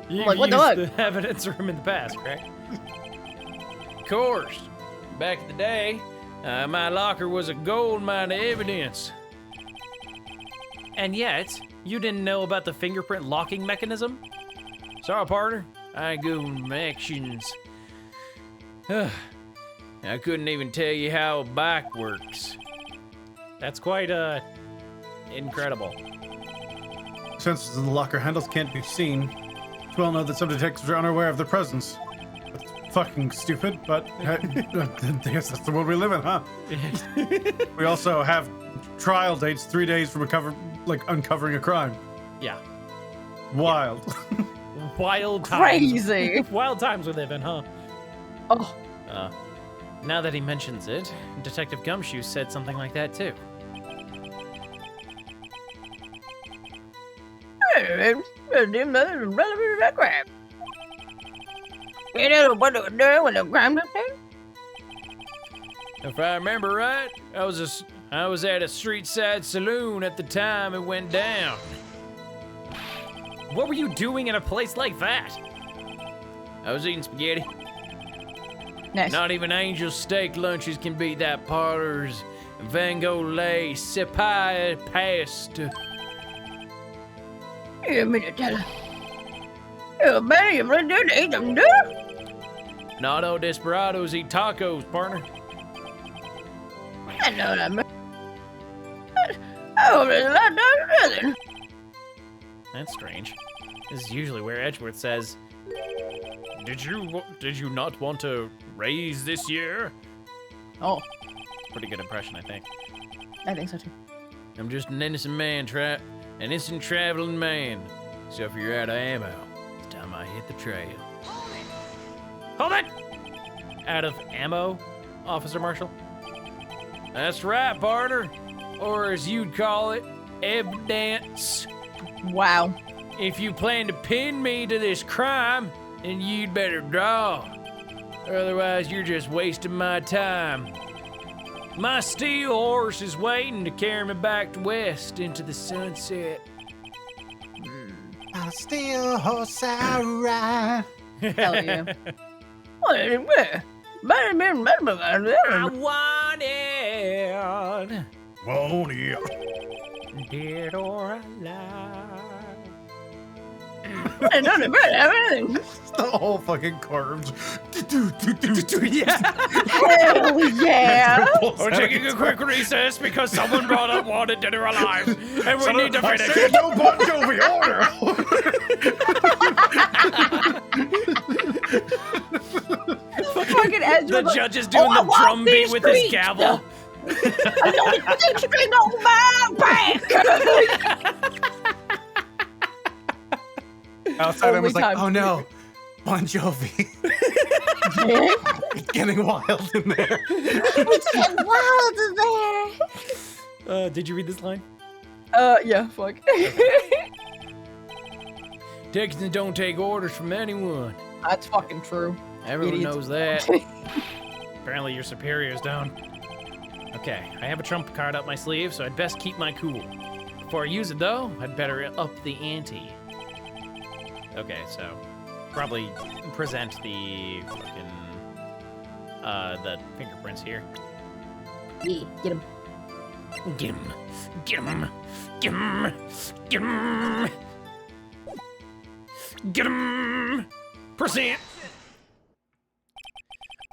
you Like, what used the the evidence room in the past, right? Of course. Back in the day, my locker was a gold mine of evidence. And yet, you didn't know about the fingerprint locking mechanism? Sorry, partner. I ain't good with my actions. I couldn't even tell you how a bike works. That's quite, incredible. Sensors in the locker handles can't be seen. It's well known that some detectives are unaware of their presence. That's fucking stupid, but I guess that's the world we live in, huh? We also have trial dates 3 days from uncovering a crime. Yeah. Wild. Wild times. Crazy. Wild times we live in, huh? Oh. Now that he mentions it, Detective Gumshoe said something like that too. If I remember right, I was at a street side saloon at the time it went down. What were you doing in a place like that? I was eating spaghetti. Nice. Not even Angel steak lunches can beat that parlor's Van Gogh lay Sepai past. Not all desperados eat tacos, partner. I know that. Oh, That's strange. This is usually where Edgeworth says, Did you not want to raise this year? Oh, Pretty good impression, I think. I think so too. I'm just an innocent man, an innocent traveling man. So if you're out of ammo, it's time I hit the trail. Hold it! Out of ammo, Officer Marshall? That's right, partner. Or as you'd call it, evidence. Wow. If you plan to pin me to this crime, then you'd better draw. Otherwise, you're just wasting my time. My steel horse is waiting to carry me back to west into the sunset. still samurai. Hell yeah. I want it. Won't you? Dead or alive. The whole fucking chorus. Yeah. Hell yeah. We're taking a quick recess because someone brought up wanted dead or alive, and we need to I finish said it. no Bon Jovi order. Fucking Edgeworth. The judge is doing the drum beat with his gavel. I know the string on my back. Outside, I was like, Only time oh no, Bon Jovi. It's getting wild in there. It's getting wild in there. Did you read this line? Yeah, fuck. Texans don't take orders from anyone. That's fucking true. Everyone Idiots. knows that. Apparently your superior's down. Okay, I have a trump card up my sleeve, so I'd best keep my cool. Before I use it, though, I'd better up the ante. Okay, so probably present the fucking the fingerprints here. Yeah, get him. Get him! Get him! Get him! Get him! Get him! Present!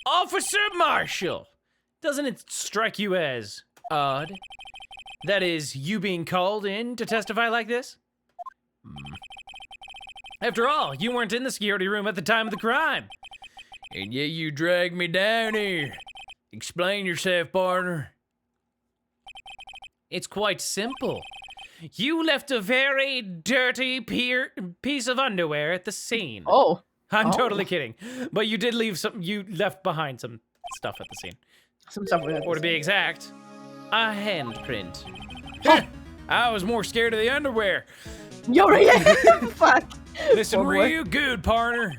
Officer Marshall! Doesn't it strike you as odd? That is, you being called in to testify like this? After all, you weren't in the security room at the time of the crime. And yet you dragged me down here. Explain yourself, partner. It's quite simple. You left a very dirty piece of underwear at the scene. Oh. I'm totally kidding. But you did leave you left behind some stuff at the scene. Some stuff we had Or to be exact, a handprint. Oh. I was more scared of the underwear. Yo, yeah. Fuck. Listen Oh, boy. real good, partner.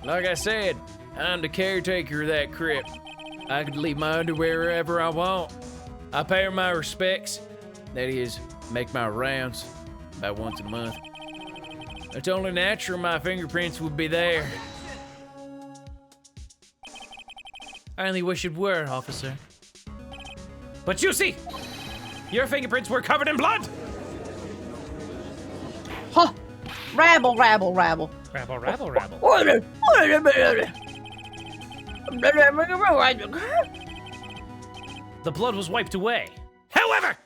Like I said, I'm the caretaker of that crypt. I could leave my underwear wherever I want. I pay her my respects. That is, make my rounds about once a month. It's only natural my fingerprints would be there. I only wish it were, officer. But you see, your fingerprints were covered in blood. Huh. Rabble, rabble, rabble. Rabble, rabble, rabble. The blood was wiped away. However,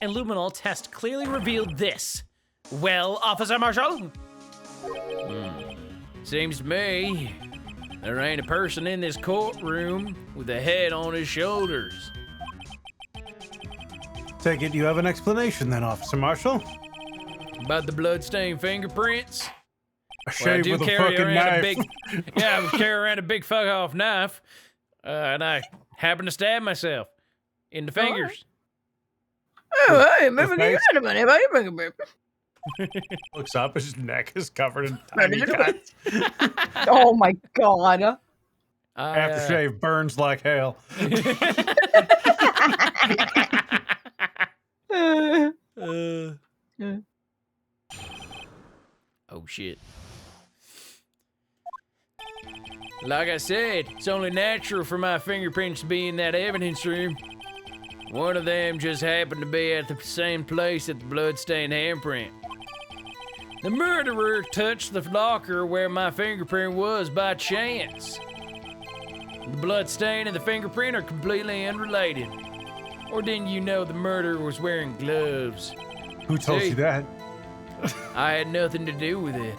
a luminol test clearly revealed this. Well, Officer Marshall? Seems to me there ain't a person in this courtroom with a head on his shoulders. Take it you have an explanation then, Officer Marshall. About the bloodstained fingerprints? A Well, I shave do with a carry fucking around knife. I carry around a big fuck-off knife, and I happen to stab myself in the fingers. Oh, hey, maybe maybe you get money about your fingerprint. Looks up, his neck is covered in tiny cuts. Oh my god. Aftershave burns like hell. Oh shit. Like I said, it's only natural for my fingerprints to be in that evidence room. One of them just happened to be at the same place at the bloodstained handprint. The murderer touched the locker where my fingerprint was by chance. The bloodstain and the fingerprint are completely unrelated. Or didn't you know the murderer was wearing gloves? Who told See? you that? I had nothing to do with it.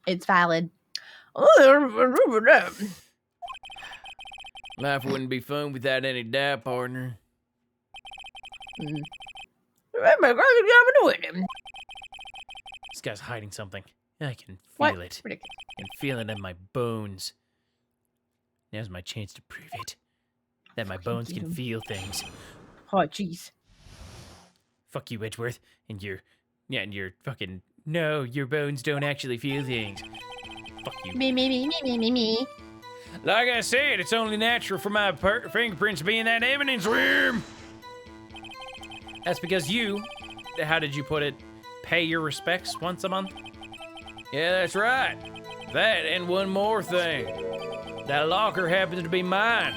It's valid. Life wouldn't be fun without any doubt, partner. This guy's hiding something. I can feel it. I can feel it in my bones. Now's my chance to prove it. That my bones can feel things. Oh, jeez. Fuck you, Edgeworth. And your fucking... No, your bones don't actually feel things. Fuck you. Me. Like I said, it's only natural for my fingerprints to be in that evidence room. That's because you, how did you put it, pay your respects once a month? Yeah, that's right. That and one more thing. That locker happens to be mine.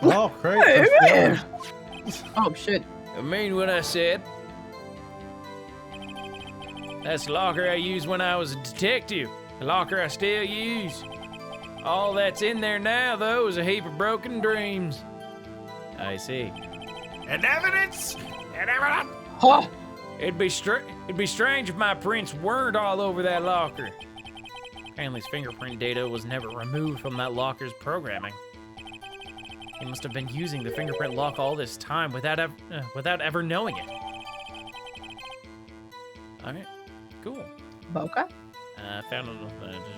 Oh, great. Let's go. Oh shit. I mean what I said. That's the locker I used when I was a detective. The locker I still use. All that's in there now, though, is a heap of broken dreams. I see. And evidence! And evidence! Huh. It'd be strange if my prints weren't all over that locker. Apparently, his fingerprint data was never removed from that locker's programming. He must have been using the fingerprint lock all this time without ever knowing it. All right, cool. Boca? Found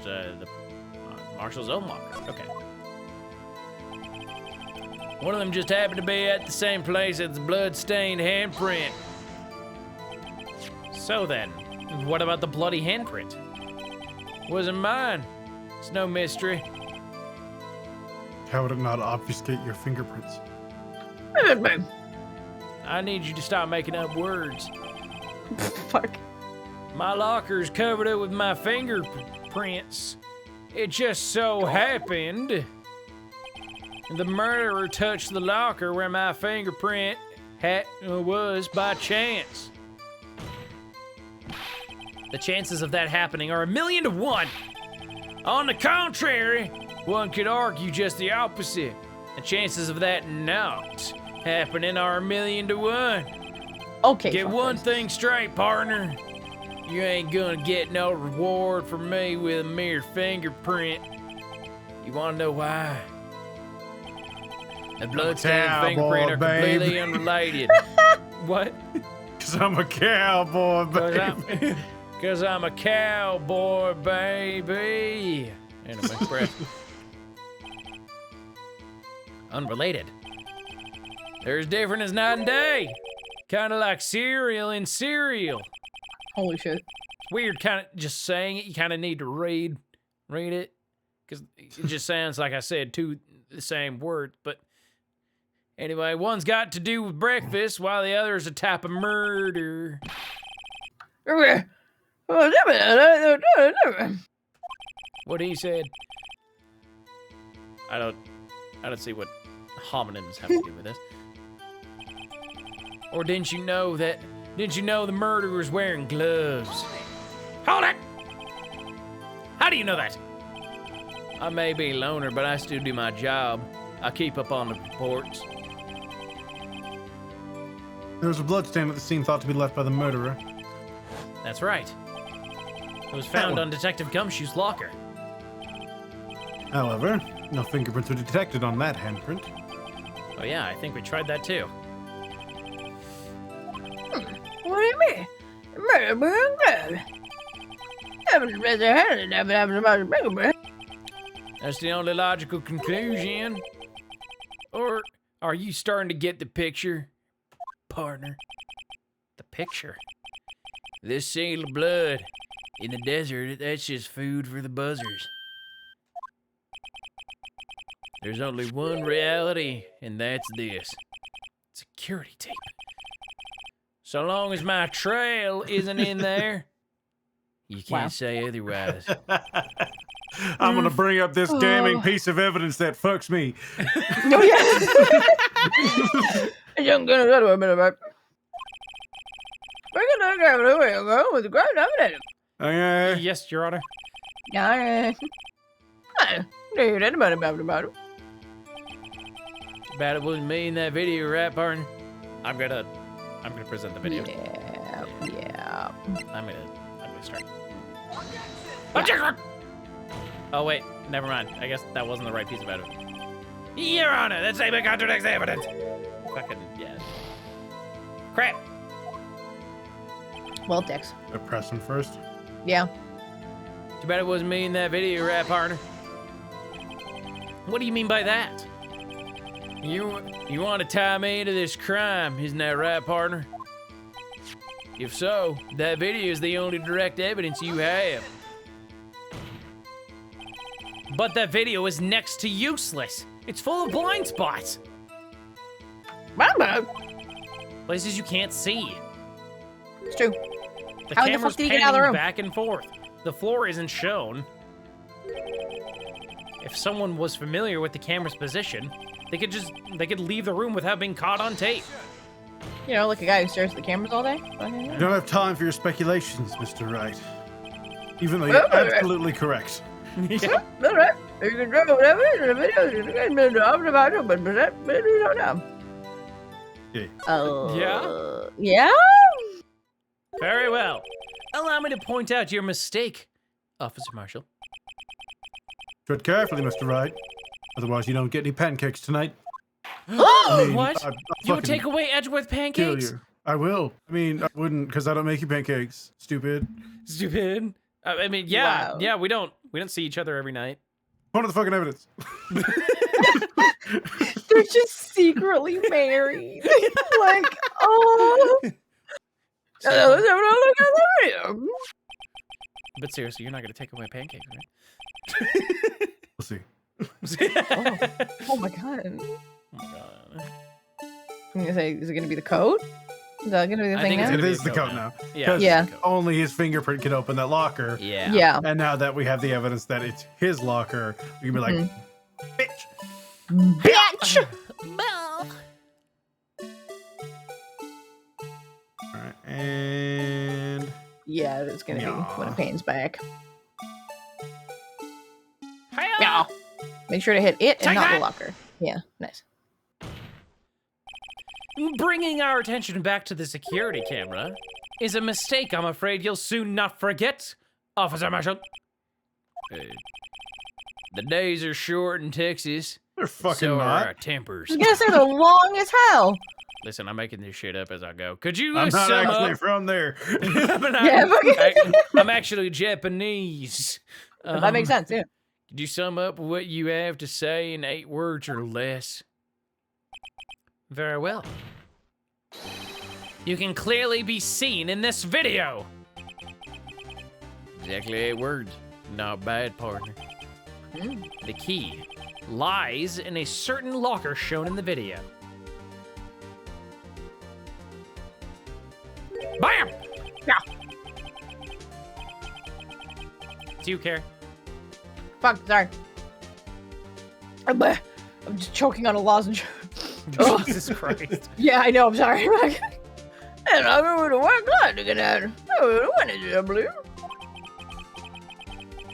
the Marshall's own locker. Okay. One of them just happened to be at the same place as the blood-stained handprint. So then, what about the bloody handprint? Wasn't mine. It's no mystery. How would it not obfuscate your fingerprints? I need you to stop making up words. Fuck. My locker's covered up with my fingerprints. It just so happened the murderer touched the locker where my fingerprint was by chance. The chances of that happening are 1,000,000 to 1. On the contrary, one could argue just the opposite. The chances of that not happening are 1,000,000 to 1. Okay. Get fuckers. one thing straight, partner. You ain't gonna get no reward from me with a mere fingerprint. You wanna know why? The bloodstained fingerprint are completely unrelated. What? Because I'm a cowboy, baby. Because I'm a cowboy, baby. And a breath. Unrelated. They're as different as night and day. Kind of like cereal and cereal. Holy shit. It's weird kind of just saying it. You kind of need to read it. Because it just sounds like I said two the same words. But anyway, one's got to do with breakfast while the other's a type of murder. What he said. I don't see what homonyms have to do with this. Or didn't you know the murderer's wearing gloves? Hold it! How do you know that? I may be a loner, but I still do my job. I keep up on the reports. There was a bloodstain at the scene thought to be left by the murderer. That's right. It was found on Detective Gumshoe's locker. However, no fingerprints were detected on that handprint. Oh yeah, I think we tried that too. What do you mean? That's the only logical conclusion. Or are you starting to get the picture, partner? The picture? This seal of blood in the desert, that's just food for the buzzers. There's only one reality, and that's this. Security tape. So long as my trail isn't in there, you can't say otherwise. I'm gonna bring up this damning piece of evidence that fucks me. Oh yeah. I'm gonna go a bit about. We're gonna go with the ground evidence. Okay. Yes, Your Honor. Yeah. About it. Bad it wasn't me in that video, right, partner? I'm gonna present the video. Yeah. I'm gonna start. Objection! Oh wait, never mind. I guess that wasn't the right piece of evidence. Your Honor, that statement contradicts the evidence. Fucking yeah. Crap. Well, Dex. I press him first. Yeah. Too bad it wasn't me in that video, right, partner? What do you mean by that? You want to tie me into this crime, isn't that right, partner? If so, that video is the only direct evidence you have. But that video is next to useless. It's full of blind spots. Places you can't see. It's true. The How the camera's fuck did he get out of the panning room? back and forth. The floor isn't shown. If someone was familiar with the camera's position, they could leave the room without being caught on tape. You know, like a guy who stares at the cameras all day. I don't have time for your speculations, Mr. Wright. Even though you're absolutely correct. Yeah. All right. You can draw whatever in the video. Yeah. Oh. Yeah? Very well. Allow me to point out your mistake, Officer Marshall. Tread carefully, Mr. Wright. Otherwise, you don't get any pancakes tonight. What? I'll You would fucking take away Edgeworth kill pancakes? you. I will. I mean, I wouldn't, because I don't make you pancakes. Stupid. Stupid. I mean, yeah, Wow. yeah. We don't see each other every night. Point of the fucking evidence. They're just secretly married. Like, oh. But seriously, you're not gonna take away pancakes, right? We'll see. Oh my god. Oh my god. I'm gonna say, is it gonna be the code? Is that gonna be the I thing think it's now? gonna It be is a the code code now. now. Yeah. 'Cause Yeah. Only his fingerprint can open that locker. Yeah. Yeah. And now that we have the evidence that it's his locker, we can be like, bitch. Bitch! All right, and Yeah, it's gonna be when it pains back. Hiya! Yeah. Make sure to hit it and Take not that! the locker. Yeah, nice. Bringing our attention back to the security camera is a mistake I'm afraid you'll soon not forget, Officer Marshall. The days are short in Texas, they're fucking so are our not. tempers. I was gonna say they're long as hell. Listen, I'm making this shit up as I go. Could you I'm not sum actually up? from there. I'm actually Japanese. That makes sense, yeah. Could you sum up what you have to say in 8 words or less? Very well. You can clearly be seen in this video. Exactly 8 words. Not bad, partner. The key lies in a certain locker shown in the video. Bam! Yeah. Do you care? Fuck, sorry. I'm just choking on a lozenge. Oh. Jesus Christ. Yeah, I know, I'm sorry. And I'm going to work hard to get out. When is it, I believe?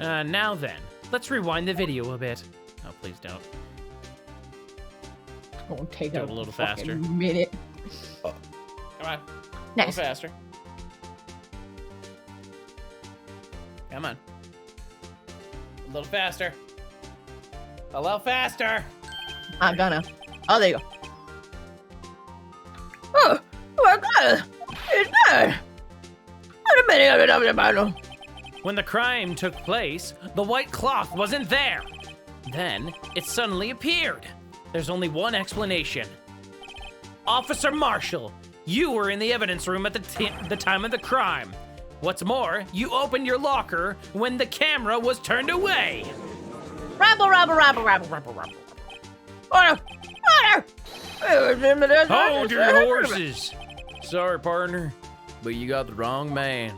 Now then, let's rewind the video a bit. Oh, please don't. It's going to take Do a it a little fucking faster. minute. Come on. Nice. A little faster. Come on. A little faster. A little faster. I'm gonna. Oh, there you go. Oh, my God. It's not. What a minute of the battle. When the crime took place, the white cloth wasn't there. Then, it suddenly appeared. There's only one explanation. Officer Marshall, you were in the evidence room at the time of the crime. What's more, you opened your locker when the camera was turned away. Rabble. Order. Hold your horses. Sorry, partner, but you got the wrong man.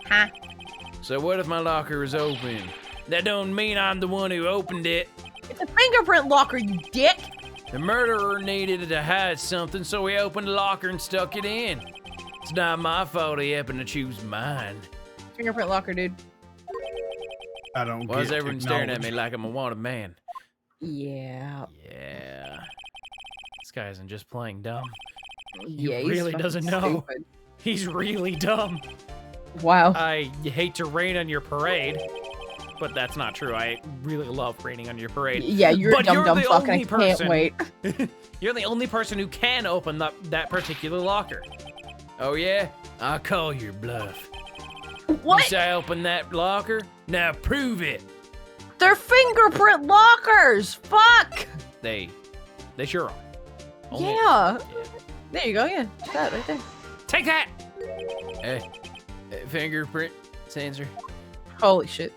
Huh? So what if my locker is open? That don't mean I'm the one who opened it. It's a fingerprint locker, you dick. The murderer needed to hide something, so he opened the locker and stuck it in. It's not my fault he happened to choose mine. Fingerprint locker, dude. I don't Why is get everyone staring at me technology. like I'm a wanted man? Yeah. Yeah. This guy isn't just playing dumb. Yeah, he's really fucking doesn't know. stupid. He's really dumb. Wow. I hate to rain on your parade, but that's not true. I really love raining on your parade. Yeah, you're But a you're dumb the fuck, and I only can't person- wait. You're the only person who can open that particular locker. Oh yeah? I'll call your bluff. You What? say I opened that locker? Now prove it. They're fingerprint lockers. Fuck. They sure are. Only- Yeah. There you go. Yeah, that right there. Take that! Fingerprint sensor. Holy shit.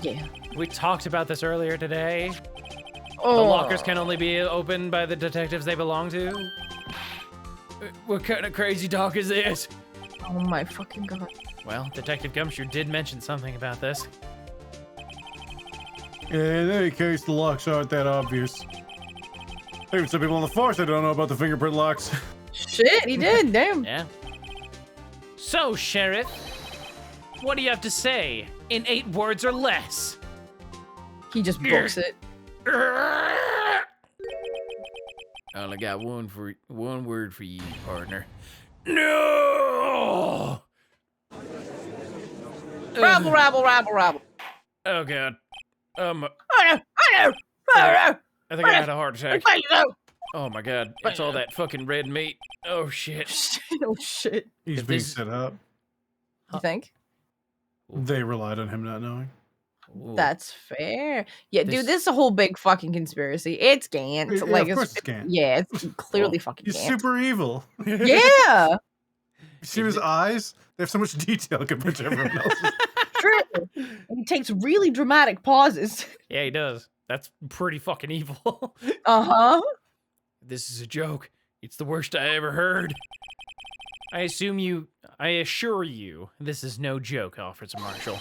Yeah. We talked about this earlier today. Oh. The lockers can only be opened by the detectives they belong to. What kind of crazy talk is this? Oh my fucking god. Well, Detective Gumshoe did mention something about this. Yeah, in any case, the locks aren't that obvious. Even some people on the force that don't know about the fingerprint locks. Shit, he did, damn. Yeah. So, Sheriff, what do you have to say in 8 words or less? He just books it. I only got one word for you, partner. No! Rabble, rabble, rabble, rabble. Oh god. I I think I had a heart attack. Oh my god, it's all that fucking red meat. Oh shit. Oh shit. He's being set up. You think? They relied on him not knowing. Ooh. That's fair. Yeah, dude, this is a whole big fucking conspiracy. It's Gant. Yeah, Like, of course it's Gant. Yeah, it's clearly fucking He's Gant. super evil. Yeah. You see his eyes? They have so much detail compared to everyone else's. True. And he takes really dramatic pauses. Yeah, he does. That's pretty fucking evil. Uh-huh. This is a joke. It's the worst I ever heard. I assure you, this is no joke, Officer Marshall.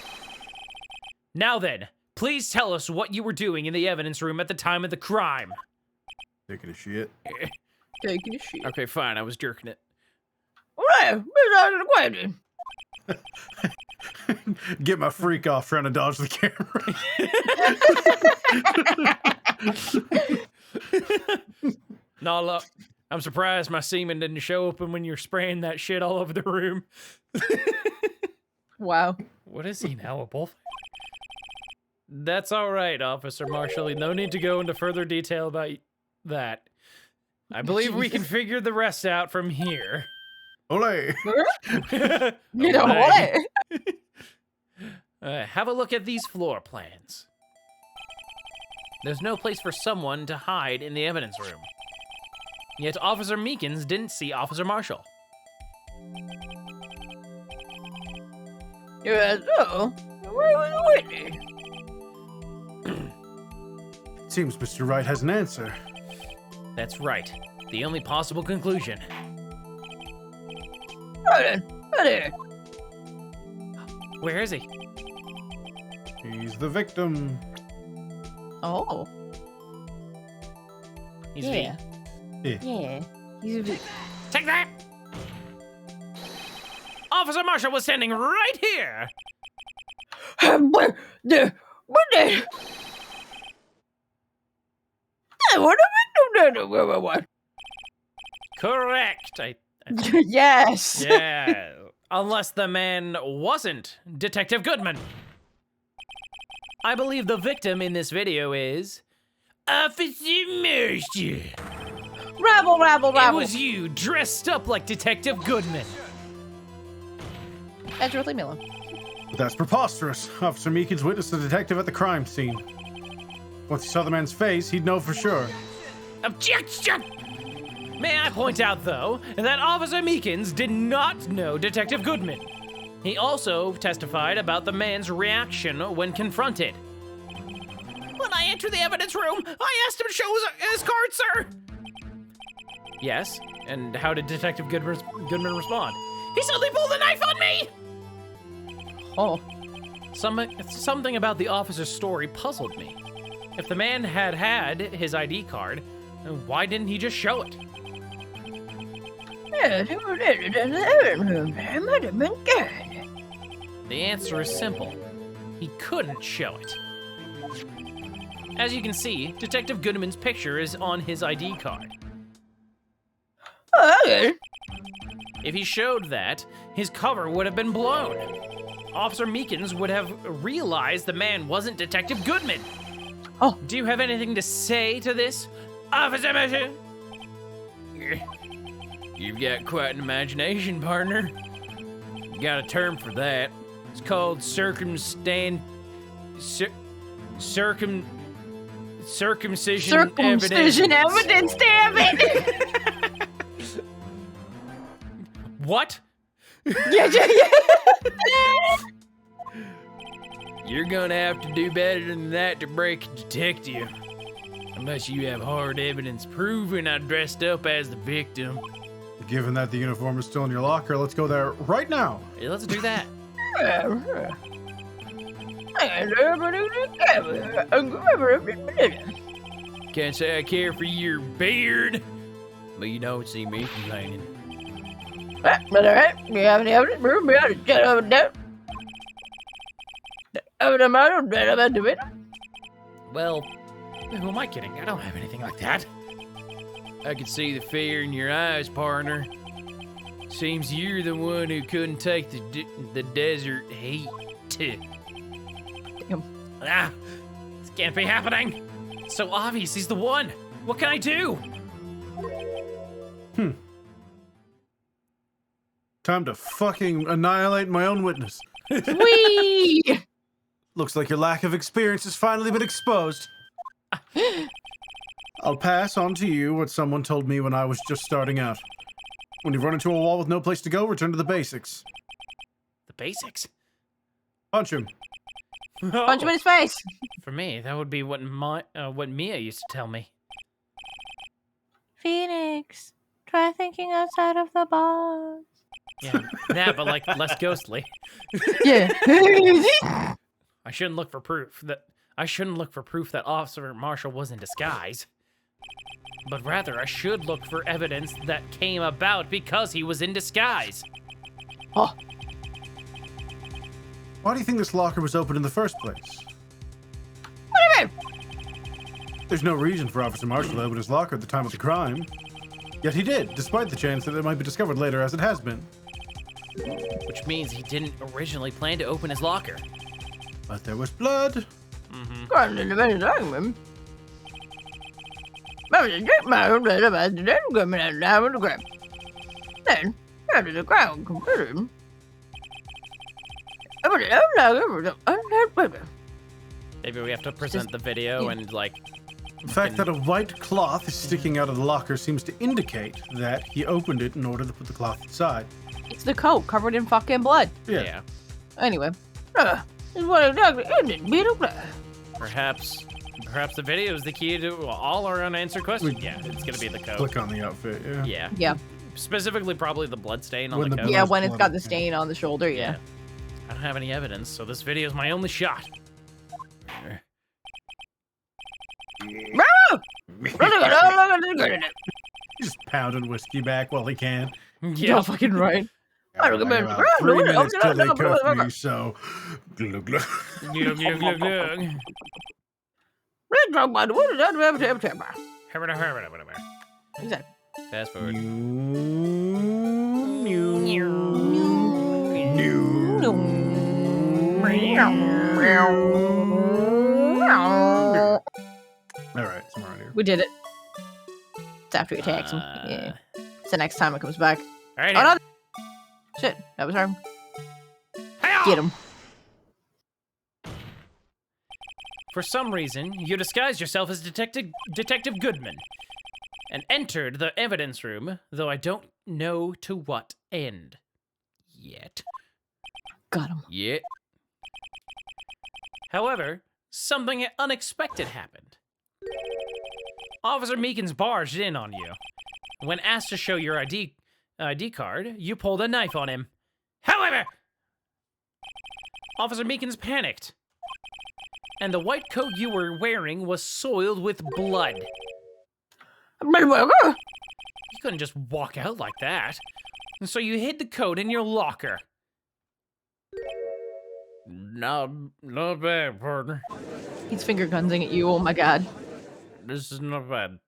Now then, please tell us what you were doing in the evidence room at the time of the crime. Taking a shit. Taking a shit. Okay, fine, I was jerking it. Alright, where's out of the question? Get my freak off trying to dodge the camera. No, look, I'm surprised my semen didn't show up when you're spraying that shit all over the room. Wow. What is he now, a bull? That's all right, Officer Marshall. No need to go into further detail about that. I believe we can figure the rest out from here. Ole. You know what? Have a look at these floor plans. There's no place for someone to hide in the evidence room. Yet Officer Meekins didn't see Officer Marshall. Yeah, so, where was Whitney? Seems Mr. Wright has an answer. That's right. The only possible conclusion. Right there. Where is he? He's the victim. Oh. He's Yeah. Yeah. Yeah. He's a Take that! Officer Marshall was standing right here! Correct. Yes. Yeah. Unless the man wasn't Detective Goodman. I believe the victim in this video is Officer Marshall. Rabble, rabble, It rabble. was you dressed up like Detective Goodman. Edgeworth, leave me alone. But that's preposterous. Officer Meekins witnessed the detective at the crime scene. Once he saw the man's face, he'd know for sure. Objection! May I point out, though, that Officer Meekins did not know Detective Goodman. He also testified about the man's reaction when confronted. When I entered the evidence room, I asked him to show his card, sir. Yes, and how did Detective Goodman respond? He suddenly pulled a knife on me! Oh. Something about the officer's story puzzled me. If the man had his ID card, why didn't he just show it? The answer is simple. He couldn't show it. As you can see, Detective Goodman's picture is on his ID card. If he showed that, his cover would have been blown. Officer Meekins would have realized the man wasn't Detective Goodman. Oh. Do you have anything to say to this, Officer Meekins? You've got quite an imagination, partner. You got a term for that. It's called circumcision evidence, damn it! What? Yeah. You're gonna have to do better than that to break a detective. Unless you have hard evidence proving I dressed up as the victim. Given that the uniform is still in your locker, let's go there right now. Yeah, let's do that. Can't say I care for your beard, but you don't see me complaining. Well, who am I kidding? I don't have anything like that. I can see the fear in your eyes, partner. Seems you're the one who couldn't take the desert heat. Damn. Ah, this can't be happening. It's so obvious he's the one. What can I do? Time to fucking annihilate my own witness. Whee! Looks like your lack of experience has finally been exposed. I'll pass on to you what someone told me when I was just starting out. When you run into a wall with no place to go, return to the basics. The basics? Punch him. Punch him in his face. For me, that would be what Mia used to tell me. Phoenix, try thinking outside of the box. Yeah, that, but like less ghostly. Yeah. I shouldn't look for proof that Officer Marshall was in disguise. But rather, I should look for evidence that came about because he was in disguise. Oh. Why do you think this locker was open in the first place? What do you mean? There's no reason for Officer Marshall to open his locker at the time of the crime. Yet he did, despite the chance that it might be discovered later as it has been. Which means he didn't originally plan to open his locker. But there was blood. Maybe we have to present the video and like... The fact that a white cloth is sticking out of the locker seems to indicate that he opened it in order to put the cloth inside. It's the coat covered in fucking blood. Yeah. Anyway. Perhaps the video is the key to all our unanswered questions. Yeah, it's gonna be the coat. Click on the outfit, yeah. Yeah. Yeah. Specifically, probably the blood stain on When the the coat. Yeah, Blood's when it's blood. got the stain on the shoulder, yeah. I don't have any evidence, so this video is my only shot. He's just pounding whiskey back while he can. Yeah, fucking right. I got about 3 minutes till they cuff me, so... Glug, glug. Glug, glug, glug, glug. Fast forward. Alright, somewhere around here. We did it. It's after he attacks him. Yeah. It's the next time it comes back. All right. Oh, no. Shit, that was wrong. Get him. For some reason, you disguised yourself as Detective Goodman and entered the evidence room, though I don't know to what end. Yet. Got him. Yet. However, something unexpected happened. Officer Meekins barged in on you. When asked to show your ID card, you pulled a knife on him. However, Officer Meekins panicked, and the white coat you were wearing was soiled with blood. You couldn't just walk out like that, and so you hid the coat in your locker. Not bad, partner. He's finger gunsing at you. Oh my god. This is not bad.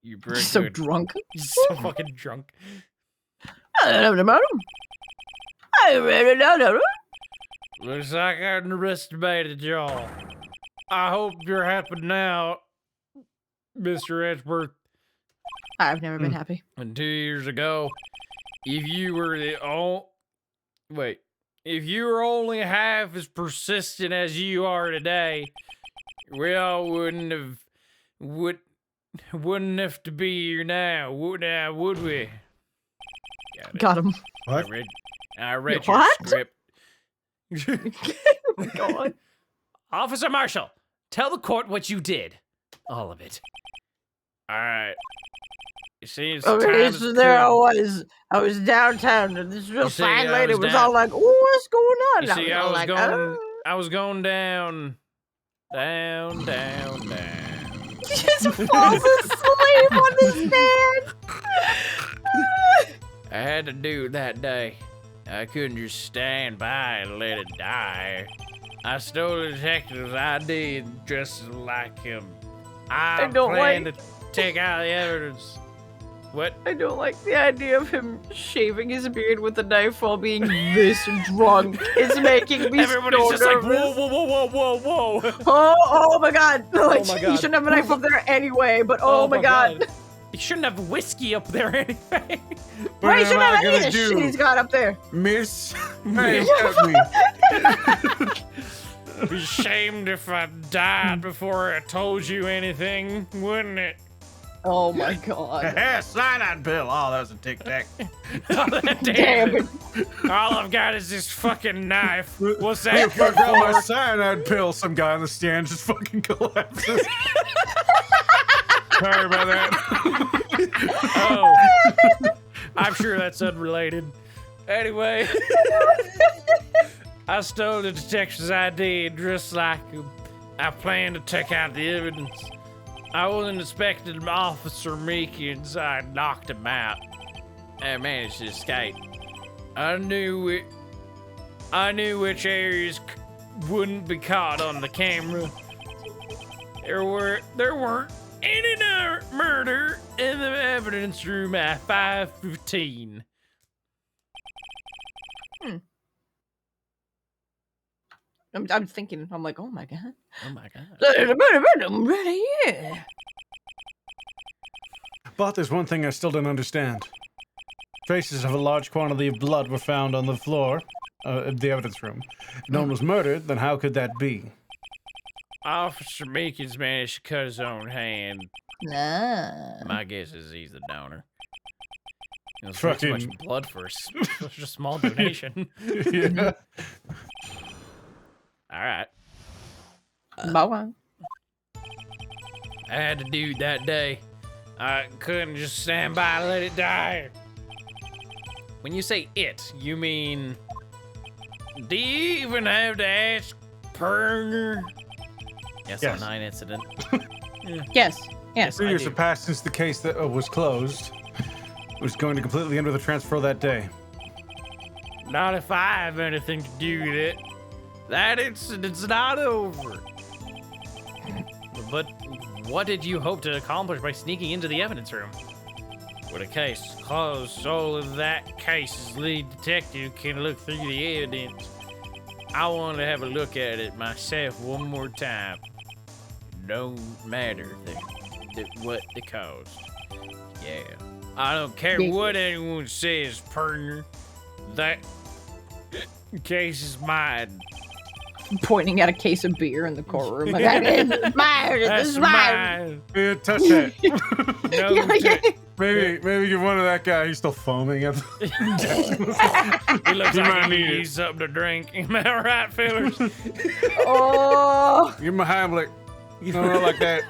You're very He's so good. drunk. He's so fucking drunk. Looks like I underestimated y'all. I hope you're happy now, Mr. Edgeworth. I've never been happy. And 2 years ago, if you were only half as persistent as you are today, we all wouldn't have to be here now, would we? Got him. What? I read Your your what? script. Oh my god. Officer Marshall, tell the court what you did. All of it. All right. see, it's Okay, time so is there good. I was downtown, and this real You see, fine I lady was was down- all like, "Oh, what's going on?" You And see, I was all like, "Oh." I was going down. Down. He just falls asleep on this man. I had to do it that day. I couldn't just stand by and let it die. I stole the detective's ID just like him. I don't planned like- to take out the evidence. What? I don't like the idea of him shaving his beard with a knife while being this drunk. It's making me Everybody's so just like, nervous. whoa. Oh my god. Like, my he God. shouldn't have a knife up there anyway, but oh my god. You shouldn't have whiskey up there anyway. Why What shouldn't am I have any of gonna the shit do? he's got up there? Miss? Hey, help me. Be ashamed if I died before I told you anything, wouldn't it? Oh my god. Hey, cyanide pill. Oh, that was a tic-tac. Damn it. All I've got is this fucking knife. What's that If I good grab my for? cyanide pill, some guy on the stand just fucking collapses. Sorry about that. Oh. I'm sure that's unrelated. Anyway. I stole the detective's ID just like him. I planned to take out the evidence. I wasn't expecting Officer Meekins. I knocked him out. I managed to escape. I knew which areas wouldn't be caught on the camera. There weren't any murder in the evidence room at 5:15. I'm thinking, I'm like, oh my god. Oh my god. I'm ready here. But there's one thing I still don't understand. Traces of a large quantity of blood were found on the floor of the evidence room. If no one was murdered, then how could that be? Officer Meekins managed to cut his own hand. Nah. My guess is he's the donor. It was Fucking- too much blood for such a small donation. Yeah. All right. Bow. I had to do it that day. I couldn't just stand by and let it die. When you say it, you mean... Do you even have to ask Perner? Yes, Yes. 09 incident. Yes. Yes. 3 I years do. have passed since the case that was closed. It was going to completely end with a transfer that day. Not if I have anything to do with it. That incident's not over. But what did you hope to accomplish by sneaking into the evidence room? With a case closed, all of that case's lead detective can look through the evidence. I want to have a look at it myself one more time. No matter what the cost. Yeah. I don't care what anyone says, partner. That case is mine. Pointing at a case of beer in the courtroom. Like, this is mine. This That's is mine. Yeah, touch that. No, maybe you're one of that guy. He's still foaming at the... he looks You like might he need it. needs something to drink. Am I right, fellas? Oh. Give him a Heimlich. You know, not like that.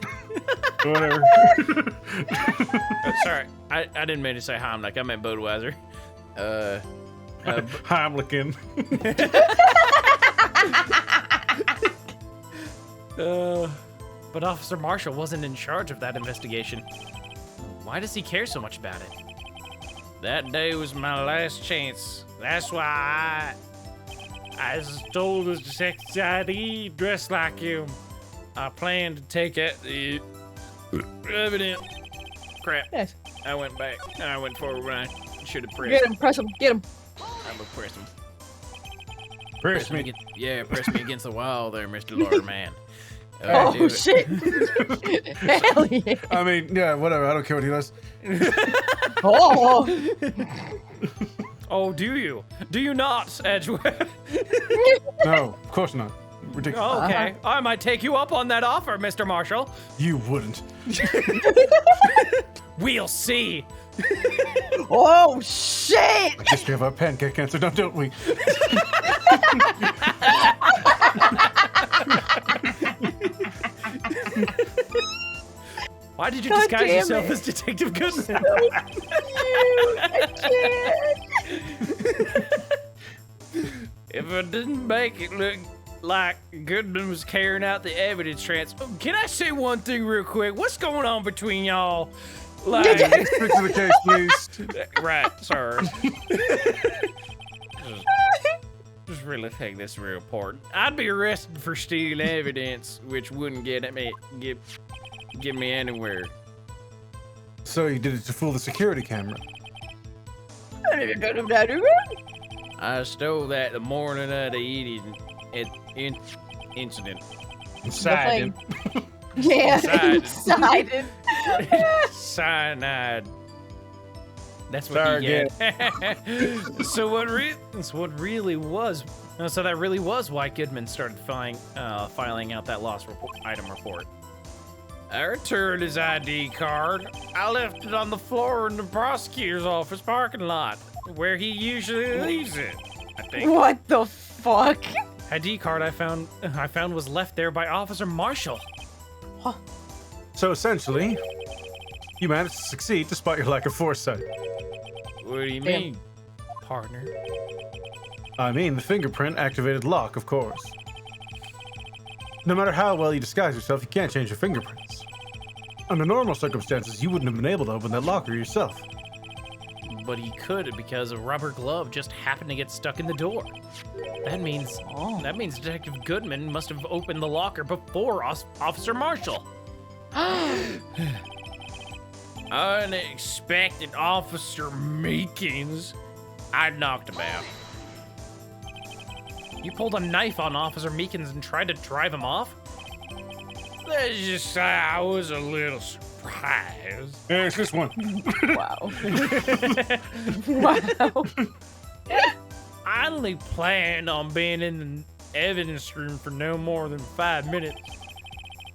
Whatever. Sorry, I didn't mean to say Heimlich. I meant Budweiser. Heimlichen. But Officer Marshall wasn't in charge of that investigation. Why does he care so much about it? That day was my last chance. That's why I stole the detective's ID dressed like him. I planned to take out the evidence. Crap. Yes. I went back. I went forward when I should have pressed. Get him. Press him. Get him. I would press him. Press me. Press me against the wall there, Mr. Lord Man. Do Oh it. shit. Hell yeah. I mean, yeah, whatever. I don't care what he does. Oh. Oh, do you? Do you not, Edgeworth? No, of course not. Ridiculous. Okay, I might take you up on that offer, Mr. Marshall. You wouldn't. We'll see. Oh shit. I guess we have our pancake cancer, don't we? Why Why did you God disguise damn yourself it. as Detective Goodman? I If I didn't make it look like Goodman was carrying out the evidence transfer. Can I say one thing real quick? What's going on between y'all? Like, Stick to the case, please. right, sorry. Just really think this is real important. I'd be arrested for stealing evidence, which wouldn't get me anywhere. So you did it to fool the security camera. I stole that the morning of the incident. Inside him. Yeah, Inside. inside. Cyanide. That's what he get. So what really was? So that really was why Goodman started filing out that lost item report. I returned his ID card. I left it on the floor in the prosecutor's office parking lot, where he usually leaves it. I think. What the fuck? ID card I found was left there by Officer Marshall. So essentially, you managed to succeed despite your lack of foresight. What do you mean, partner? I mean, the fingerprint activated lock, of course. No matter how well you disguise yourself, you can't change your fingerprints. Under normal circumstances, you wouldn't have been able to open that locker yourself. But he could because a rubber glove just happened to get stuck in the door. That means Detective Goodman must have opened the locker before Officer Marshall. Unexpected Officer Meekins. I knocked him out. You pulled a knife on Officer Meekins and tried to drive him off? Let's just say I was a little surprised. Yeah, it's this one. Wow. Wow. I only planned on being in the evidence room for no more than 5 minutes.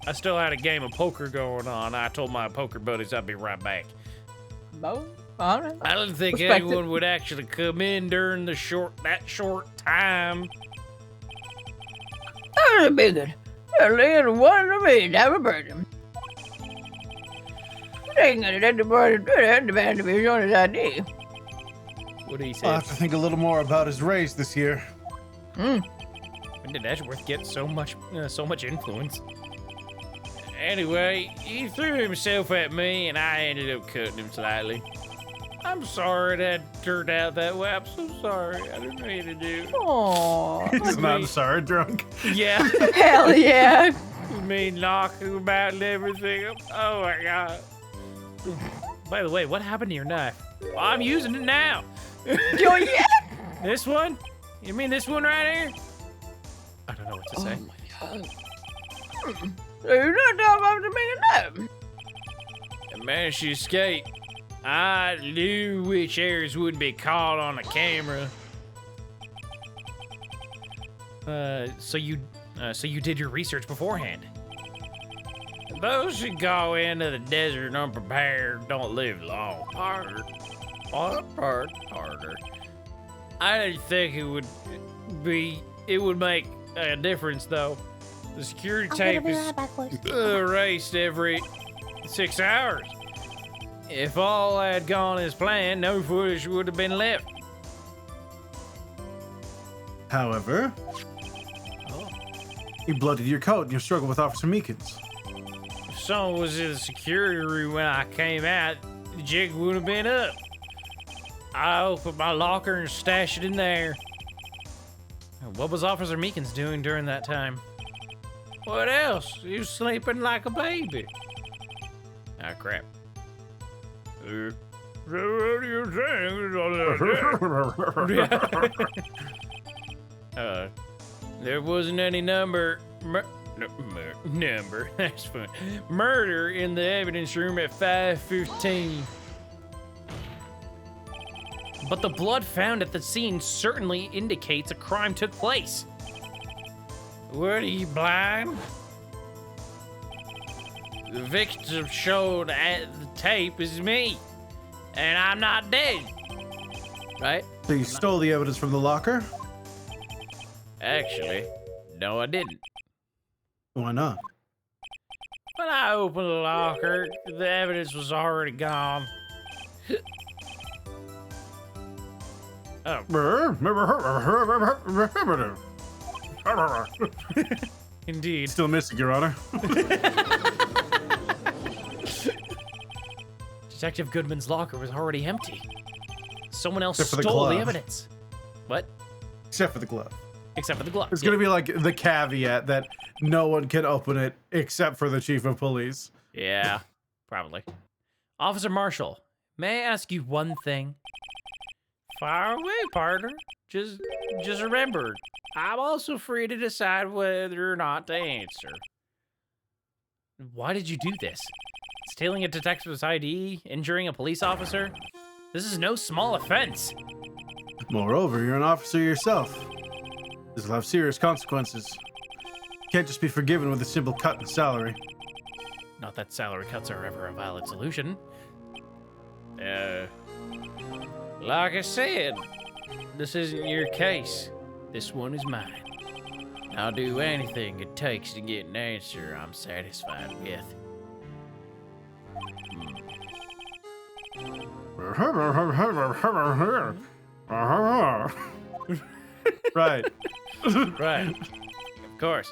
I still had a game of poker going on. I told my poker buddies I'd be right back. All right. I didn't think Respect it. anyone would actually come in during that short time. That was big. Little one of me, never burned him. Ain't gonna let the boy do that. The man to be on his ID. What did he say? I'll have to think a little more about his raise this year. When did Edgeworth get so much influence? Anyway, he threw himself at me, and I ended up cutting him slightly. I'm sorry that turned out that way. I'm so sorry. I didn't mean to do. Aww. He's not sorry, drunk. Yeah. Hell yeah. Me knocking him out and everything. Oh my god. By the way, what happened to your knife? Well, I'm using it now. Yo, yeah. This one? You mean this one right here? I don't know what to say. You're not talking about the big enough. I managed to escape. I knew which areas wouldn't be caught on the camera. So you did your research beforehand. Those who go into the desert unprepared don't live long. Harder. I didn't think it would make a difference though. The security tape is erased every 6 hours. If all had gone as planned, no footage would have been left. However, you bloodied your coat in your struggle with Officer Meekins. If someone was in the security room when I came out, the jig would have been up. I opened my locker and stashed it in there. What was Officer Meekins doing during that time? What else? He was sleeping like a baby. Ah, crap. What do you think? There wasn't any number. That's fun. Murder in the evidence room at 5:15. But the blood found at the scene certainly indicates a crime took place. What, are you blind? The victim showed at the tape is me, and I'm not dead. Right? So you stole the evidence from the locker? Actually, no, I didn't. Why not? When I opened the locker, the evidence was already gone. Oh. Indeed. Still missing, Your Honor. Detective Goodman's locker was already empty. Someone else Except for the stole the glove. evidence. What? Except for the glove. Except for the glove. It's gonna be like the caveat that no one can open it except for the chief of police. Yeah, probably. Officer Marshall, may I ask you one thing? Fire away, partner. Just remember, I'm also free to decide whether or not to answer. Why did you do this? Stealing a detective's ID, injuring a police officer? This is no small offense. Moreover, you're an officer yourself. This will have serious consequences. Can't just be forgiven with a simple cut in salary. Not that salary cuts are ever a valid solution. Like I said, this isn't your case. This one is mine. I'll do anything it takes to get an answer I'm satisfied with. Right. Right. Of course.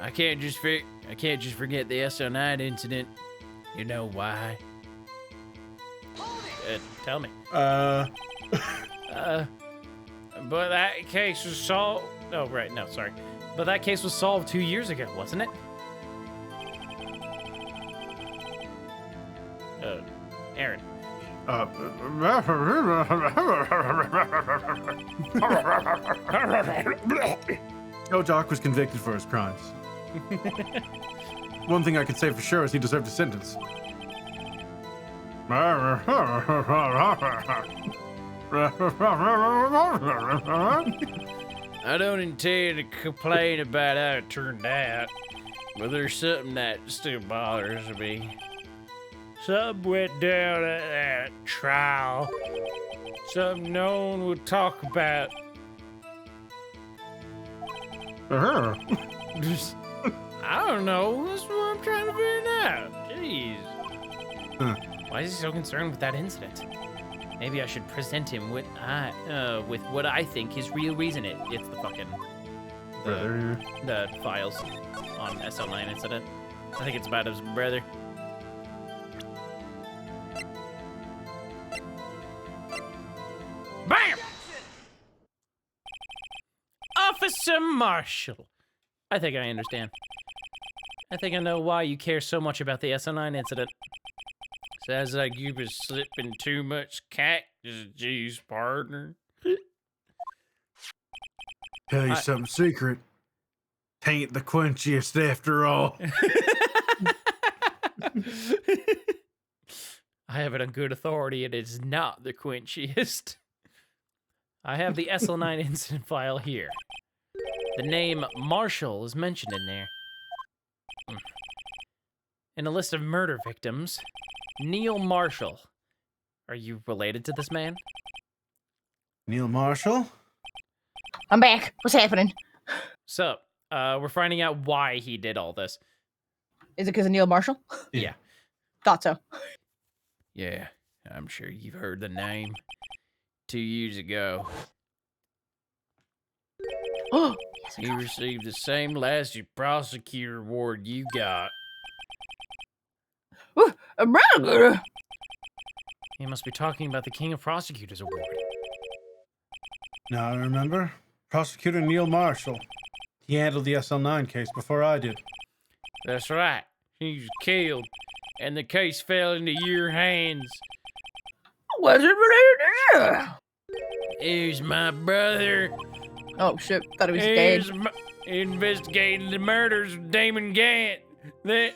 I can't just forget the SO9 incident. You know why? Tell me. But that case was solved. Oh, right. No, sorry. But that case was solved 2 years ago, wasn't it? Aaron. No, Doc was convicted for his crimes. One thing I can say for sure is he deserved a sentence. I don't intend to complain about how it turned out, but there's something that still bothers me. Something went down at that trial. Something no one would talk about. Just, I don't know. That's what I'm trying to figure out. Jeez. Why is he so concerned with that incident? Maybe I should present him with what I think his real reason is. It's the fucking the files on SL9 incident. I think it's about his brother. Bam! Officer Marshall. I think I understand. I think I know why you care so much about the SL9 incident. Sounds like you been slipping too much cactus juice, partner. Tell you something secret. Tain't the quenchiest after all. I have it on good authority. It is not the quenchiest. I have the SL9 incident file here. The name Marshall is mentioned in there. In a list of murder victims, Neil Marshall. Are you related to this man? Neil Marshall? I'm back. What's happening? So, we're finding out why he did all this. Is it because of Neil Marshall? Yeah. Thought so. Yeah, I'm sure you've heard the name. 2 years ago, Oh, yes, he received the same Lassie Prosecutor Award you got. He must be talking about the King of Prosecutors Award. Now I remember. Prosecutor Neil Marshall. He handled the SL9 case before I did. That's right. He was killed, and the case fell into your hands. Was it related? Here's my brother. Oh shit! Thought he was dead. Investigating the murders of Damon Gant, the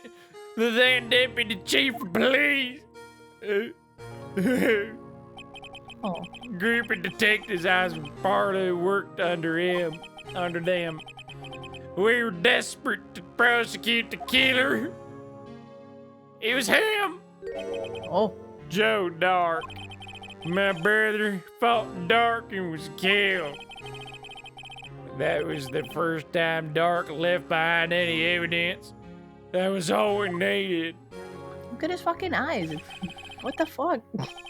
then deputy chief of police. Oh. Group of detectives I was part of worked under them. We were desperate to prosecute the killer. It was him. Oh. Joe Dark. My brother fought in Dark and was killed. That was the first time Dark left behind any evidence. That was all we needed. Look at his fucking eyes. What the fuck?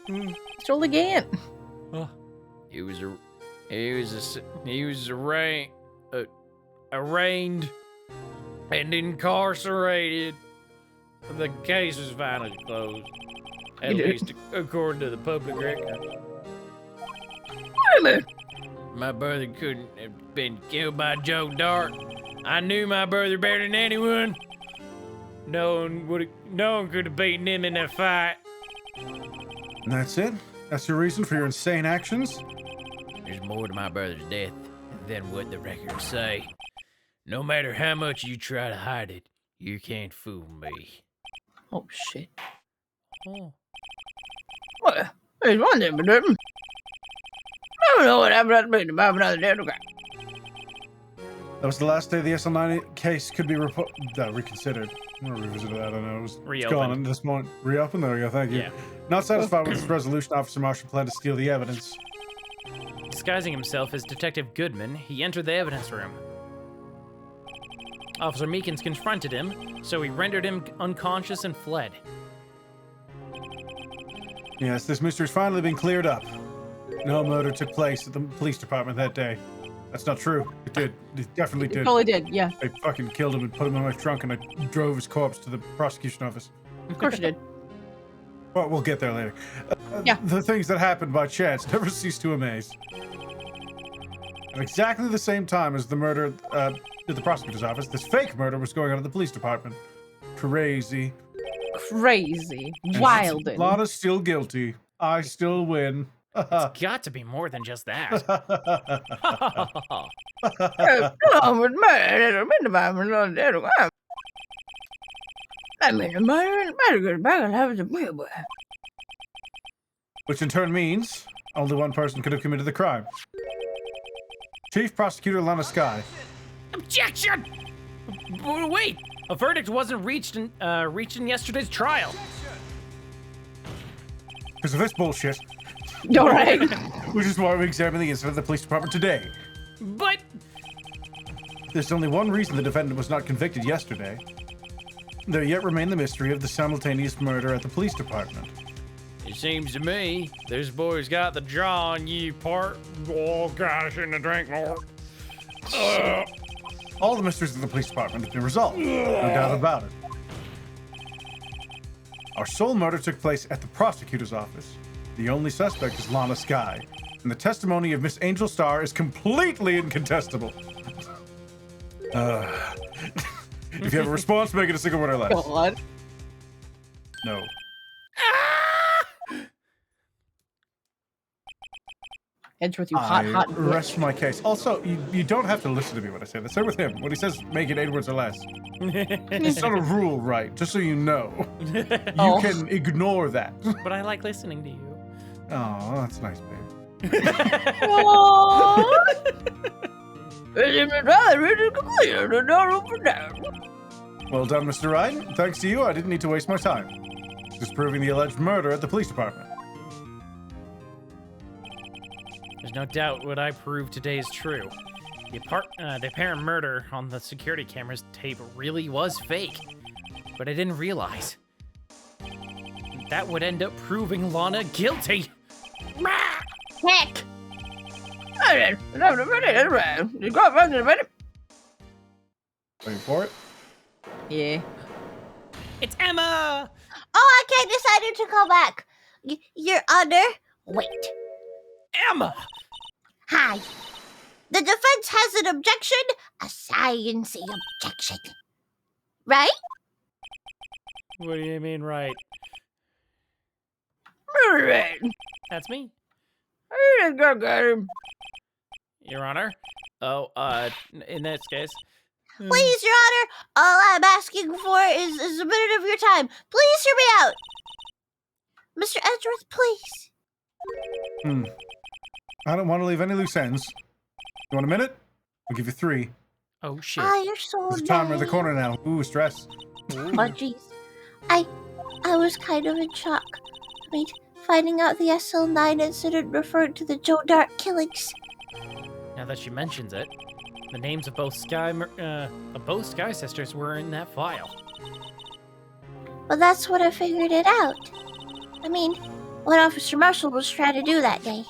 It's all again. He was arraigned and incarcerated. The case was finally closed. At least according to the public record. Wait a minute. My brother couldn't have been killed by Joe Dart. I knew my brother better than anyone. No one could have beaten him in that fight. And that's it? That's your reason for your insane actions? There's more to my brother's death than what the records say. No matter how much you try to hide it, you can't fool me. Oh shit. Oh. What? There's one thing, but I don't know what happened to me about another dead guy. That was the last day the SL9 case could be reconsidered. I'm gonna revisit that. I don't know. It was gone at this moment. Reopened? There we go. Thank you. Yeah. Not satisfied with this resolution, Officer Marshall planned to steal the evidence. Disguising himself as Detective Goodman, he entered the evidence room. Officer Meekins confronted him, so he rendered him unconscious and fled. Yes, this mystery's finally been cleared up. No murder took place at the police department that day. That's not true. It did. It definitely did. It totally did, yeah. I fucking killed him and put him in my trunk, and I drove his corpse to the prosecution office. Of course you did. Well, we'll get there later. Yeah. The things that happened by chance never cease to amaze. At exactly the same time as the murder at the prosecutor's office, this fake murder was going on at the police department. Crazy. Crazy. And Wild. Lana's still guilty. I still win. It's got to be more than just that. Which in turn means only one person could have committed the crime. Chief Prosecutor Lana Skye. Objection! Wait! A verdict wasn't reached in yesterday's trial. Because of this bullshit. All right. Which is why we examine the incident at the police department today. But there's only one reason the defendant was not convicted yesterday. There yet remained the mystery of the simultaneous murder at the police department. It seems to me this boy's got the draw on you, part. Oh God, I shouldn't have drank more. All the mysteries of the police department have been resolved. No doubt about it. Our sole murder took place at the prosecutor's office. The only suspect is Lana Skye, and the testimony of Miss Angel Star is completely incontestable. If you have a response, make it a single word or less. God. No. Edgeworth, you hot rest my case. Also, you don't have to listen to me when I say that. Say with him. When he says make it 8 words or less. It's not a rule, right? Just so you know. You can ignore that. But I like listening to you. Oh, that's nice, babe. Well done, Mr. Wright. Thanks to you, I didn't need to waste my time disproving the alleged murder at the police department. There's no doubt what I proved today is true. The apparent murder on the security camera's tape really was fake, but I didn't realize that would end up proving Lana guilty. Heck! Waiting for it? Yeah. It's Emma! Oh, I decided to call back. Your Honor, wait. Emma! Hi. The defense has an objection, a science-y objection. Right? What do you mean, right? That's me. Your Honor? Oh, in this case... Please, Your Honor, all I'm asking for is a minute of your time. Please hear me out. Mr. Edgeworth, please. I don't want to leave any loose ends. You want a minute? I'll give you 3. Oh, shit. Ah, you're so There's a timer in the nice. corner now. Ooh, stress. Oh, jeez. I was kind of in shock. I mean, finding out the SL9 incident referred to the Joe Dart killings. Now that she mentions it, the names of both Skye sisters were in that file. Well, that's what I figured it out. I mean, what Officer Marshall was trying to do that day.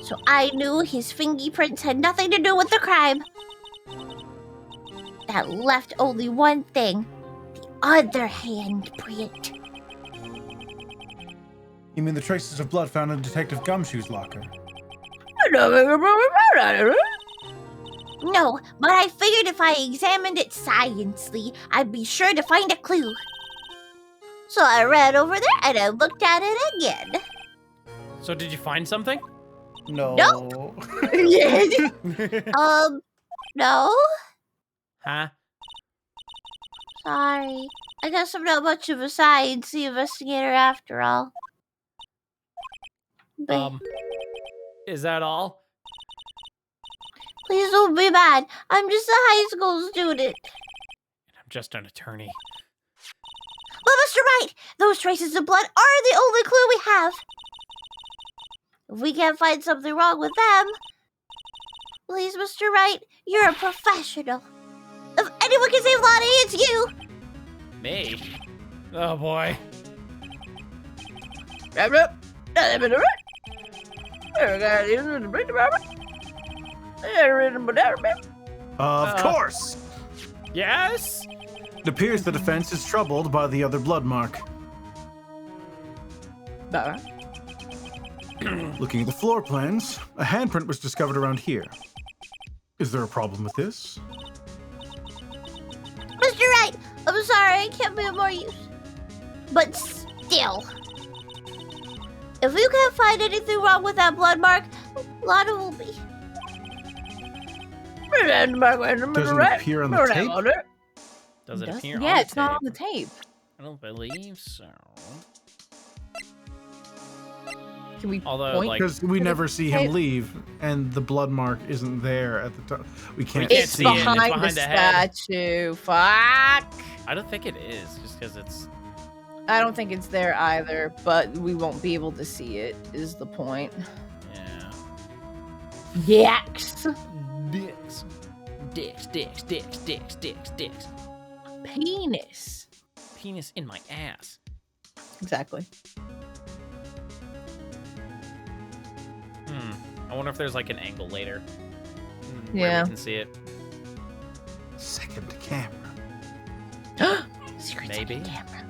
So I knew his fingerprints had nothing to do with the crime. That left only one thing. The other handprint. You mean the traces of blood found in Detective Gumshoe's locker? No, but I figured if I examined it sciencely, I'd be sure to find a clue. So I ran over there and I looked at it again. So did you find something? No. No. No? Huh? Sorry. I guess I'm not much of a science investigator after all. But Is that all? please don't be mad. I'm just a high school student. I'm just an attorney. But Mr. Wright, those traces of blood are the only clue we have. If we can't find something wrong with them, please, Mr. Wright, you're a professional. If anyone can save Lana, it's you. Me? Oh boy. Of course! Yes? It appears the defense is troubled by the other blood mark. Looking at the floor plans, a handprint was discovered around here. Is there a problem with this? Mr. Wright, I'm sorry, I can't be of more use. But still, if you can't find anything wrong with that blood mark, Lana will be. Doesn't appear on the tape. Does it appear on Yeah, the it's not on tape? the tape. I don't believe so. Can we Although, point? like, Because we to never the see tape? him leave, and the blood mark isn't there at the top. We can't can't It's see it, it's behind behind the the head. statue. Fuck. I don't think it is, just because it's... I don't think it's there either, but we won't be able to see it, is the point. Yeah. Yaks. Dicks. Dicks, dicks, dicks, dicks, dicks, dicks. Penis. Penis in my ass. Exactly. I wonder if there's like an angle later. Where Yeah. we can see it. Second camera. Secret Maybe. camera.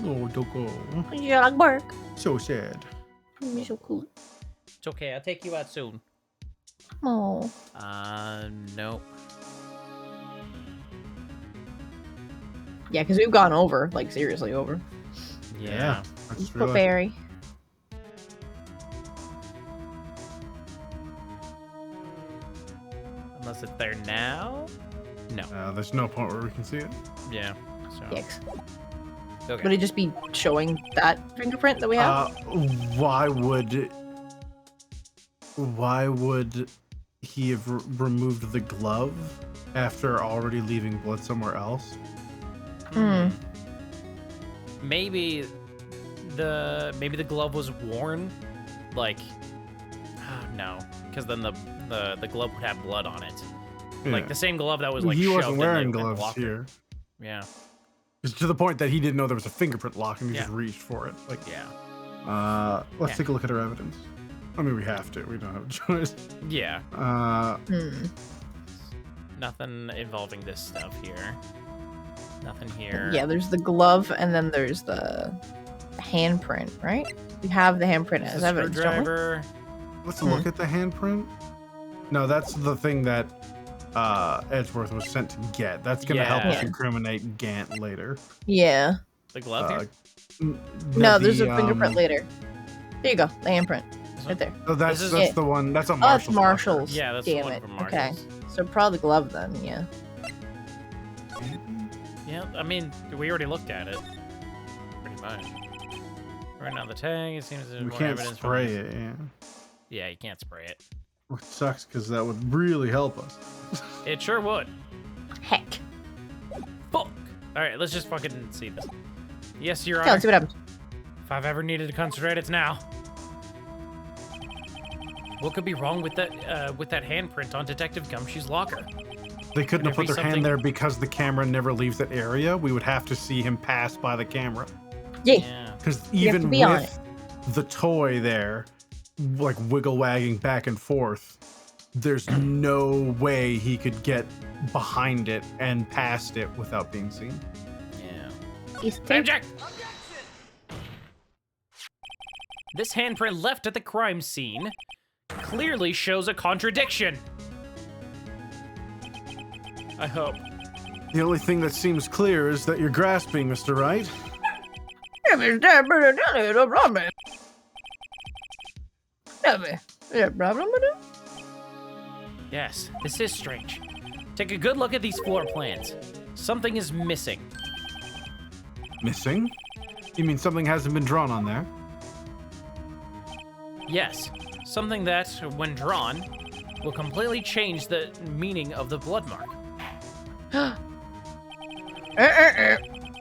Oh, don't go. You're like work. So sad. You're so cool. It's okay, I'll take you out soon. Oh. Nope. Yeah, because we've gone over, like seriously over. Yeah. That's Put Barry. Unless it's there now? No. There's no point where we can see it. Yeah. So. Yikes. Okay. Would it just be showing that fingerprint that we have? Why would he have removed the glove after already leaving blood somewhere else? Maybe the glove was worn, like, no, because then the glove would have blood on it, like the same glove that was like he shoved wasn't wearing in the gloves locker. here. Yeah. It's to the point that he didn't know there was a fingerprint lock and he Yeah. just reached for it. Like, Yeah. let's Yeah. take a look at our evidence. I mean, we have to. We don't have a choice. Yeah. Nothing involving this stuff here. Nothing here. Yeah, there's the glove and then there's the handprint, right? We have the handprint This as is evidence, don't we? screwdriver. Let's look at the handprint. No, that's the thing that Edgeworth was sent to get. That's going to help us Yeah. incriminate Gant later. Yeah. The glove here. No, there's a fingerprint later. There you go, the handprint. Right there. Oh, that's This is- that's the one. That's a Oh, it's Marshall's. Marshall's. Yeah, that's the Damn one it. from Okay. Marshall's. So probably glove then, yeah. Yeah, I mean, we already looked at it. Pretty much. Right now the tag, it seems there's We more can't evidence spray from it, yeah. Yeah, you can't spray it. Which sucks because that would really help us. It sure would. Heck. Fuck. Alright, let's just fucking see this. Yes, Your Okay, Honor. let's see what happens. If I've ever needed to concentrate, it's now. What could be wrong with that handprint on Detective Gumshoe's locker? They couldn't have Could put it their be hand something- there because the camera never leaves that area. We would have to see him pass by the camera. Yeah. Yeah. Because You have even to be on with the toy there, like wiggle wagging back and forth, there's no way he could get behind it and past it without being seen. Yeah. He's tape. Object! This handprint left at the crime scene clearly shows a contradiction. I hope. The only thing that seems clear is that you're grasping, Mr. Wright. Yes, this is strange. Take a good look at these floor plans. Something is missing. Missing? You mean something hasn't been drawn on there? Yes, something that, when drawn, will completely change the meaning of the blood mark.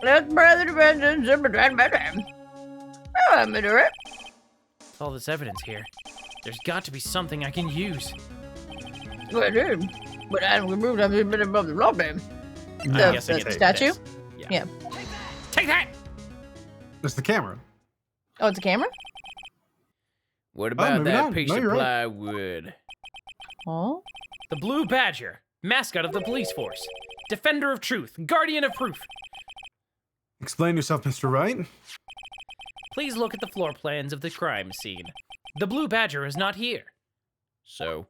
Let's brother vengeance. With all this evidence here, there's got to be something I can use. But I removed a bit above the law, babe. I'm The guessing it's statue? this. Yeah. Take that! It's the camera. Oh, it's a camera? What about maybe that not. piece No, of you're right. plywood? Oh. The Blue Badger, mascot of the police force, defender of truth, guardian of proof. Explain yourself, Mr. Wright. Please look at the floor plans of the crime scene. The Blue Badger is not here. So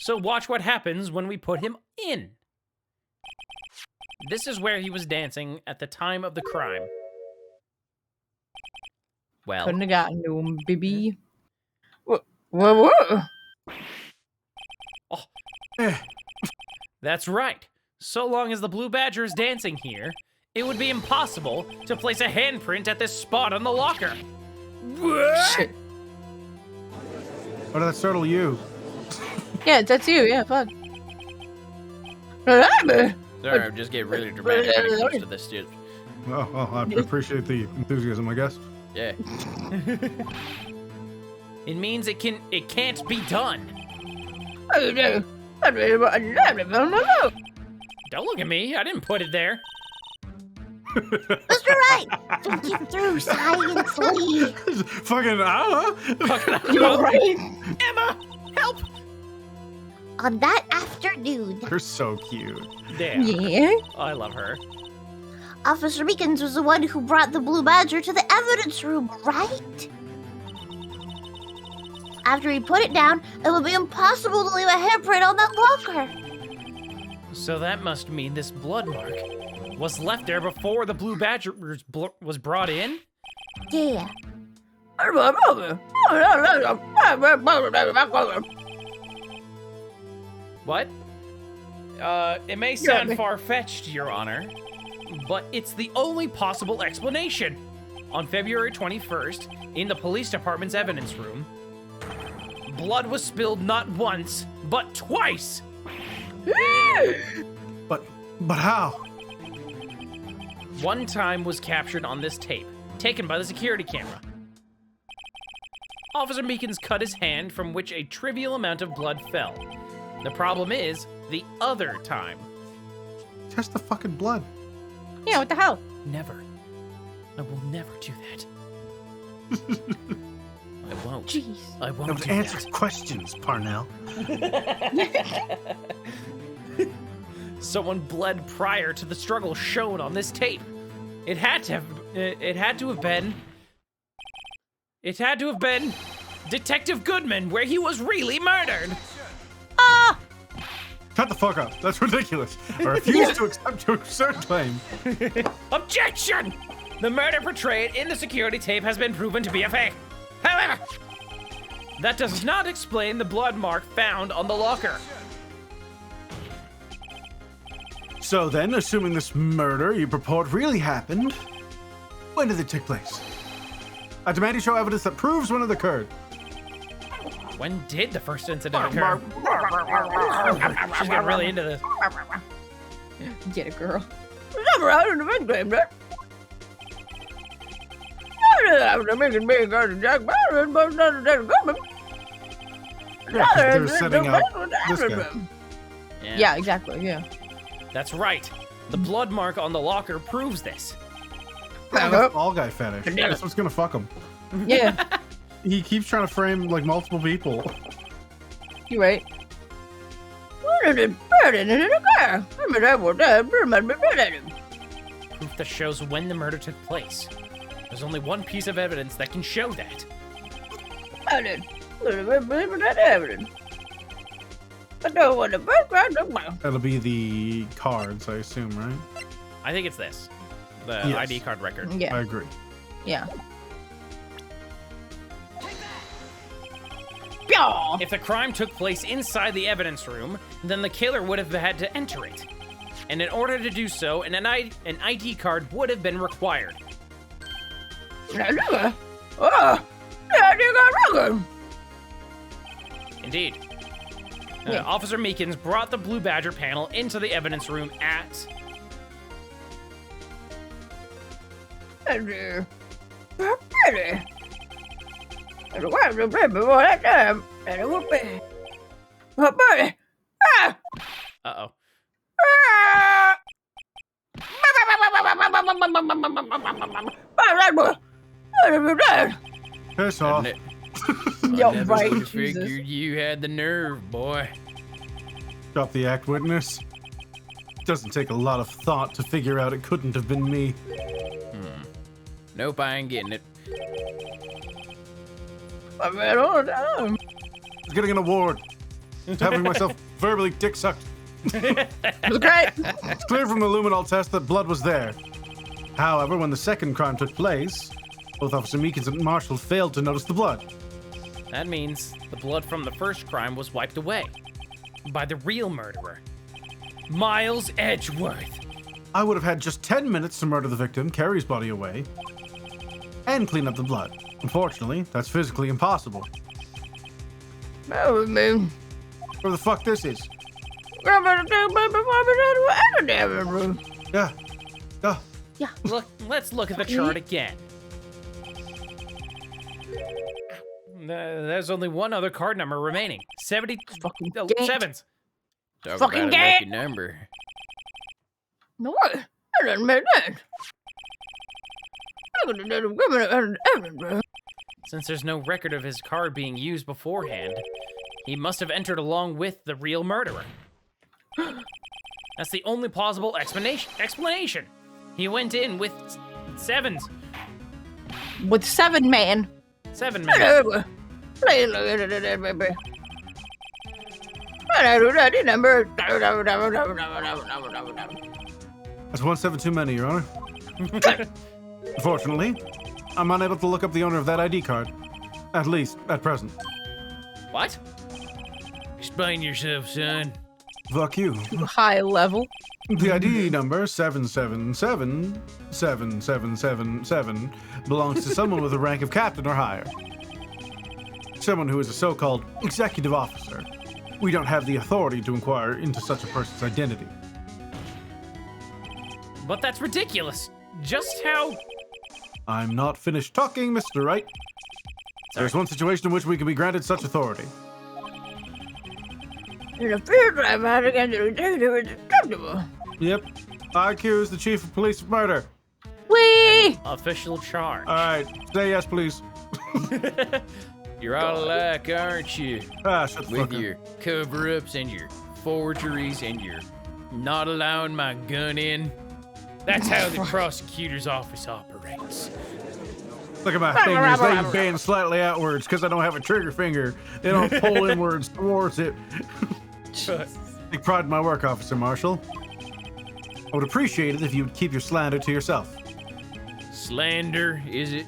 watch what happens when we put him in. This is where he was dancing at the time of the crime. Well, Couldn't have gotten to him, baby. Whoa. that's right. So long as the Blue Badger is dancing here, it would be impossible to place a handprint at this spot on the locker. Shit. Why did that startle you? Yeah, that's you. Yeah, fuck. Sorry, I'm just getting really dramatic when it comes to this shit. Oh, I appreciate the enthusiasm, I guess. Yeah. It means it can't be done. Don't look at me. I didn't put it there. Mr. Wright, think it through silently. Fucking, You're right. Emma, help! On that afternoon, They're so cute. Damn. Yeah. I love her. Officer Meekins was the one who brought the Blue Badger to the evidence room, right? After he put it down, it would be impossible to leave a handprint on that locker. So that must mean this blood mark was left there before the Blue Badger was brought in? Yeah. What? It may sound far-fetched, Your Honor, but it's the only possible explanation. On February 21st, in the police department's evidence room, blood was spilled not once, but twice! But how? One time was captured on this tape, taken by the security camera. Officer Meekins cut his hand from which a trivial amount of blood fell. The problem is, the other time. Test the fucking blood. Yeah, what the hell? Never. I will never do that. I won't. Jeez. I won't Don't do answer that. questions, Parnell. Someone bled prior to the struggle shown on this tape. It had to have been Detective Goodman, where he was really murdered. Ah! Shut the fuck up. That's ridiculous. I refuse to accept your absurd claim. Objection! The murder portrayed in the security tape has been proven to be a fake. However, that does not explain the blood mark found on the locker. So then, assuming this murder you purport really happened, when did it take place? I demand you show evidence that proves when it occurred. When did the first incident occur? She's getting really into this. Get it, girl. Yeah, 'cause they're setting up this guy. Yeah, exactly. Yeah. That's right. The blood mark on the locker proves this. All guy fetish. That's what's gonna fuck him. Yeah. He keeps trying to frame like multiple people. You're right. Proof that shows when the murder took place. There's only one piece of evidence that can show that. That'll be the cards, I assume, right? I think it's this. The Yes. ID card record. I Yeah. agree. Yeah. If the crime took place inside the evidence room, then the killer would have had to enter it. And in order to do so, an ID card would have been required. Indeed. Yeah. Officer Meekins brought the Blue Badger panel into the evidence room at... Uh-oh. Piss off. Yo, Never right, would've Jesus. figured you had the nerve, boy. Drop the act, witness. Doesn't take a lot of thought to figure out it couldn't have been me. Nope, I ain't getting it. I was getting an award. Having myself verbally dick sucked. It's great. It's clear from the luminol test that blood was there. However, when the second crime took place, both Officer Meekins and Marshall failed to notice the blood. That means the blood from the first crime was wiped away by the real murderer, Miles Edgeworth. I would have had just 10 minutes to murder the victim, carry his body away, and clean up the blood. Unfortunately, that's physically impossible. Where the fuck this is? Yeah. Look, let's look at the chart again. There's only one other card number remaining. 70 Fucking oh, gate. sevens. Talk Fucking about a gate. lucky number. No, that doesn't make sense. Since there's no record of his card being used beforehand, he must have entered along with the real murderer. That's the only plausible explanation. He went in with sevens. With 7 man. 7 men. That's 1-7 too many, Your Honor. Unfortunately, I'm unable to look up the owner of that ID card. At least, at present. What? Explain yourself, son. Fuck you. High level. The ID number 7777777 belongs to someone with a rank of captain or higher. Someone who is a so-called executive officer. We don't have the authority to inquire into such a person's identity. But that's ridiculous. Just how... I'm not finished talking, Mr. Wright. There's one situation in which we can be granted such authority. Yep. I accuse the chief of police of murder. Whee! Official charge. All right, say yes, please. You're out of luck, aren't you? Shut the With fuck up. your cover-ups and your forgeries and your not allowing my gun in. That's how the prosecutor's office operates. Look at my fingers. They bend slightly outwards because I don't have a trigger finger. They don't pull inwards towards it. Take pride in my work, Officer Marshall. I would appreciate it if you would keep your slander to yourself. Slander, is it?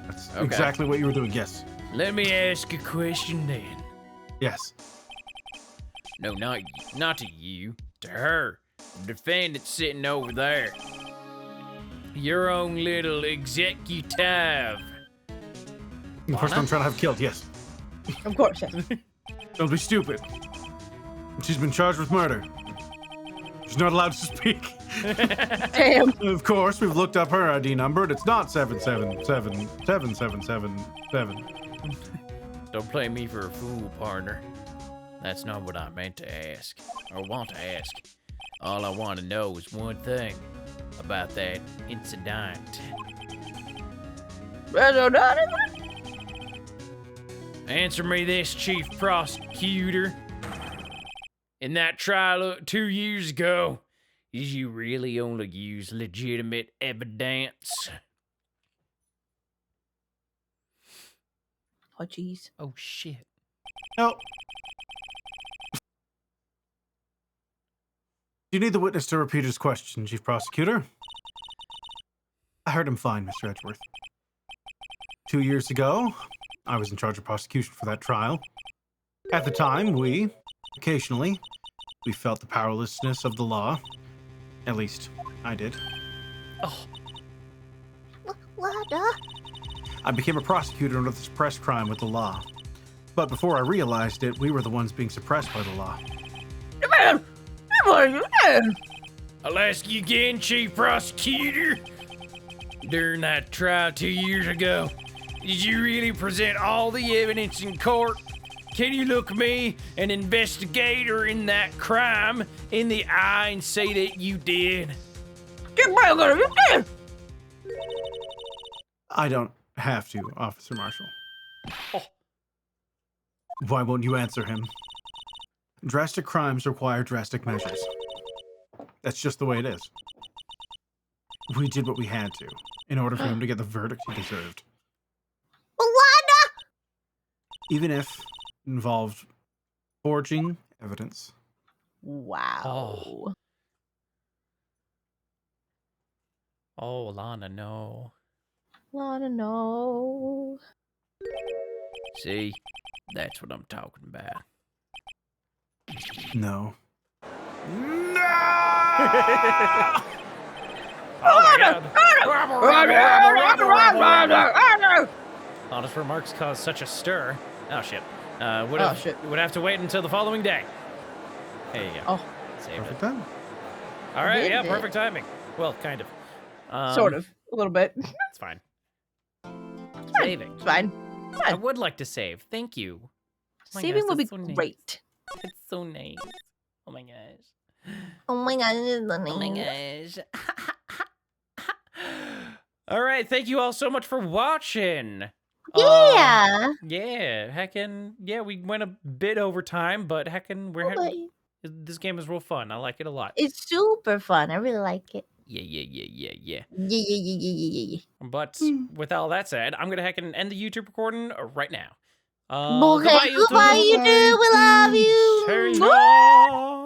That's Okay. exactly what you were doing, yes. Let me ask a question then. Yes. No, not to you. To her. The defendant sitting over there. Your own little executive. The person I'm trying to have killed, yes. Of course, yes. Don't be stupid. She's been charged with murder. She's not allowed to speak. Damn. Of course, we've looked up her ID number, and it's not 7777777. Don't play me for a fool, partner. That's not what I meant to ask, or want to ask. All I want to know is one thing about that incident. Answer me this, Chief Prosecutor. In that trial 2 years ago, did you really only use legitimate evidence? Oh, jeez. Oh, shit. No. Do you need the witness to repeat his question, Chief Prosecutor? I heard him fine, Mr. Edgeworth. 2 years ago, I was in charge of prosecution for that trial. At the time, occasionally, we felt the powerlessness of the law. At least, I did. Oh. Lana? I became a prosecutor under the suppressed crime with the law. But before I realized it, we were the ones being suppressed by the law. I'll ask you again, Chief Prosecutor. During that trial 2 years ago, did you really present all the evidence in court? Can you look me, an investigator in that crime, in the eye and say that you did? I don't have to, Officer Marshall. Oh. Why won't you answer him? Drastic crimes require drastic measures. That's just the way it is. We did what we had to, in order for him to get the verdict he deserved. Lana! Even if it involved forging evidence. Wow. Oh, Lana, no. Lana, no. See, that's what I'm talking about. No. No! Oh my God. Honest remarks caused such a stir. Oh shit. Would have to wait until the following day. There you go. Oh. Saved Perfect it. time. All right, Did yeah, it. perfect timing. Well, kind of. Sort of. A little bit. It's fine. Saving. It's fine. I would like to save. Thank you. Oh my Saving gosh, would be that's so nice. great. It's so nice. Oh my gosh. Oh my god, it's Oh my gosh. All right, thank you all so much for watching. Yeah. Yeah, heckin', yeah, we went a bit over time, but heckin', this game is real fun. I like it a lot. It's super fun. I really like it. Yeah. Yeah. But with all that said, I'm gonna heckin' end the YouTube recording right now. Okay, goodbye, YouTube. We love you. Hey, y'all.